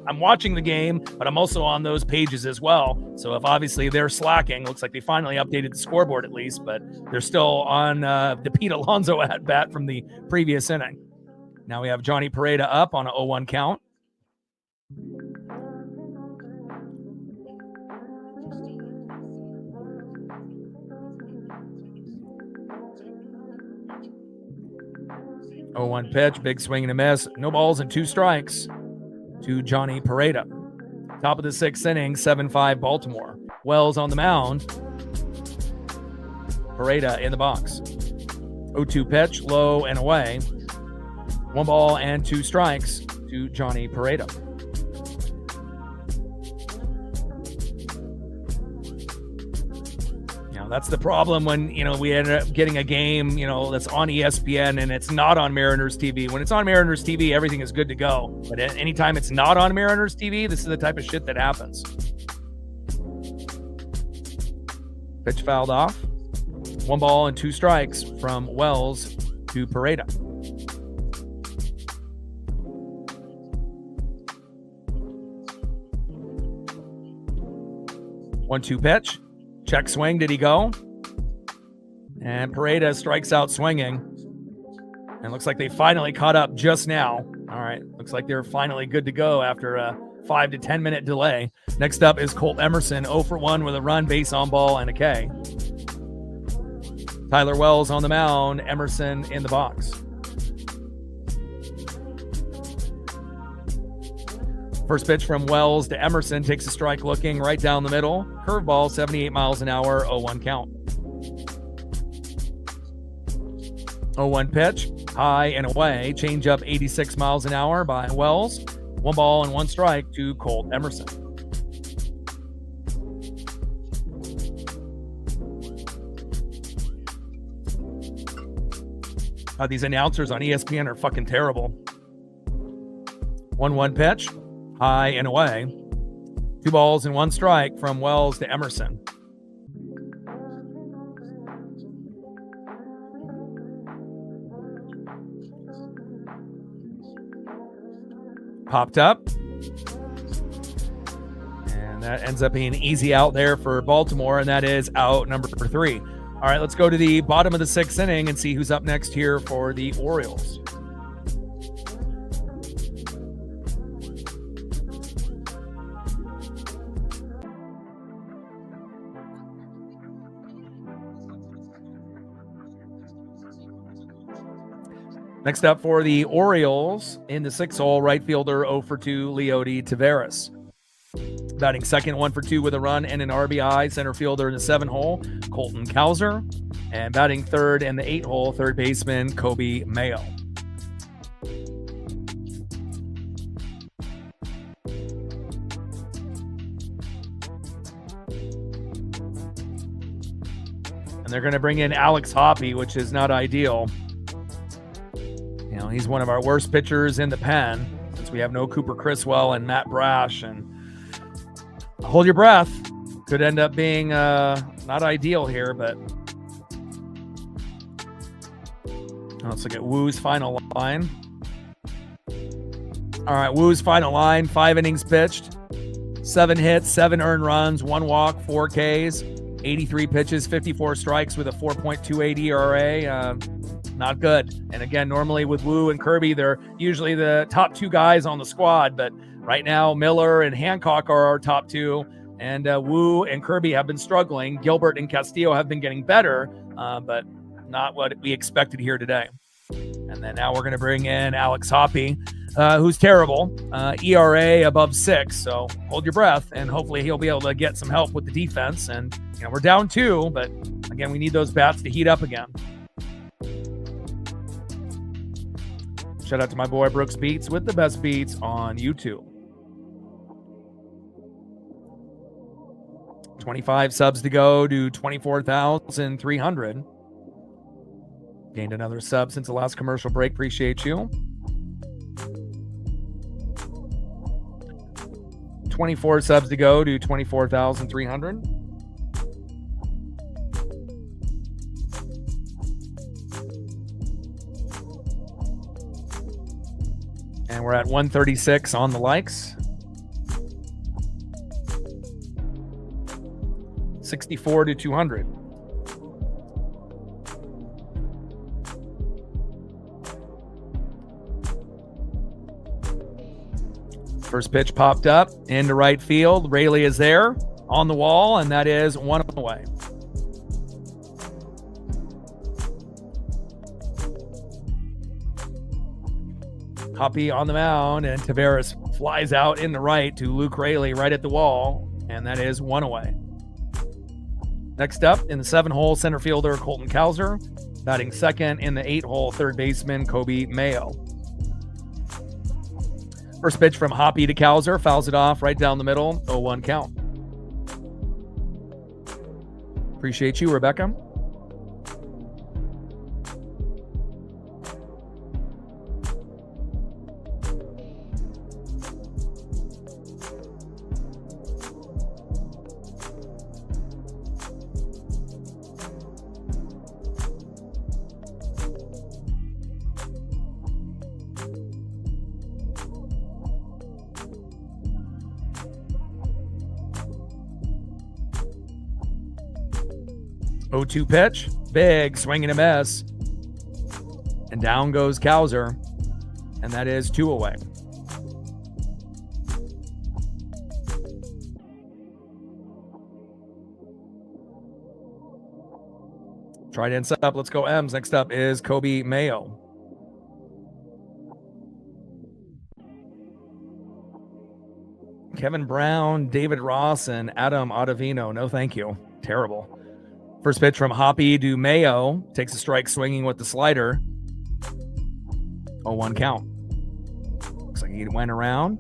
[SPEAKER 1] I'm watching the game, but I'm also on those pages as well. So if obviously they're slacking, looks like they finally updated the scoreboard at least, but they're still on the Pete Alonso at-bat from the previous inning. Now we have Johnny Pareda up on an 0-1 count. Oh, 1 pitch, big swing and a miss. No balls and 2 strikes to Johnny Pareda. Top of the 6th inning, 7-5 Baltimore. Wells on the mound. Pareda in the box. 0-2 pitch, low and away. 1 ball and 2 strikes to Johnny Pareda. That's the problem when, we end up getting a game, that's on ESPN and it's not on Mariners TV. When it's on Mariners TV, everything is good to go. But anytime it's not on Mariners TV, this is the type of shit that happens. Pitch fouled off. 1 ball and 2 strikes from Wells to Pareda. 1-2 pitch. Check swing. Did he go? And Pareda strikes out swinging. And looks like they finally caught up just now. All right. Looks like they're finally good to go after a 5 to 10 minute delay. Next up is Colt Emerson, 0 for 1 with a run, base on ball, and a K. Tyler Wells on the mound, Emerson in the box. First pitch from Wells to Emerson, takes a strike looking right down the middle. Curveball, 78 miles an hour, 0-1 count. 0-1 pitch, high and away. Change up 86 miles an hour by Wells. 1 ball and 1 strike to Colt Emerson. These announcers on ESPN are fucking terrible. 1-1 pitch. High and away. 2 balls and 1 strike from Wells to Emerson. popped up. And that ends up being an easy out there for Baltimore, and that is out number 3. All right, let's go to the bottom of the 6th inning and see who's up next here for the Orioles. Next up for the Orioles in the 6th hole, right fielder 0 for 2, Leody Taveras. Batting second, 1 for 2 with a run and an RBI, center fielder in the 7th hole, Colton Cowser. And batting third in the 8th hole, third baseman, Coby Mayo. And they're going to bring in Alex Hoppe, which is not ideal. You know, he's one of our worst pitchers in the pen since we have no Cooper Criswell and Matt Brash. And hold your breath. Could end up being not ideal here, but let's look at Woo's final line. All right, Woo's final line, 5 innings pitched, 7 hits, 7 earned runs, 1 walk, 4 Ks, 83 pitches, 54 strikes with a 4.28 ERA. Not good. And again, normally with Woo and Kirby, they're usually the top 2 guys on the squad, but right now Miller and Hancock are our top 2, and Woo and Kirby have been struggling. Gilbert and Castillo have been getting better, but not what we expected here today. And then now we're going to bring in Alex Hoppe, who's terrible. ERA above 6, so hold your breath, and hopefully he'll be able to get some help with the defense. And we're down 2, but again, we need those bats to heat up again. Shout out to my boy Brooks Beats with the best beats on YouTube. 25 subs to go to 24,300. Gained another sub since the last commercial break. Appreciate you. 24 subs to go to 24,300. And we're at 136 on the likes. 64 to 200. First pitch popped up into right field. Rayleigh is there on the wall, and that is 1 away. Hoppe on the mound, and Taveras flies out in the right to Luke Rayleigh right at the wall, and that is 1 away. Next up in the 7th hole, center fielder Colton Cowser. Batting second in the 8th hole, third baseman Coby Mayo. First pitch from Hoppe to Cowser, fouls it off right down the middle, 0-1 count. Appreciate you, Rebecca. Oh, 0-2 pitch, big swing and a miss, and down goes Cowser, and that is 2 away. Try to set up. Let's go M's. Next up is Coby Mayo. Kevin Brown, David Ross, and Adam Ottavino. No, thank you. Terrible. First pitch from Hoppe to Mayo. Takes a strike swinging with the slider. 0-1 count. Looks like he went around.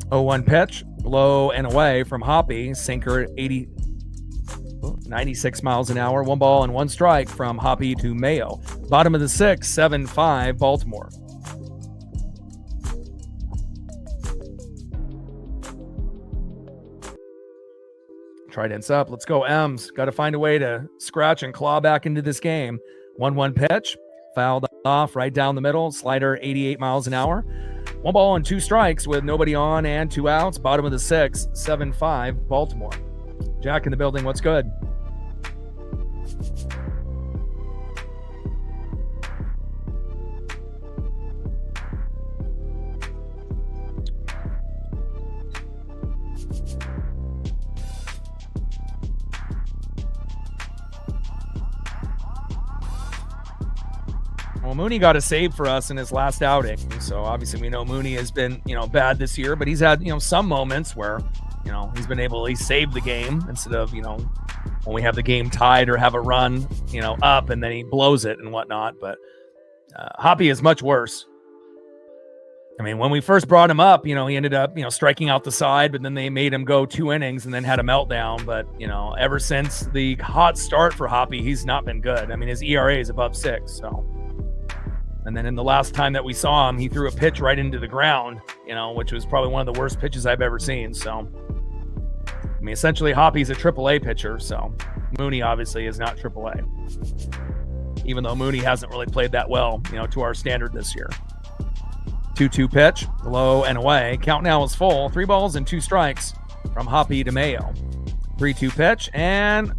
[SPEAKER 1] 0-1 pitch. Low and away from Hoppe. Sinker at 96 miles an hour. 1 ball and 1 strike from Hoppe to Mayo. Bottom of the 6th, 7-5 Baltimore. Tried ends up. Let's go M's. Got to find a way to scratch and claw back into this game. 1-1 pitch. Fouled off right down the middle. Slider 88 miles an hour. 1 ball and 2 strikes with nobody on and 2 outs. Bottom of the 6th, 7-5 Baltimore. Jack in the building. What's good? Well, Mooney got a save for us in his last outing. So obviously we know Mooney has been, bad this year, but he's had, some moments where, he's been able to at least save the game instead of, when we have the game tied or have a run, up and then he blows it and whatnot. But Hoppy is much worse. I mean, when we first brought him up, he ended up, striking out the side, but then they made him go 2 innings and then had a meltdown. But, ever since the hot start for Hoppy, he's not been good. I mean, his ERA is above 6, so. And then in the last time that we saw him, he threw a pitch right into the ground, which was probably one of the worst pitches I've ever seen. So, I mean, essentially Hoppy's a AAA pitcher. So Mooney obviously is not AAA, even though Mooney hasn't really played that well, to our standard this year. 2-2 pitch, low and away. Count now is full. 3 balls and 2 strikes from Hoppy DeMayo. 3-2 pitch, and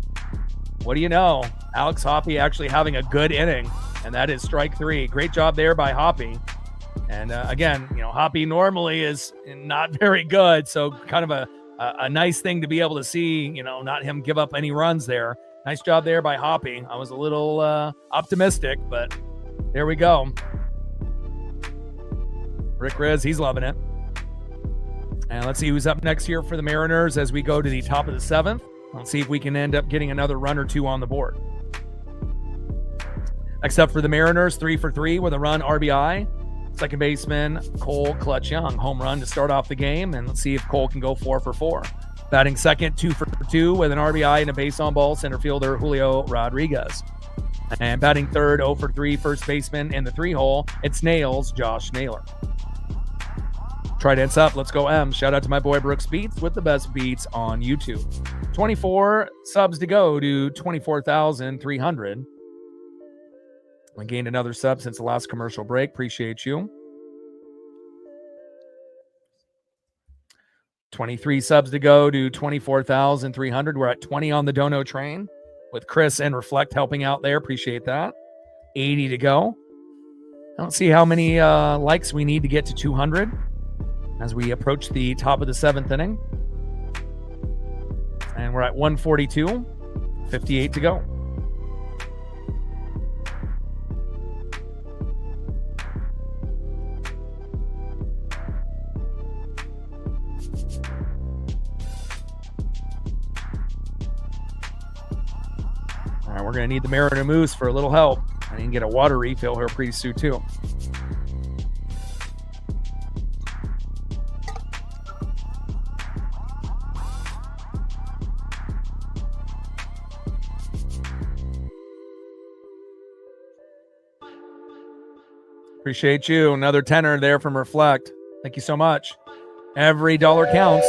[SPEAKER 1] what do you know? Alex Hoppy actually having a good inning. And that is strike 3. Great job there by Hoppy. And again, Hoppy normally is not very good. So kind of a nice thing to be able to see, not him give up any runs there. Nice job there by Hoppy. I was a little optimistic, but there we go. Rick Riz, he's loving it. And let's see who's up next here for the Mariners as we go to the top of the 7th. Let's see if we can end up getting another run or 2 on the board. Next up for the Mariners, 3 for 3 with a run, RBI. Second baseman, Cole Clutch Young. Home run to start off the game, and let's see if Cole can go 4 for 4. Batting second, 2 for 2 with an RBI and a base on ball, center fielder Julio Rodriguez. And batting third, 0 for 3, first baseman in the 3-hole, it's Nails, Josh Naylor. Trident's up. Let's go M. Shout out to my boy Brooks Beats with the best beats on YouTube. 24 subs to go to 24,300. I gained another sub since the last commercial break. Appreciate you. 23 subs to go to 24,300. We're at 20 on the Dono train with Chris and Reflect helping out there. Appreciate that. 80 to go. I don't see how many likes we need to get to 200 as we approach the top of the 7th inning. And we're at 142. 58 to go. All right, we're going to need the Mariner Moose for a little help. I can get a water refill here pretty soon, too. Appreciate you. Another tenner there from Reflect. Thank you so much. Every dollar counts.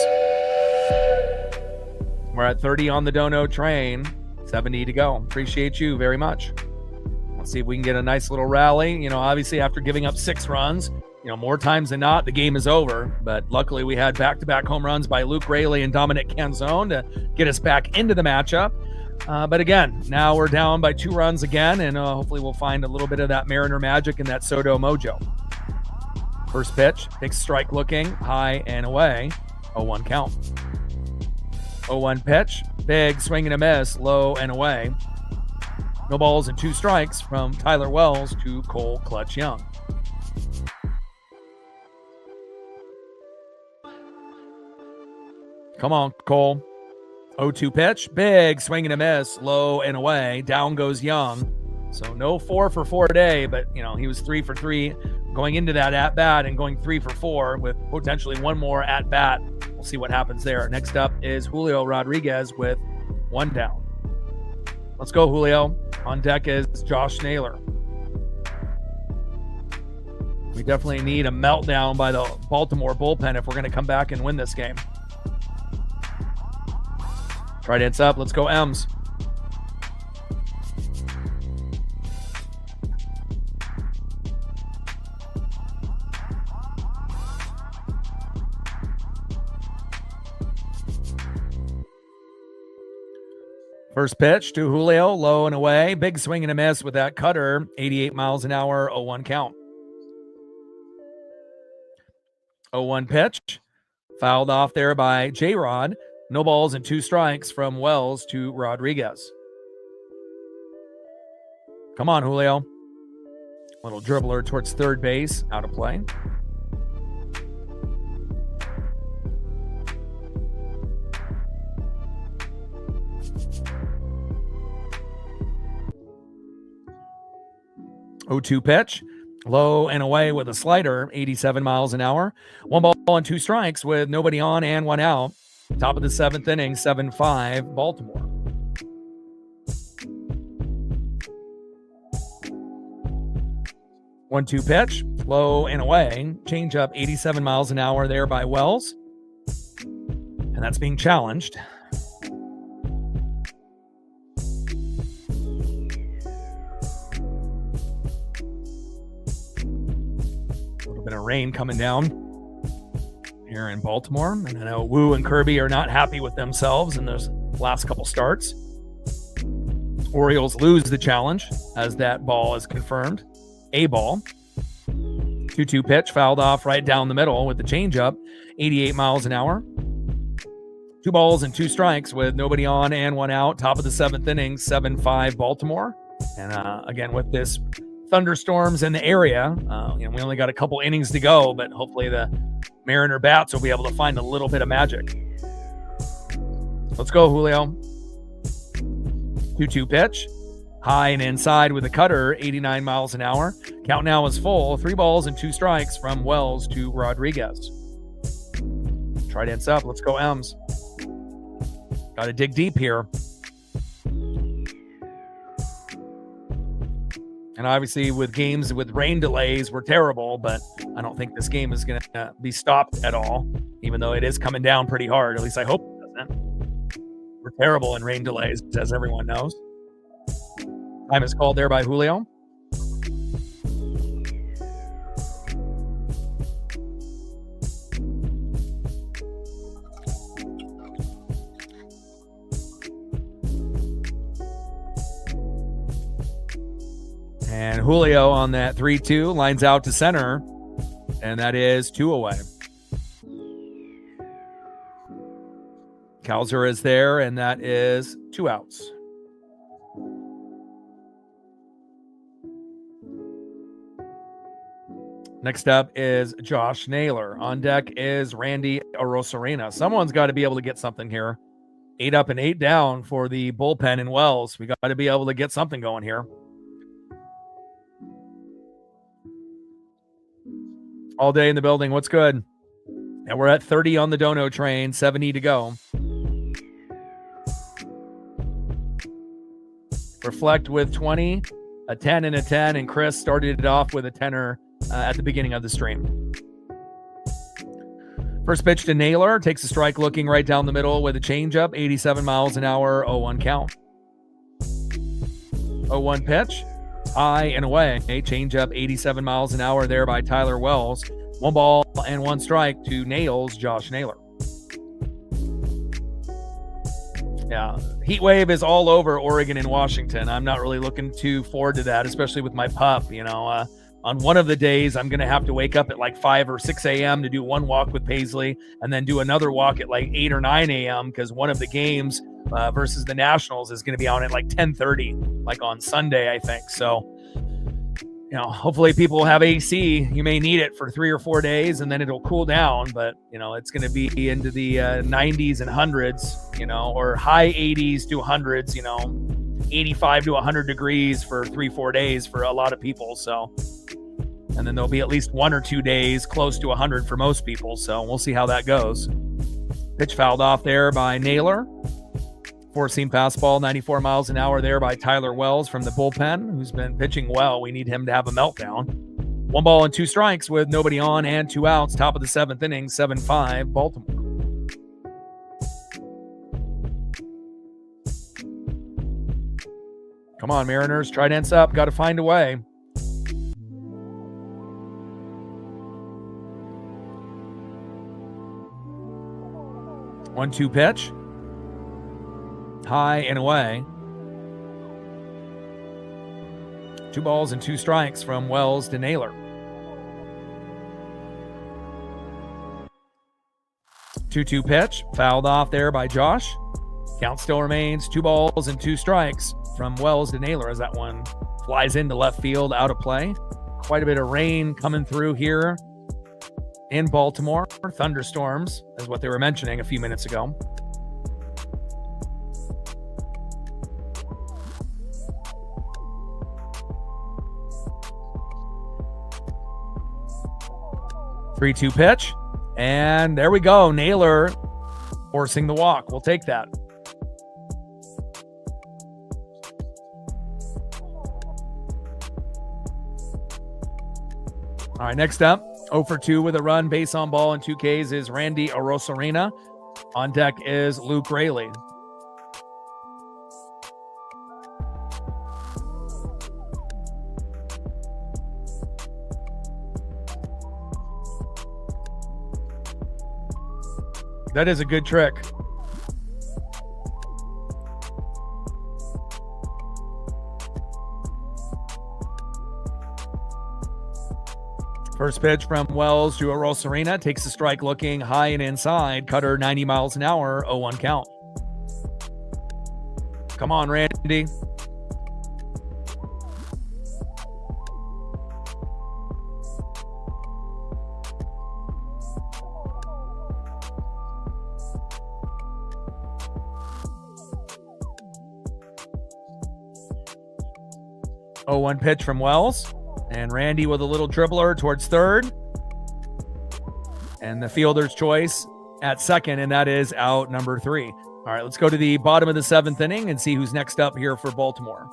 [SPEAKER 1] We're at 30 on the Dono train. 70 to go. Appreciate you very much. Let's see if we can get a nice little rally. Obviously after giving up 6 runs, more times than not, the game is over. But luckily we had back-to-back home runs by Luke Raley and Dominic Canzone to get us back into the matchup. But again, now we're down by 2 runs again, and hopefully we'll find a little bit of that Mariner magic and that Soto mojo. First pitch, big strike looking, high and away, 0-1 count. 0-1 pitch, big swing and a miss, low and away. No balls and 2 strikes from Tyler Wells to Cole Clutch Young. Come on, Cole. 0-2 pitch, big swing and a miss, low and away. Down goes Young. So no 4 for 4 today, but he was 3 for 3 going into that at bat and going 3 for 4 with potentially one more at bat. We'll see what happens there. Next up is Julio Rodriguez with 1 down. Let's go, Julio. On deck is Josh Naylor. We definitely need a meltdown by the Baltimore bullpen if we're going to come back and win this game. Trident's up. Let's go, M's. First pitch to Julio, low and away. Big swing and a miss with that cutter. 88 miles an hour, 0-1 count. 0-1 pitch. Fouled off there by J-Rod. No balls and 2 strikes from Wells to Rodriguez. Come on, Julio. Little dribbler towards third base. Out of play. Oh-2 pitch. Low and away with a slider, 87 miles an hour. 1 ball and 2 strikes with nobody on and 1 out. Top of the 7th inning, 7-5, Baltimore. One-two pitch, low and away. Change up 87 miles an hour there by Wells. And that's being challenged. Bit of rain coming down here in Baltimore, and I know Wu and Kirby are not happy with themselves in those last couple starts. Orioles lose the challenge as that ball is confirmed. A ball. 2-2 pitch fouled off right down the middle with the changeup, 88 miles an hour. 2 balls and 2 strikes with nobody on and 1 out. Top of the 7th inning, 7-5 Baltimore. And again, with this thunderstorms in the area, we only got a couple innings to go, but hopefully the Mariner bats will be able to find a little bit of magic. Let's go, Julio. 2-2 pitch, high and inside with a cutter, 89 miles an hour. Count now is full. 3 balls and 2 strikes from Wells to Rodriguez. Trident's up. Let's go, M's. Got to dig deep here. And obviously with games with rain delays, we're terrible, but I don't think this game is going to be stopped at all, even though it is coming down pretty hard. At least I hope it doesn't. We're terrible in rain delays, as everyone knows. Time is called there by Julio. And Julio on that 3-2 lines out to center, and that is 2 away. Cowser is there, and that is 2 outs. Next up is Josh Naylor. On deck is Randy Arozarena. Someone's got to be able to get something here. 8 up and 8 down for the bullpen in Wells. We got to be able to get something going here. All day in the building. What's good? And we're at 30 on the dono train, 70 to go. Reflect with 20, a 10 and a 10, and Chris started it off with a 10er at the beginning of the stream. First pitch to Naylor, takes a strike looking right down the middle with a changeup, 87 miles an hour, 0-1 count. 0-1 pitch. High and away, a changeup, 87 miles an hour there by Tyler Wells. 1 ball and 1 strike to Nails, Josh Naylor. Yeah, heat wave is all over Oregon and Washington. I'm not really looking too forward to that, especially with my pup. On one of the days, I'm going to have to wake up at like 5 or 6 a.m. to do 1 walk with Paisley and then do another walk at like 8 or 9 a.m. because one of the games versus the Nationals is going to be on at like 10:30, like on Sunday, I think. So, hopefully people have AC. You may need it for 3 or 4 days and then it'll cool down, but it's going to be into the 90s and hundreds, or high 80s to hundreds, 85 to 100 degrees for 3-4 days for a lot of people. So, and then there'll be at least 1 or 2 days close to 100 for most people. So we'll see how that goes. Pitch fouled off there by Naylor. 4-seam fastball, 94 miles an hour there by Tyler Wells from the bullpen, who's been pitching well. We need him to have a meltdown. 1 ball and 2 strikes with nobody on and 2 outs. Top of the 7th inning, 7-5 Baltimore. Come on, Mariners. Trident's up. Got to find a way. 1-2 pitch. high and away. 2 balls and 2 strikes from Wells to Naylor. 2-2 pitch, fouled off there by Josh. Count still remains 2 balls and 2 strikes from Wells to Naylor as that one flies into left field, out of play. Quite a bit of rain coming through here in Baltimore. Thunderstorms is what they were mentioning a few minutes ago. Three-two pitch. And there we go. Naylor forcing the walk. We'll take that. All right, next up, 0 for 2 with a run, base on ball, and 2 Ks is Randy Arozarena. On deck is Luke Raley. That is a good trick. First pitch from Wells to Arozarena. Takes the strike looking high and inside. Cutter 90 miles an hour, 0-1 count. Come on, Randy. One pitch from Wells, and Randy with a little dribbler towards third, and the fielder's choice at second, and that is out number 3. All right, let's go to the bottom of the 7th inning and see who's next up here for Baltimore.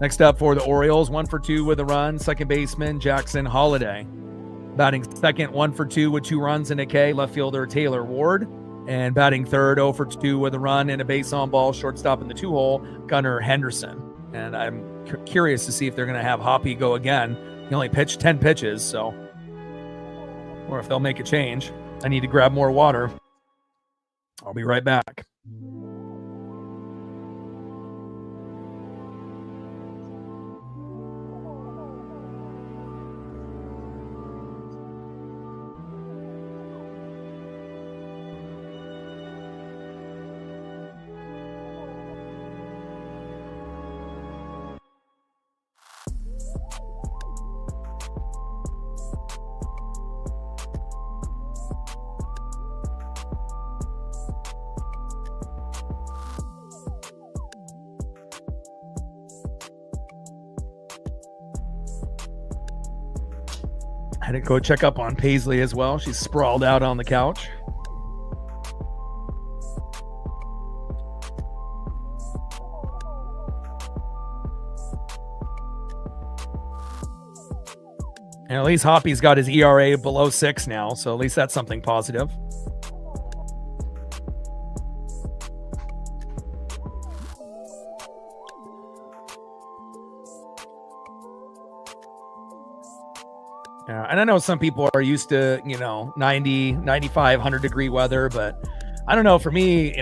[SPEAKER 1] Next up for the Orioles, 1 for 2 with a run, second baseman Jackson Holliday. Batting second, 1 for 2 with 2 runs and a K, left fielder Taylor Ward. And batting third, 0 for 2 with a run and a base on ball, shortstop in the 2-hole, Gunnar Henderson. And I'm curious to see if they're going to have Hoppy go again. He only pitched 10 pitches, so. Or if they'll make a change. I need to grab more water. I'll be right back. I had to go check up on Paisley as well. She's sprawled out on the couch. And at least Hoppy's got his ERA below 6 now, so at least that's something positive. And I know some people are used to, 90, 95, 100 degree weather, but I don't know. For me,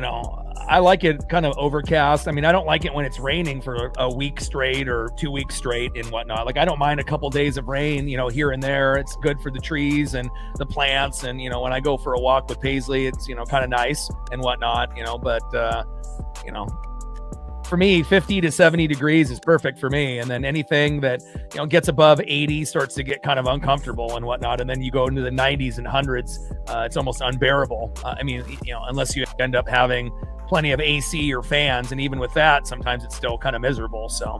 [SPEAKER 1] I like it kind of overcast. I mean, I don't like it when it's raining for a week straight or 2 weeks straight and whatnot. Like, I don't mind a couple days of rain, here and there. It's good for the trees and the plants. And, when I go for a walk with Paisley, it's, kind of nice and whatnot, but, for me, 50 to 70 degrees is perfect for me. And then anything that, gets above 80 starts to get kind of uncomfortable and whatnot. And then you go into the 90s and hundreds, it's almost unbearable. Unless you end up having plenty of AC or fans. And even with that, sometimes it's still kind of miserable. So,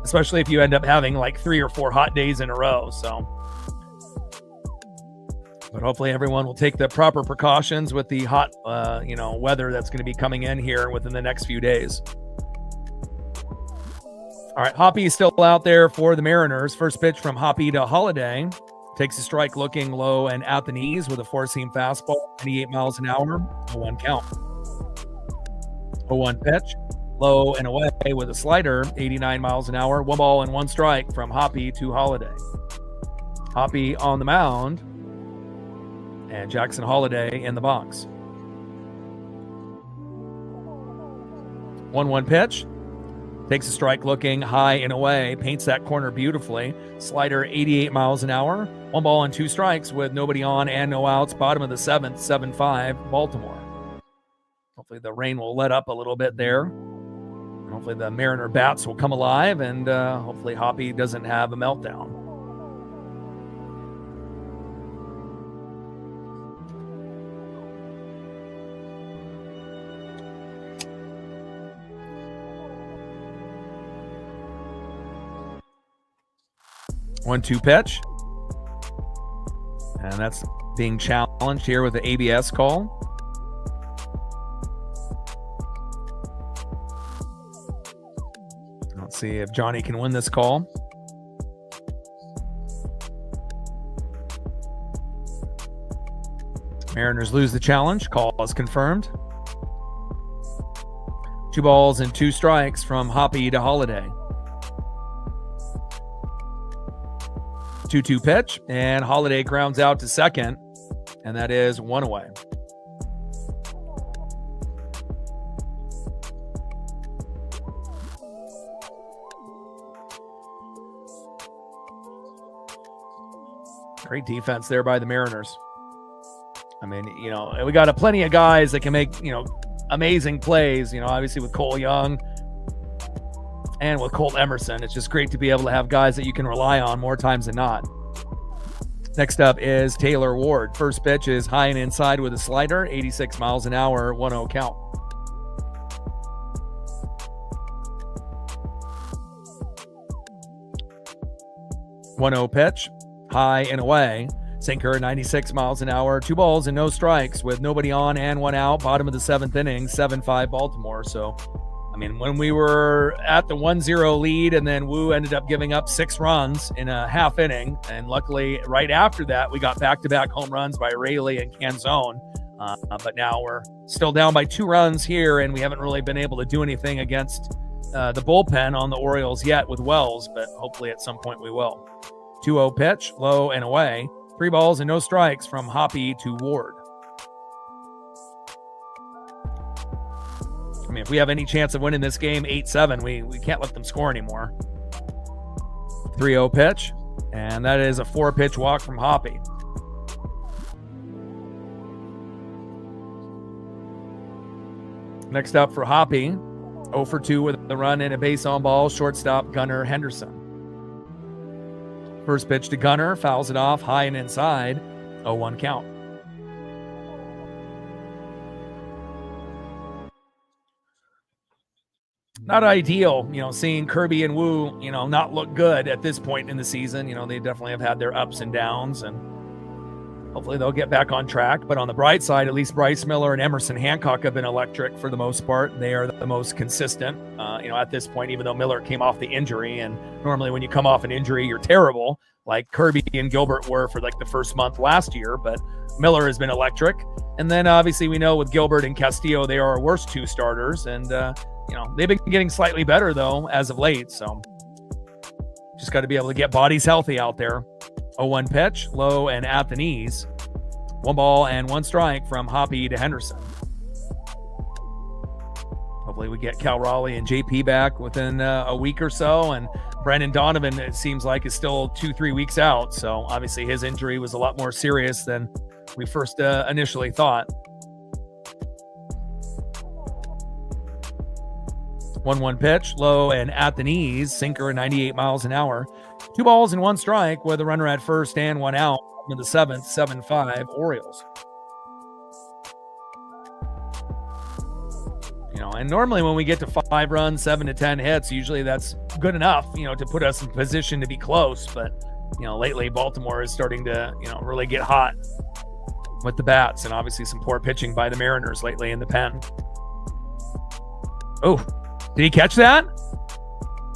[SPEAKER 1] especially if you end up having like 3 or 4 hot days in a row. So, but hopefully everyone will take the proper precautions with the hot, weather that's going to be coming in here within the next few days. All right, Hoppy is still out there for the Mariners. First pitch from Hoppy to Holliday. Takes a strike looking low and at the knees with a 4-seam fastball, 98 miles an hour, 0-1 count. 0-1 pitch, low and away with a slider, 89 miles an hour, 1 ball and 1 strike from Hoppy to Holliday. Hoppy on the mound, and Jackson Holliday in the box. 1-1 pitch. Takes a strike, looking high and away. Paints that corner beautifully. Slider 88 miles an hour. 1 ball and 2 strikes with nobody on and no outs. Bottom of the 7th, 7-5, Baltimore. Hopefully the rain will let up a little bit there. Hopefully the Mariner bats will come alive, and hopefully Hoppy doesn't have a meltdown. One-two pitch. And that's being challenged here with the ABS call. Let's see if Johnny can win this call. Mariners lose the challenge. Call is confirmed. 2 balls and 2 strikes from Hoppy to Holliday. 2-2 pitch, and Holliday grounds out to second, and that is 1 away. Great defense there by the Mariners. I mean, you know, we got plenty of guys that can make, you know, amazing plays, you know, obviously with Cole Young and with Colt Emerson. It's just great to be able to have guys that you can rely on more times than not. Next up is Taylor Ward. First pitch is high and inside with a slider, 86 miles an hour, 1-0 count. One-0 pitch, high and away. Sinker, 96 miles an hour, 2 balls and no strikes with nobody on and 1 out. Bottom of the 7th inning, 7-5 Baltimore. So, I mean, when we were at the 1-0 lead, and then Wu ended up giving up 6 runs in a half inning, and luckily right after that we got back-to-back home runs by Rayleigh and Canzone. But now we're still down by 2 runs here, and we haven't really been able to do anything against the bullpen on the Orioles yet with Wells, but hopefully at some point we will. 2-0 pitch, low and away. 3 balls and no strikes from Hoppy to Ward. I mean, if we have any chance of winning this game 8-7, we can't let them score anymore. 3-0 pitch, and that is a 4-pitch walk from Hoppy. Next up for Hoppy, 0 for 2 with the run and a base on ball, shortstop Gunnar Henderson. First pitch to Gunnar, fouls it off, high and inside, 0-1 count. Not ideal, you know, seeing Kirby and Wu, you know, not look good at this point in the season. You know, they definitely have had their ups and downs, and hopefully they'll get back on track. But on the bright side, at least Bryce Miller and Emerson Hancock have been electric for the most part. They are the most consistent, you know, at this point, even though Miller came off the injury. And normally when you come off an injury, you're terrible, like Kirby and Gilbert were for like the first month last year. But Miller has been electric. And then obviously we know with Gilbert and Castillo, they are our worst 2 starters. And, you know, they've been getting slightly better, though, as of late. So just got to be able to get bodies healthy out there. 0-1 pitch, low and at the knees. 1 ball and 1 strike from Hoppy to Henderson. Hopefully we get Cal Raleigh and JP back within a week or so. And Brendan Donovan, it seems like, is still 2-3 weeks out. So obviously his injury was a lot more serious than we first initially thought. 1-1 pitch, low and at the knees, sinker 98 miles an hour. 2 balls and 1 strike with a runner at first and 1 out in the 7th, 7-5 Orioles. You know, and normally when we get to 5 runs, 7 to 10 hits, usually that's good enough, you know, to put us in position to be close. But, you know, lately Baltimore is starting to, you know, really get hot with the bats, and obviously some poor pitching by the Mariners lately in the pen. Oh, did he catch that?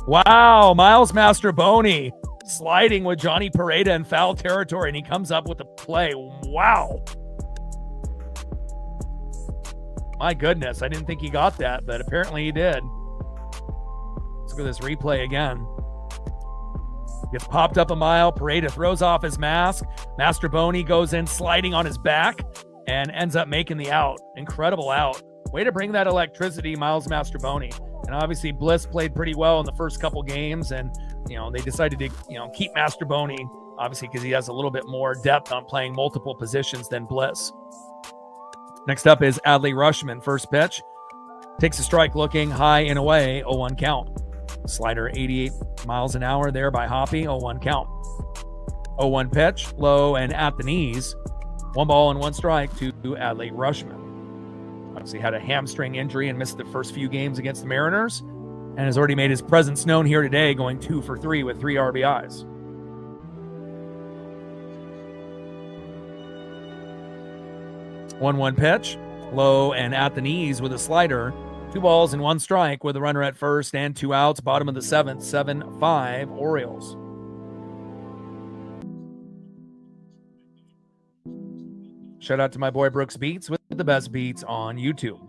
[SPEAKER 1] Wow, Miles Mastroboni sliding with Johnny Pareda in foul territory, and he comes up with a play. Wow. My goodness, I didn't think he got that, but apparently he did. Let's look at this replay again. Gets popped up a mile. Pareda throws off his mask. Mastroboni goes in sliding on his back and ends up making the out. Incredible out. Way to bring that electricity, Miles Mastroboni. And obviously Bliss played pretty well in the first couple games, and they decided to keep Mastroboni, obviously because he has a little bit more depth on playing multiple positions than Bliss. Next up is Adley Rutschman. First pitch. Takes a strike looking high and away, 0-1 count. Slider 88 miles an hour there by Hoppy, 0-1 count. 0-1 pitch, low and at the knees. 1 ball and 1 strike to Adley Rutschman. Obviously had a hamstring injury and missed the first few games against the Mariners, and has already made his presence known here today, going 2 for 3 with 3 RBIs. 1-1 pitch, low and at the knees with a slider. 2 balls and 1 strike with a runner at first and 2 outs. Bottom of the 7th, 7-5 Orioles. Shout out to my boy Brooks Beats with the best beats on YouTube.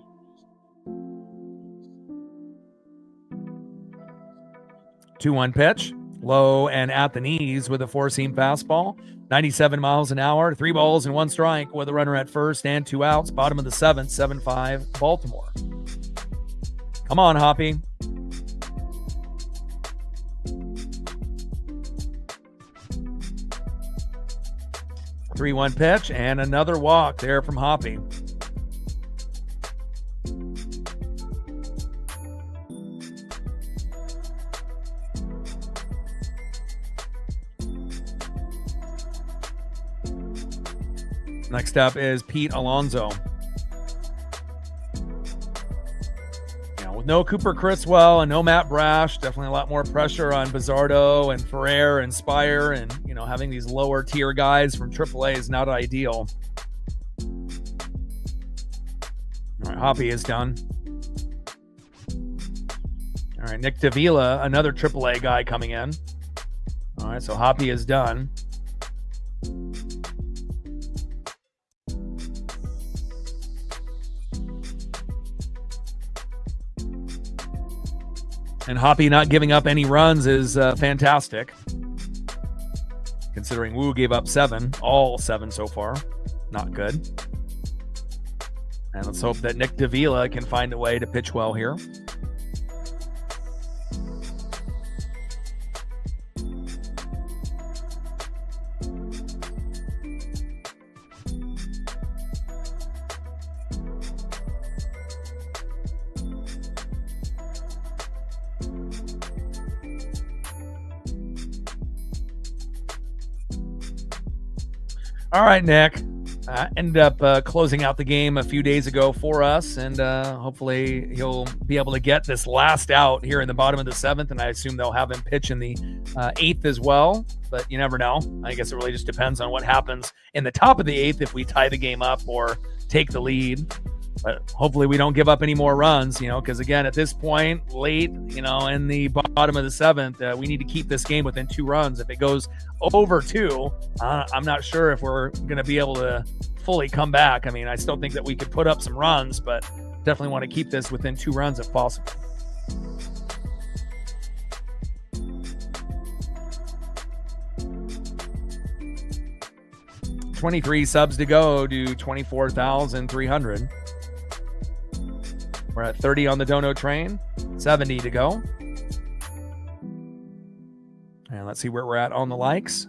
[SPEAKER 1] Two 1 pitch, low and at the knees with a 4-seam fastball. 97 miles an hour, 3 balls and 1 strike with a runner at first and 2 outs. Bottom of the 7th, 7-5 Baltimore. Come on, Hoppy. Three 1 pitch and another walk there from Hoppy. Next up is Pete Alonso. With no Cooper Criswell and no Matt Brash, definitely a lot more pressure on Bizzardo and Ferrer and Spire, and having these lower tier guys from AAA is not ideal. All right, Hoppy is done. All right, Nick Davila, another AAA guy coming in. All right, so Hoppy is done. And Hoppy not giving up any runs is fantastic, considering Wu gave up 7, all 7 so far. Not good. And let's hope that Nick Davila can find a way to pitch well here. All right, Nick. Ended up closing out the game a few days ago for us, and hopefully he'll be able to get this last out here in the bottom of the 7th, and I assume they'll have him pitch in the 8th as well, but you never know. I guess it really just depends on what happens in the top of the 8th if we tie the game up or take the lead. But hopefully we don't give up any more runs, because again, at this point, late, in the bottom of the 7th, we need to keep this game within 2 runs. If it goes over 2, I'm not sure if we're going to be able to fully come back. I mean, I still think that we could put up some runs, but definitely want to keep this within 2 runs if possible. $23 subs to go to 24,300. We're at 30 on the Dono train, 70 to go. And let's see where we're at on the likes.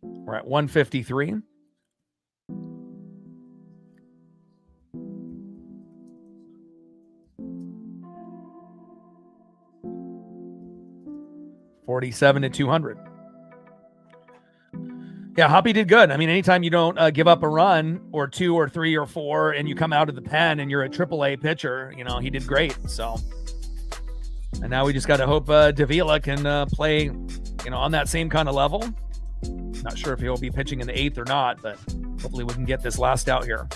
[SPEAKER 1] We're at 153. $47 to 200. Yeah, Hoppy did good. I mean, anytime you don't give up a run or 2 or 3 or 4 and you come out of the pen and you're a AAA pitcher, he did great. So, and now we just got to hope Davila can play, on that same kind of level. Not sure if he'll be pitching in the 8th or not, but hopefully we can get this last out here.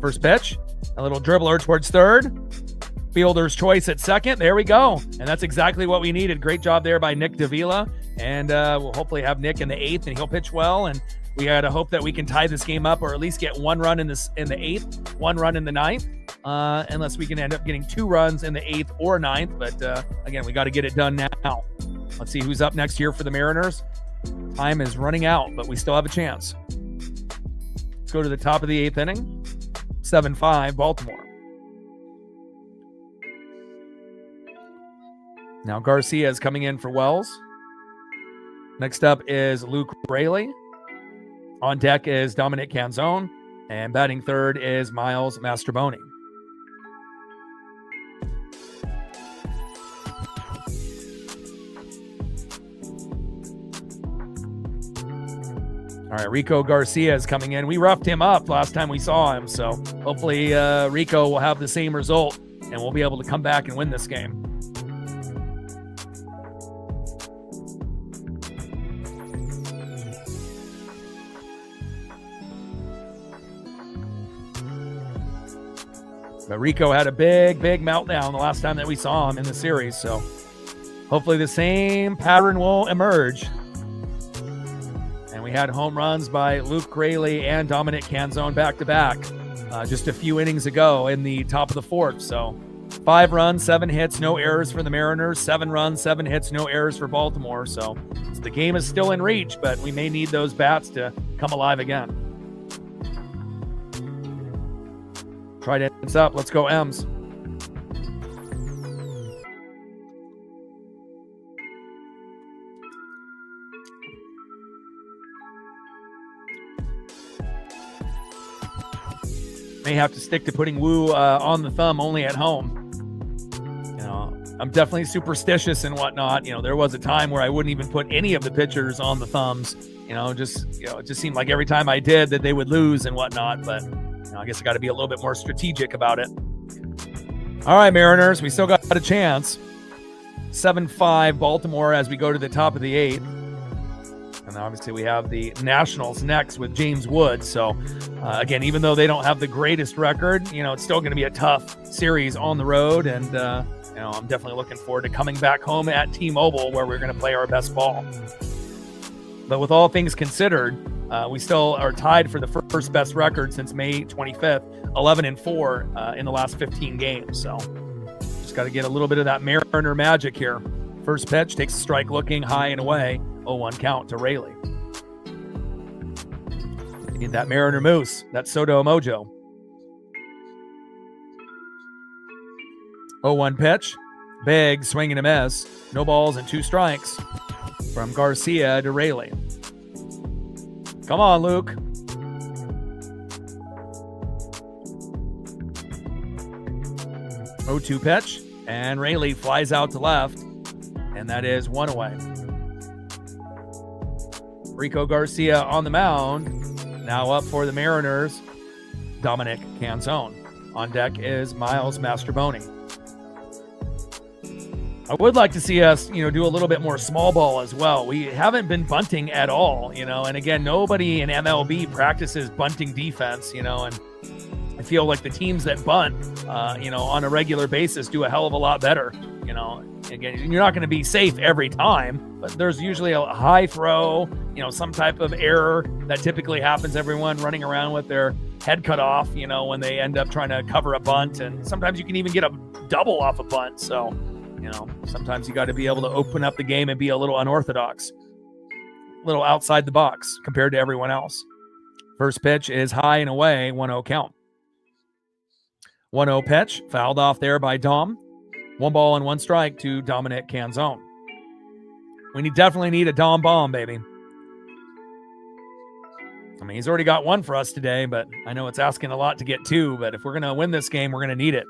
[SPEAKER 1] First pitch, a little dribbler towards third. Fielder's choice at second. There we go. And that's exactly what we needed. Great job there by Nick Davila. And we'll hopefully have Nick in the 8th, and he'll pitch well. And we got to hope that we can tie this game up, or at least get 1 run in the 8th, 1 run in the 9th. unless we can end up getting 2 runs in the 8th or 9th. But again, we got to get it done now. Let's see who's up next here for the Mariners. Time is running out, but we still have a chance. Let's go to the top of the 8th inning. 7-5 Baltimore. Now Garcia is coming in for Wells. Next up is Luke Raley. On deck is Dominic Canzone. And batting third is Miles Mastrobuoni. All right, Rico Garcia is coming in. We roughed him up last time we saw him, so hopefully Rico will have the same result and we'll be able to come back and win this game. But Rico had a big meltdown the last time that we saw him in the series, so hopefully the same pattern will emerge. And we had home runs by Luke Raley and Dominic Canzone back-to-back just a few innings ago in the top of the 4th. So 5 runs, 7 hits, no errors for the Mariners. 7 runs, 7 hits, no errors for Baltimore. So the game is still in reach, but we may need those bats to come alive again. Trident's up. Let's go, M's. May have to stick to putting Woo on the thumb only at home. You know, I'm definitely superstitious and whatnot. You know, there was a time where I wouldn't even put any of the pitchers on the thumbs. It just seemed like every time I did that they would lose and whatnot. But I guess I got to be a little bit more strategic about it. All right, Mariners, we still got a chance. 7-5 Baltimore as we go to the top of the 8th. And obviously we have the Nationals next with James Wood. So, again, even though they don't have the greatest record, it's still going to be a tough series on the road. And, I'm definitely looking forward to coming back home at T-Mobile where we're going to play our best ball. But with all things considered, we still are tied for the first best record since May 25th, 11-4 in the last 15 games. So just got to get a little bit of that Mariner magic here. First pitch takes a strike looking high and away. 0-1 count to Raley. You need that Mariner moose, that Soto mojo. 0-1 pitch. Big swing and a miss. No balls and 2 strikes from Garcia to Raley. Come on, Luke. 0-2 pitch. And Raley flies out to left. And that is 1 away. Rico Garcia on the mound. Now up for the Mariners, Dominic Canzone. On deck is Miles Mastrobuoni. I would like to see us, do a little bit more small ball as well. We haven't been bunting at all, and again, nobody in MLB practices bunting defense, and I feel like the teams that bunt, on a regular basis do a hell of a lot better, Again, you're not going to be safe every time, but there's usually a high throw, some type of error that typically happens. Everyone running around with their head cut off, when they end up trying to cover a bunt. And sometimes you can even get a double off a bunt. So, sometimes you got to be able to open up the game and be a little unorthodox, a little outside the box compared to everyone else. First pitch is high and away, 1-0 count. 1-0 pitch, fouled off there by Dom. 1 ball and 1 strike to Dominic Canzone. We definitely need a Dom bomb, baby. I mean, he's already got 1 for us today, but I know it's asking a lot to get 2. But if we're going to win this game, we're going to need it.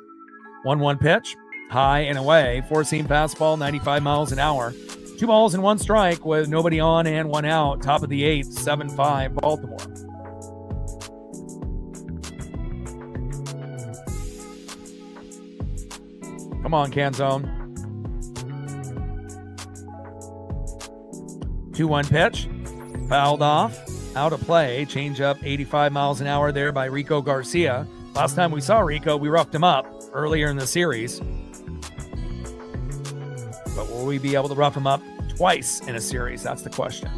[SPEAKER 1] 1-1 pitch, high and away. 4-seam fastball, 95 miles an hour. 2 balls and 1 strike with nobody on and 1 out. Top of the 8th, 7-5 Baltimore. Come on, Canzone. 2-1 pitch. Fouled off. Out of play. Change up 85 miles an hour there by Rico Garcia. Last time we saw Rico, we roughed him up earlier in the series. But will we be able to rough him up twice in a series? That's the question.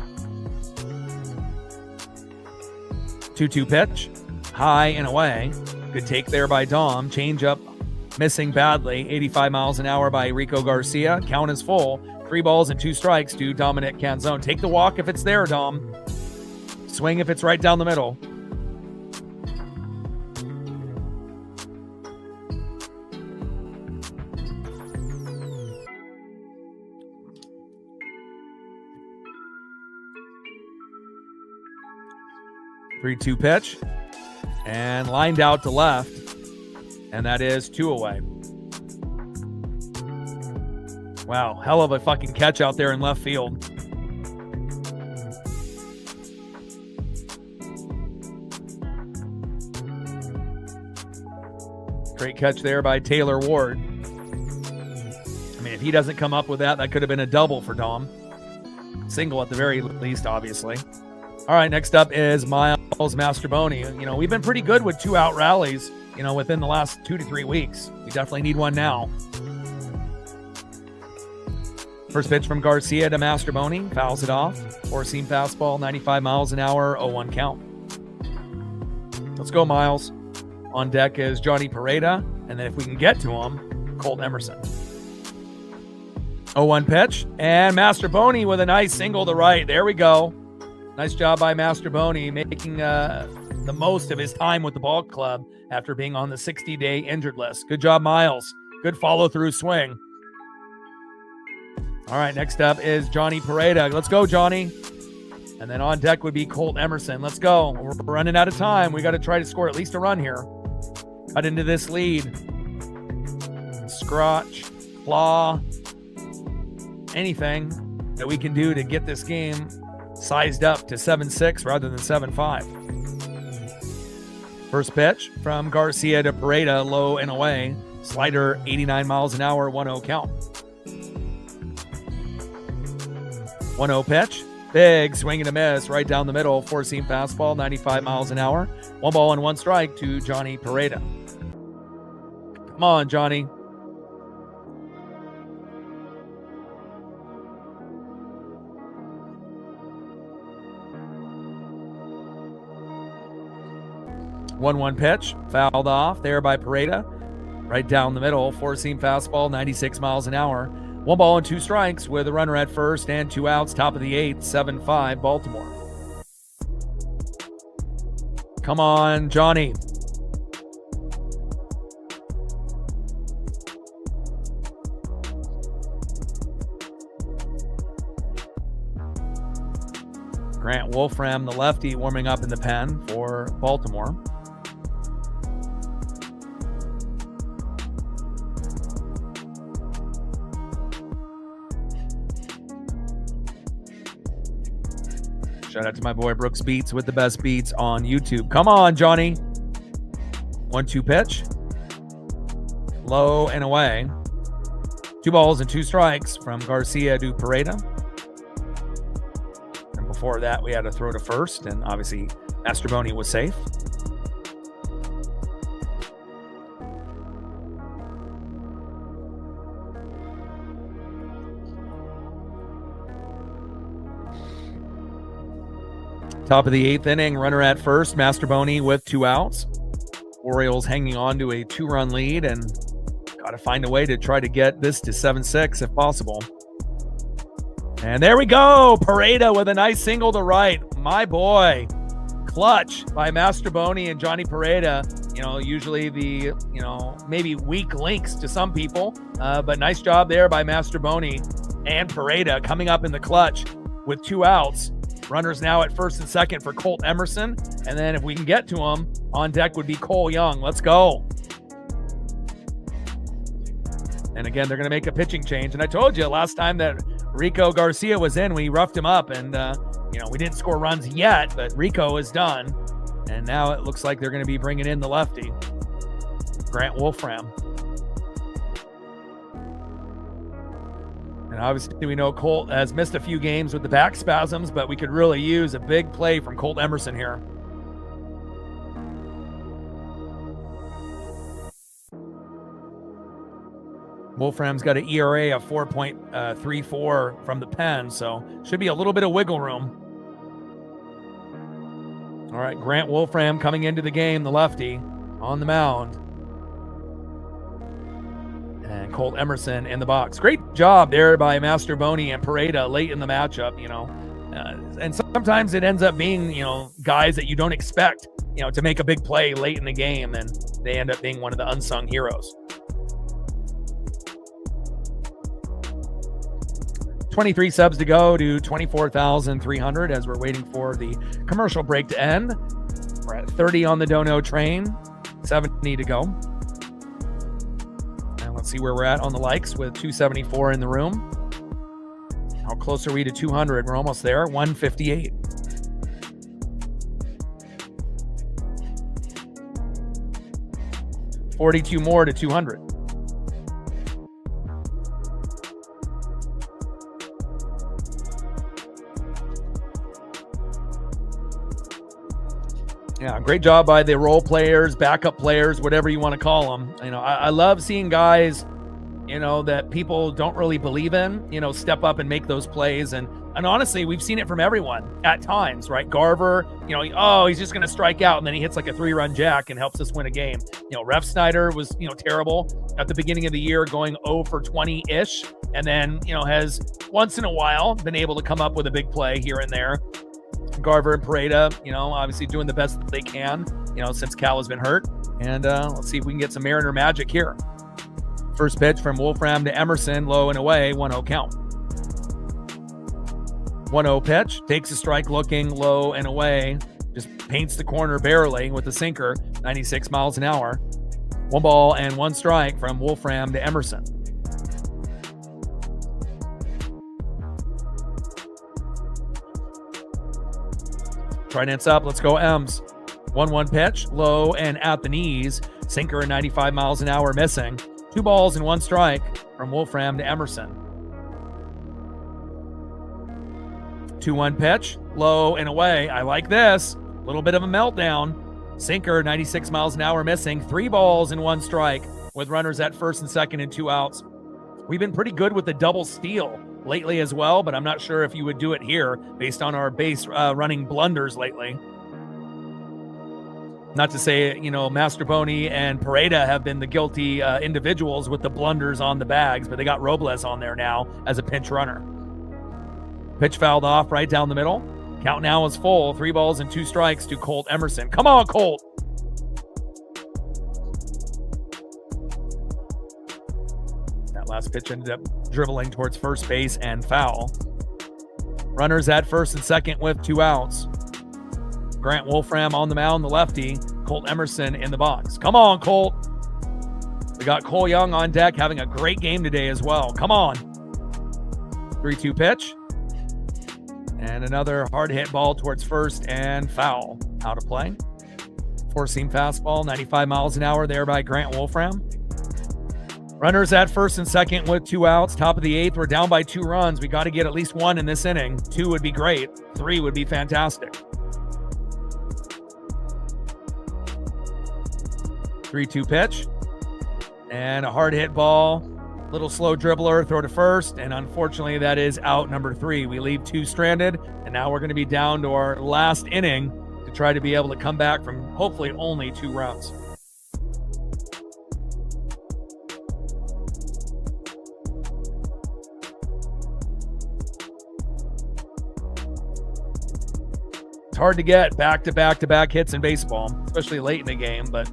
[SPEAKER 1] 2-2 pitch. High and away. Good take there by Dom. Change up missing badly. 85 miles an hour by Rico Garcia. Count is full. 3 balls and 2 strikes to Dominic Canzone. Take the walk if it's there, Dom. Swing if it's right down the middle. Three-two pitch. And lined out to left. And that is 2 away. Wow, hell of a fucking catch out there in left field. Great catch there by Taylor Ward. I mean, if he doesn't come up with that, that could have been a double for Dom. Single at the very least, obviously. All right, next up is Miles Mastroboni. You know, we've been pretty good with 2-out rallies, you know, within the last 2 to 3 weeks. We definitely need one now. First pitch from Garcia to Mastroboni. Fouls it off. 4-seam fastball, 95 miles an hour, 0-1 count. Let's go, Miles. On deck is Johnny Pareda. And then if we can get to him, Colt Emerson. 0-1 pitch. And Mastroboni with a nice single to right. There we go. Nice job by Mastroboni making the most of his time with the ball club after being on the 60-day injured list. Good job, Miles. Good follow-through swing. All right, next up is Johnny Pareda. Let's go, Johnny. And then on deck would be Colt Emerson. Let's go. We're running out of time. We got to try to score at least a run here. Cut into this lead. Scratch, claw, anything that we can do to get this game sized up to 7-6 rather than 7-5. First pitch from Garcia to Pareda, low and away. Slider, 89 miles an hour, 1-0 count. 1-0 pitch. Big swing and a miss right down the middle. 4-seam fastball, 95 miles an hour. 1 ball and 1 strike to Johnny Pareda. Come on, Johnny. One pitch, fouled off there by Pareda. Right down the middle, 4-seam fastball, 96 miles an hour. 1 ball and 2 strikes with a runner at first and 2 outs, top of the 8th, 7-5 Baltimore. Come on, Johnny. Grant Wolfram, the lefty, warming up in the pen for Baltimore. Shout out to my boy Brooks Beats with the best beats on YouTube. Come on, Johnny. 1-2 pitch. Low and away. 2 balls and 2 strikes from Garcia to Pareda. And before that, we had a throw to first, and obviously Mastroboni was safe. Top of the 8th inning, runner at first, Mastroboni with 2 outs. Orioles hanging on to a 2-run lead and got to find a way to try to get this to 7-6 if possible. And there we go. Pareda with a nice single to right. My boy. Clutch by Mastroboni and Johnny Pareda. You know, usually the, maybe weak links to some people. But nice job there by Mastroboni and Pareda coming up in the clutch with 2 outs. Runners now at first and second for Colt Emerson. And then if we can get to him, on deck would be Cole Young. Let's go. And again, they're going to make a pitching change. And I told you last time that Rico Garcia was in, we roughed him up. And, we didn't score runs yet, but Rico is done. And now it looks like they're going to be bringing in the lefty, Grant Wolfram. And obviously we know Colt has missed a few games with the back spasms, but we could really use a big play from Colt Emerson here. Wolfram's got an ERA of 4.34 from the pen, so should be a little bit of wiggle room. All right, Grant Wolfram coming into the game, the lefty. on the mound. And Colt Emerson in the box. Great job there by Mastrobuoni and Pareda late in the matchup, and sometimes it ends up being, guys that you don't expect, to make a big play late in the game, and they end up being one of the unsung heroes. 23 subs to go to 24,300 as we're waiting for the commercial break to end. We're at 30 on the Dono train, 70 to go. And let's see where we're at on the likes with 274 in the room. How close are we to 200? We're almost there, 158. $42 more to 200. Yeah, great job by the role players, backup players, whatever you want to call them. I love seeing guys, that people don't really believe in, step up and make those plays. And honestly, we've seen it from everyone at times, right? Garver, he's just going to strike out, and then he hits like a 3-run jack and helps us win a game. Ref Snyder was, terrible at the beginning of the year, going 0 for 20-ish, and then, has once in a while been able to come up with a big play here and there. Garver and Pareda, obviously doing the best that they can, since Cal has been hurt. And let's see if we can get some Mariner magic here. First pitch from Wolfram to Emerson, low and away, 1-0 count. 1-0 pitch, takes a strike looking low and away, just paints the corner barely with the sinker, 96 miles an hour. 1 ball and 1 strike from Wolfram to Emerson. Trident's up. Let's go, Ems. 1-1 pitch, low and at the knees. Sinker, 95 miles an hour, missing. 2 balls and 1 strike from Wolfram to Emerson. 2-1 pitch, low and away. I like this. A little bit of a meltdown. Sinker, 96 miles an hour, missing. 3 balls and 1 strike with runners at first and second and 2 outs. We've been pretty good with the double steal lately as well, but I'm not sure if you would do it here based on our base running blunders lately. Not to say, Mastrobuoni and Pareda have been the guilty individuals with the blunders on the bags, but they got Robles on there now as a pinch runner. Pitch fouled off right down the middle. Count now is full. 3 balls and 2 strikes to Colt Emerson. Come on, Colt. Last pitch ended up dribbling towards first base and foul. Runners at first and second with 2 outs. Grant Wolfram on the mound, the lefty. Colt Emerson in the box. Come on, Colt. We got Cole Young on deck, having a great game today as well. Come on. 3-2 pitch. And another hard hit ball towards first and foul. Out of play. 4-seam fastball, 95 miles an hour there by Grant Wolfram. Runners at first and second with 2 outs. Top of the 8th. We're down by 2 runs. We got to get at least 1 in this inning. 2 would be great. 3 would be fantastic. 3-2 pitch. And a hard hit ball. Little slow dribbler. Throw to first. And unfortunately, that is out number 3. We leave 2 stranded. And now we're going to be down to our last inning to try to be able to come back from hopefully only 2 runs. Hard to get back-to-back hits in baseball, especially late in the game. But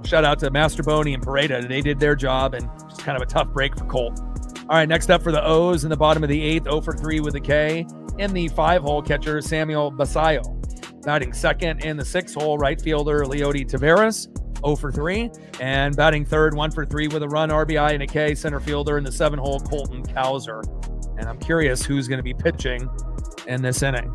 [SPEAKER 1] shout out to Mastrobuoni and Pareda. They did their job, and just kind of a tough break for Colt. All right, next up for the O's in the bottom of the 8th, 0 for 3 with a K. In the 5-hole, catcher Samuel Basayo. Batting second in the 6-hole, right fielder Leody Taveras, 0 for 3. And batting third, 1 for 3 with a run, RBI, and a K, center fielder in the 7-hole, Colton Cowser. And I'm curious who's going to be pitching in this inning.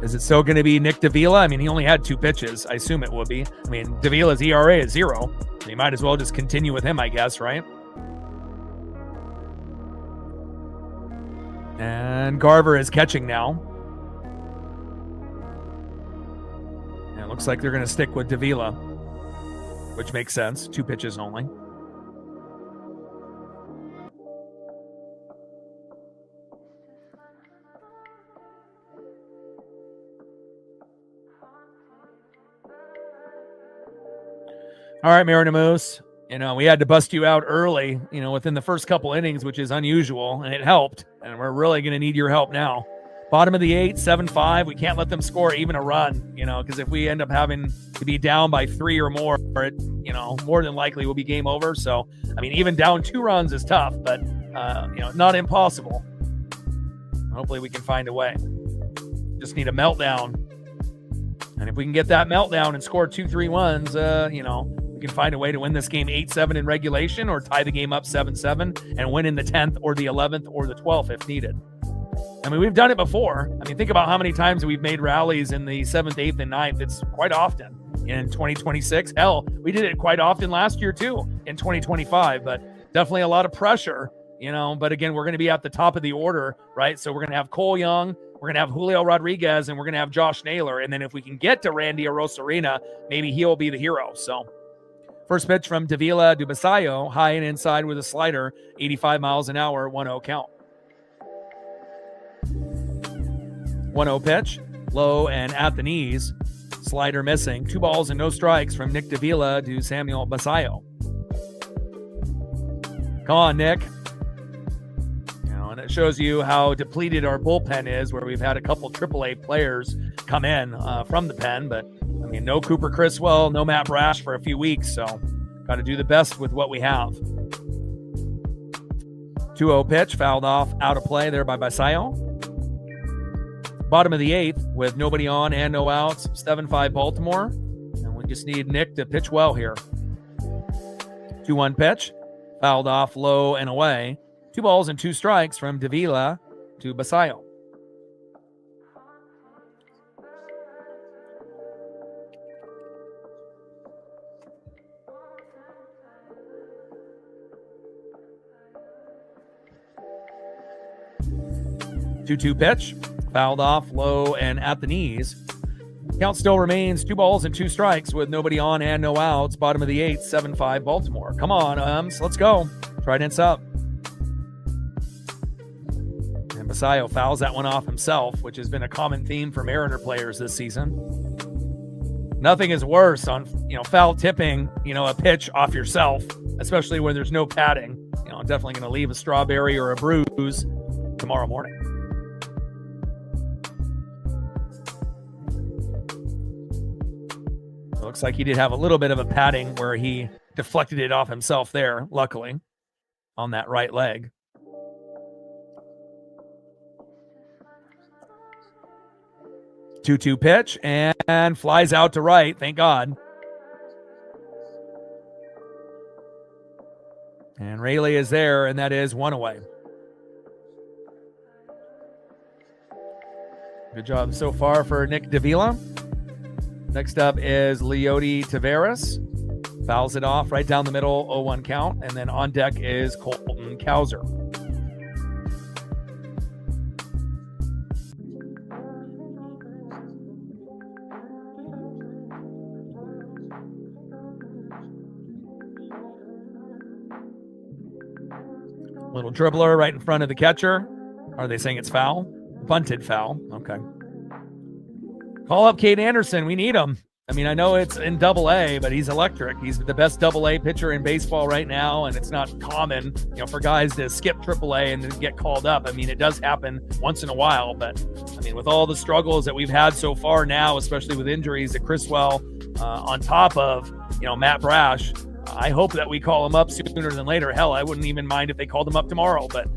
[SPEAKER 1] Is it still going to be Nick Davila? I mean, he only had 2 pitches. I assume it will be. I mean, Davila's ERA is 0. So you might as well just continue with him, I guess, right? And Garver is catching now. And it looks like they're going to stick with Davila, which makes sense. 2 pitches only. All right, Marinamoose. We had to bust you out early, within the first couple innings, which is unusual, and it helped. And we're really going to need your help now. Bottom of the 8th, 7-5. We can't let them score even a run, because if we end up having to be down by 3 or more, it, more than likely will be game over. So, even down 2 runs is tough, but, not impossible. Hopefully we can find a way. Just need a meltdown. And if we can get that meltdown and score 2-3 runs, we can find a way to win this game 8-7 in regulation or tie the game up 7-7 and win in the 10th or the 11th or the 12th if needed. We've done it before. Think about how many times we've made rallies in the 7th, 8th, and 9th. It's quite often in 2026. Hell, we did it quite often last year too in 2025, but definitely a lot of pressure, But again, we're going to be at the top of the order, right? So we're going to have Cole Young, we're going to have Julio Rodriguez, and we're going to have Josh Naylor. And then if we can get to Randy Arozarena, maybe he'll be the hero. So first pitch from Davila Dubasayo, high and inside with a slider, 85 miles an hour, 1-0 count. 1-0 pitch, low and at the knees, slider missing. 2 balls and no strikes from Nick Davila to Samuel Basayo. Come on, Nick. And it shows you how depleted our bullpen is, where we've had a couple AAA players come in from the pen, but no Cooper Criswell, no Matt Brash for a few weeks, so got to do the best with what we have. 2-0 pitch, fouled off, out of play there by Basayo. Bottom of the 8th with nobody on and no outs, 7-5 Baltimore, and we just need Nick to pitch well here. 2-1 pitch, fouled off, low and away. 2 balls and 2 strikes from Davila to Basayo. Two-two pitch, fouled off, low and at the knees. Count still remains 2 balls and 2 strikes with nobody on and no outs. Bottom of the 8th, 7-5 Baltimore. Come on, let's go. Trident's up. And Basayo fouls that one off himself, which has been a common theme for Mariner players this season. Nothing is worse on, foul tipping, a pitch off yourself, especially when there's no padding. I'm definitely going to leave a strawberry or a bruise tomorrow morning. Looks like he did have a little bit of a padding where he deflected it off himself there, luckily, on that right leg. Two-two pitch and flies out to right, thank God. And Rayleigh is there, and that is 1 away. Good job so far for Nick Davila. Next up is Leody Taveras. Fouls it off right down the middle, 0-1 count. And then on deck is Colton Cowser. Little dribbler right in front of the catcher. Are they saying it's foul? Bunted foul. Okay. Call up Cade Anderson. We need him. I know it's in Double-A, but he's electric. He's the best Double-A pitcher in baseball right now, and it's not common, for guys to skip Triple-A and get called up. It does happen once in a while, but with all the struggles that we've had so far now, especially with injuries to Criswell, on top of Matt Brash, I hope that we call him up sooner than later. Hell, I wouldn't even mind if they called him up tomorrow, but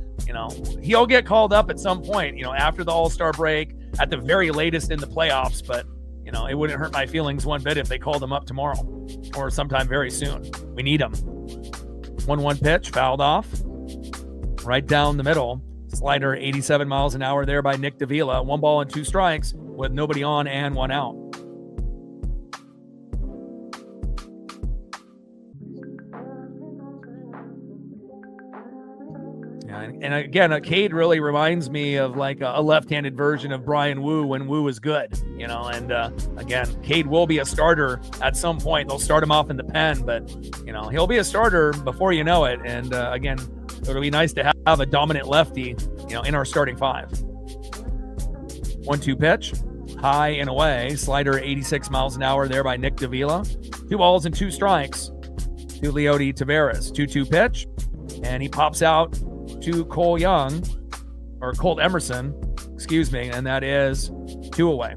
[SPEAKER 1] he'll get called up at some point, after the All-Star break, at the very latest in the playoffs, but it wouldn't hurt my feelings one bit if they called him up tomorrow or sometime very soon. We need him. 1-1 pitch, fouled off. Right down the middle. Slider, 87 miles an hour there by Nick Davila. 1 ball and 2 strikes with nobody on and 1 out. And again, Cade really reminds me of like a left-handed version of Brian Wu when Wu was good, and again, Cade will be a starter at some point. They'll start him off in the pen, but, he'll be a starter before you know it. And again, it'll be nice to have a dominant lefty, in our starting 5. 1-2 pitch, high and away, slider 86 miles an hour there by Nick Davila. 2 balls and 2 strikes to Leody Taveras. 2-2 pitch, and he pops out to Colt Emerson, and that is 2 away.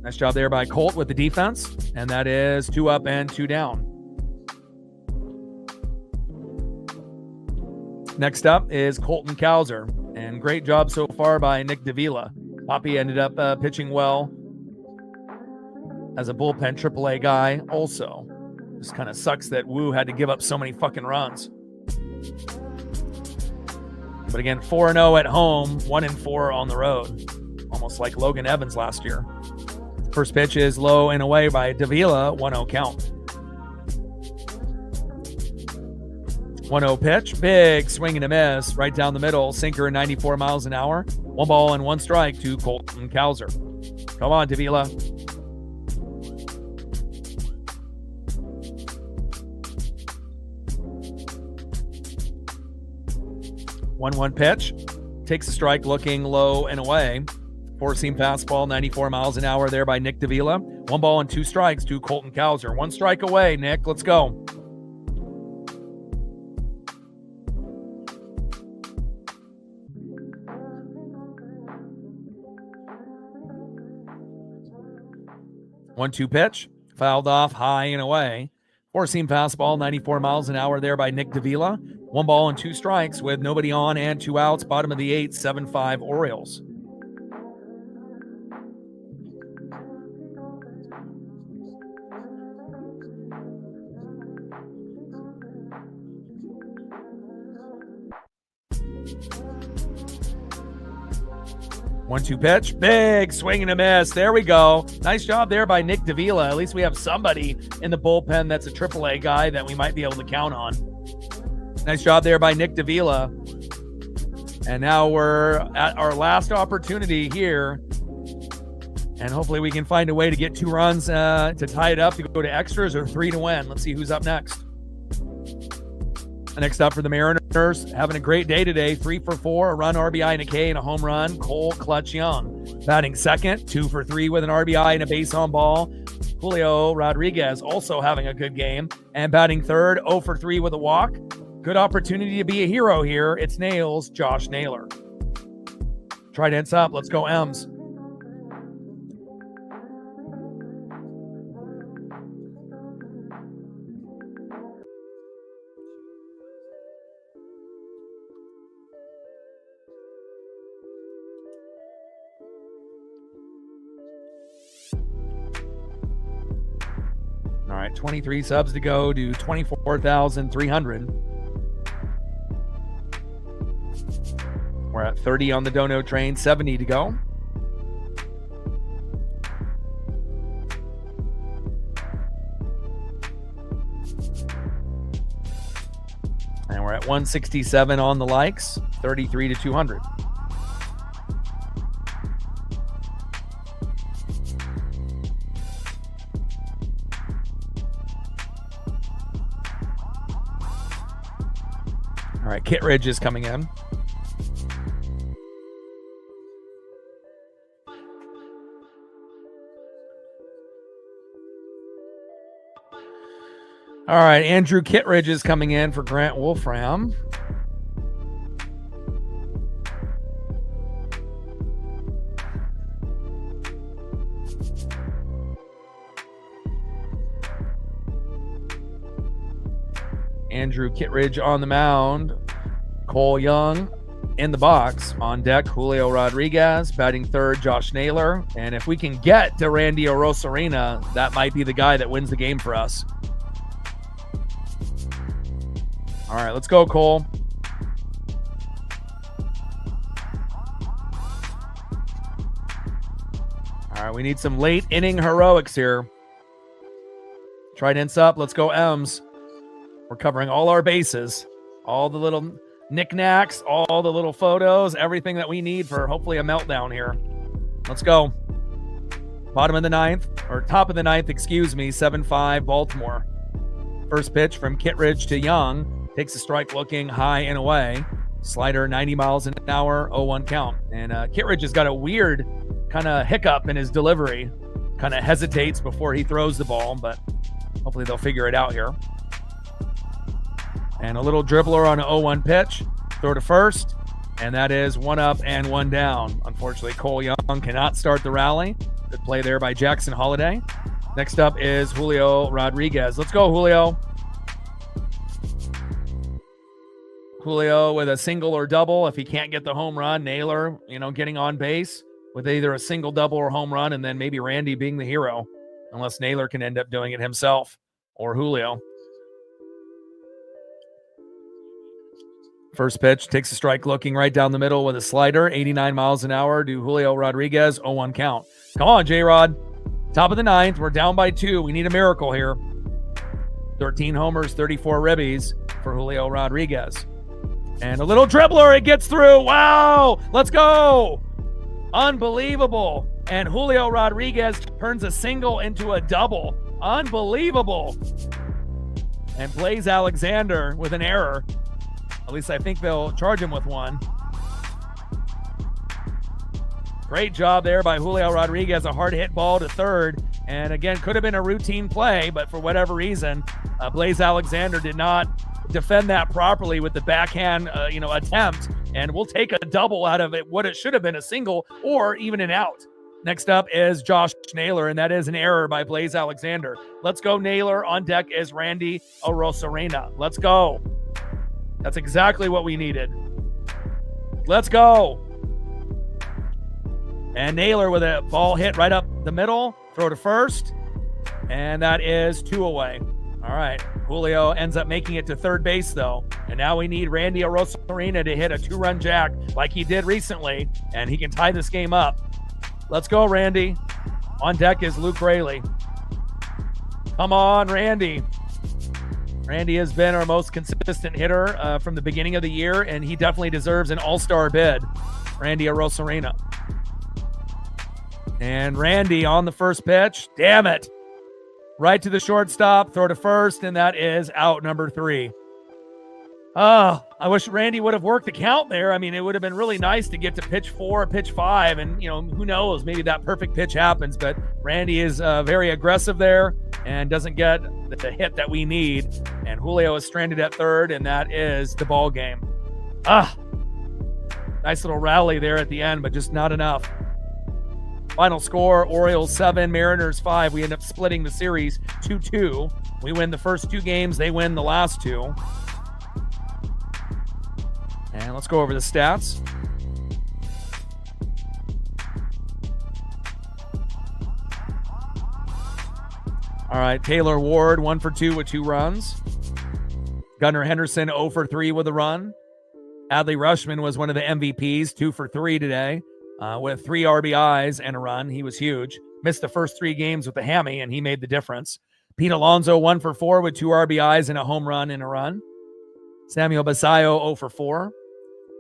[SPEAKER 1] Nice job there by Colt with the defense, and that is 2 up and 2 down. Next up is Colton Cowser, and great job so far by Nick Davila. Poppy ended up pitching well as a bullpen AAA guy also. Just kind of sucks that Wu had to give up so many fucking runs. But again, 4-0 at home, 1-4 on the road. Almost like Logan Evans last year. First pitch is low and away by Davila, 1-0 count. 1-0 pitch, big swing and a miss, right down the middle, sinker 94 miles an hour. 1 ball and 1 strike to Colton Cowser. Come on, Davila. 1-1 pitch, takes a strike, looking low and away. 4-seam fastball, 94 miles an hour there by Nick Davila. 1 ball and 2 strikes to Colton Cowser. 1 strike away, Nick. Let's go. One-two pitch, fouled off high and away. 4-seam fastball, 94 miles an hour there by Nick Davila. 1 ball and 2 strikes with nobody on and 2 outs. Bottom of the 8th, 7-5 Orioles. One-two pitch, big swing and a miss. There we go. Nice job there by Nick Davila. At least we have somebody in the bullpen that's a AAA guy that we might be able to count on. Nice job there by Nick Davila. And now we're at our last opportunity here. And hopefully we can find a way to get 2 runs to tie it up, to go to extras, or 3 to win. Let's see who's up next. Next up for the Mariners, having a great day today. 3 for 4, a run, RBI, and a K, and a home run. Cole Clutch Young. Batting second, 2 for 3 with an RBI and a base on ball. Julio Rodriguez also having a good game. And batting third, 0 for 3 with a walk. Good opportunity to be a hero here. It's Nails, Josh Naylor. Trident's up. Let's go, M's. All right, 23 subs to go to 24,300. We're at 30 on the Dono train, 70 to go. And we're at 167 on the likes, 33 to 200. All right, Kittredge is coming in. All right, Andrew Kittredge is coming in for Grant Wolfram. Andrew Kittredge on the mound. Cole Young in the box. On deck, Julio Rodriguez. Batting third, Josh Naylor. And if we can get to Randy Arozarena, that might be the guy that wins the game for us. All right, let's go, Cole. All right, we need some late inning heroics here. Trident's up. Let's go, M's. We're covering all our bases, all the little knickknacks, all the little photos, everything that we need for hopefully a meltdown here. Let's go. Bottom of the 9th, or top of the 9th, 7-5 Baltimore. First pitch from Kittredge to Young. Takes a strike, looking high and away. Slider 90 miles an hour, 0-1 count. And Kittredge has got a weird kind of hiccup in his delivery. kind of hesitates before he throws the ball, but hopefully they'll figure it out here. And a little dribbler on an 0-1 pitch. Throw to first, and that is 1 up and 1 down. Unfortunately, Cole Young cannot start the rally. Good play there by Jackson Holiday. Next up is Julio Rodriguez. Let's go, Julio. Julio with a single or double. If he can't get the home run, Naylor, getting on base with either a single, double, or home run, and then maybe Randy being the hero, unless Naylor can end up doing it himself or Julio. First pitch, takes a strike, looking right down the middle with a slider, 89 miles an hour to Julio Rodriguez, 0-1 count. Come on, J-Rod. Top of the 9th, we're down by 2. We need a miracle here. 13 homers, 34 ribbies for Julio Rodriguez. And a little dribbler, it gets through. Wow, let's go. Unbelievable. And Julio Rodriguez turns a single into a double. Unbelievable. And Blaze Alexander with an error. At least I think they'll charge him with one. Great job there by Julio Rodriguez. A hard hit ball to third. And again, could have been a routine play, but for whatever reason, Blaze Alexander did not defend that properly with the backhand, attempt. And we'll take a double out of it, what it should have been a single or even an out. Next up is Josh Naylor, and that is an error by Blaze Alexander. Let's go, Naylor. On deck is Randy Arozarena. Let's go. That's exactly what we needed. Let's go. And Naylor with a ball hit right up the middle. Throw to first. And that is 2 away. All right. Julio ends up making it to third base, though. And now we need Randy Arozarena to hit a 2-run jack like he did recently. And he can tie this game up. Let's go, Randy. On deck is Luke Raley. Come on, Randy. Randy has been our most consistent hitter from the beginning of the year, and he definitely deserves an all-star bid. Randy Arozarena. And Randy on the first pitch. Damn it. Right to the shortstop, throw to first, and that is out number 3. Oh, I wish Randy would have worked the count there. I mean, it would have been really nice to get to pitch 4, pitch 5, and, who knows, maybe that perfect pitch happens, but Randy is very aggressive there and doesn't get the hit that we need, and Julio is stranded at third, and that is the ball game. Nice little rally there at the end, but just not enough. Final score, Orioles 7, Mariners 5. We end up splitting the series 2-2. We win the first 2 games. They win the last 2. And let's go over the stats. All right, Taylor Ward, 1 for 2 with 2 runs. Gunnar Henderson, 0 for 3 with a run. Adley Rutschman was one of the MVPs, 2 for 3 today. With 3 RBIs and a run. He was huge. Missed the first 3 games with the hammy, and he made the difference. Pete Alonso, 1 for 4 with 2 RBIs and a home run and a run. Samuel Basayo, 0 for 4.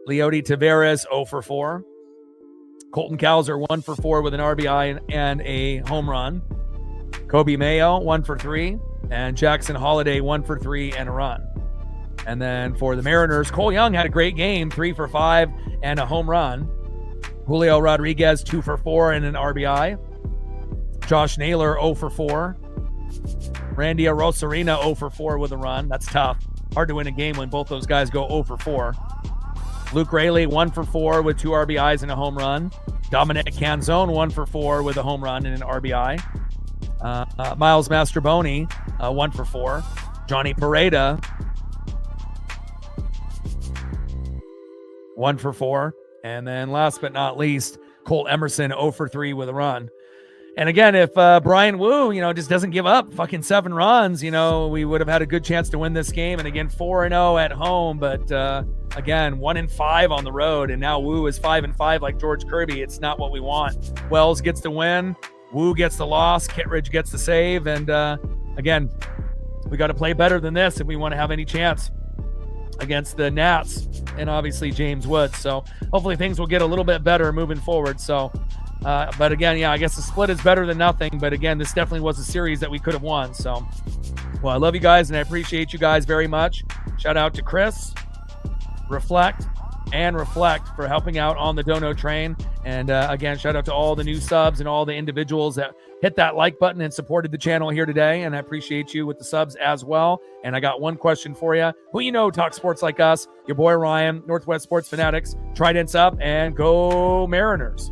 [SPEAKER 1] Leody Taveras, 0 for 4. Colton Cowser, 1 for 4 with an RBI and a home run. Kobe Mayo, 1 for 3. And Jackson Holiday, 1 for 3 and a run. And then for the Mariners, Cole Young had a great game, 3 for 5 and a home run. Julio Rodriguez, 2 for 4 and an RBI. Josh Naylor, 0 for 4. Randy Arozarena, 0 for 4 with a run. That's tough. Hard to win a game when both those guys go 0 for 4. Luke Raley, 1 for 4 with 2 RBIs and a home run. Dominic Canzone, 1 for 4 with a home run and an RBI. Miles Mastrobuoni, 1 for 4. Johnny Pareda, 1 for 4. And then last but not least, Cole Emerson, 0 for 3 with a run. And again, if Brian Wu, just doesn't give up fucking 7 runs, we would have had a good chance to win this game. And again, 4-0 at home, but again, 1-5 on the road. And now Wu is 5-5 like George Kirby. It's not what we want. Wells gets the win. Wu gets the loss. Kittredge gets the save. And again, we got to play better than this if we want to have any chance against the Nats and obviously James Woods. So hopefully things will get a little bit better moving forward. So, but again, I guess the split is better than nothing. But again, this definitely was a series that we could have won. So, well, I love you guys and I appreciate you guys very much. Shout out to Chris, Reflect, and Reflect for helping out on the Dono train. And again, shout out to all the new subs and all the individuals that hit that like button and supported the channel here today. And I appreciate you with the subs as well. And I got one question for you. Who you know talk sports like us? Your boy Ryan, Northwest Sports Fanatics. Tridents up and go Mariners.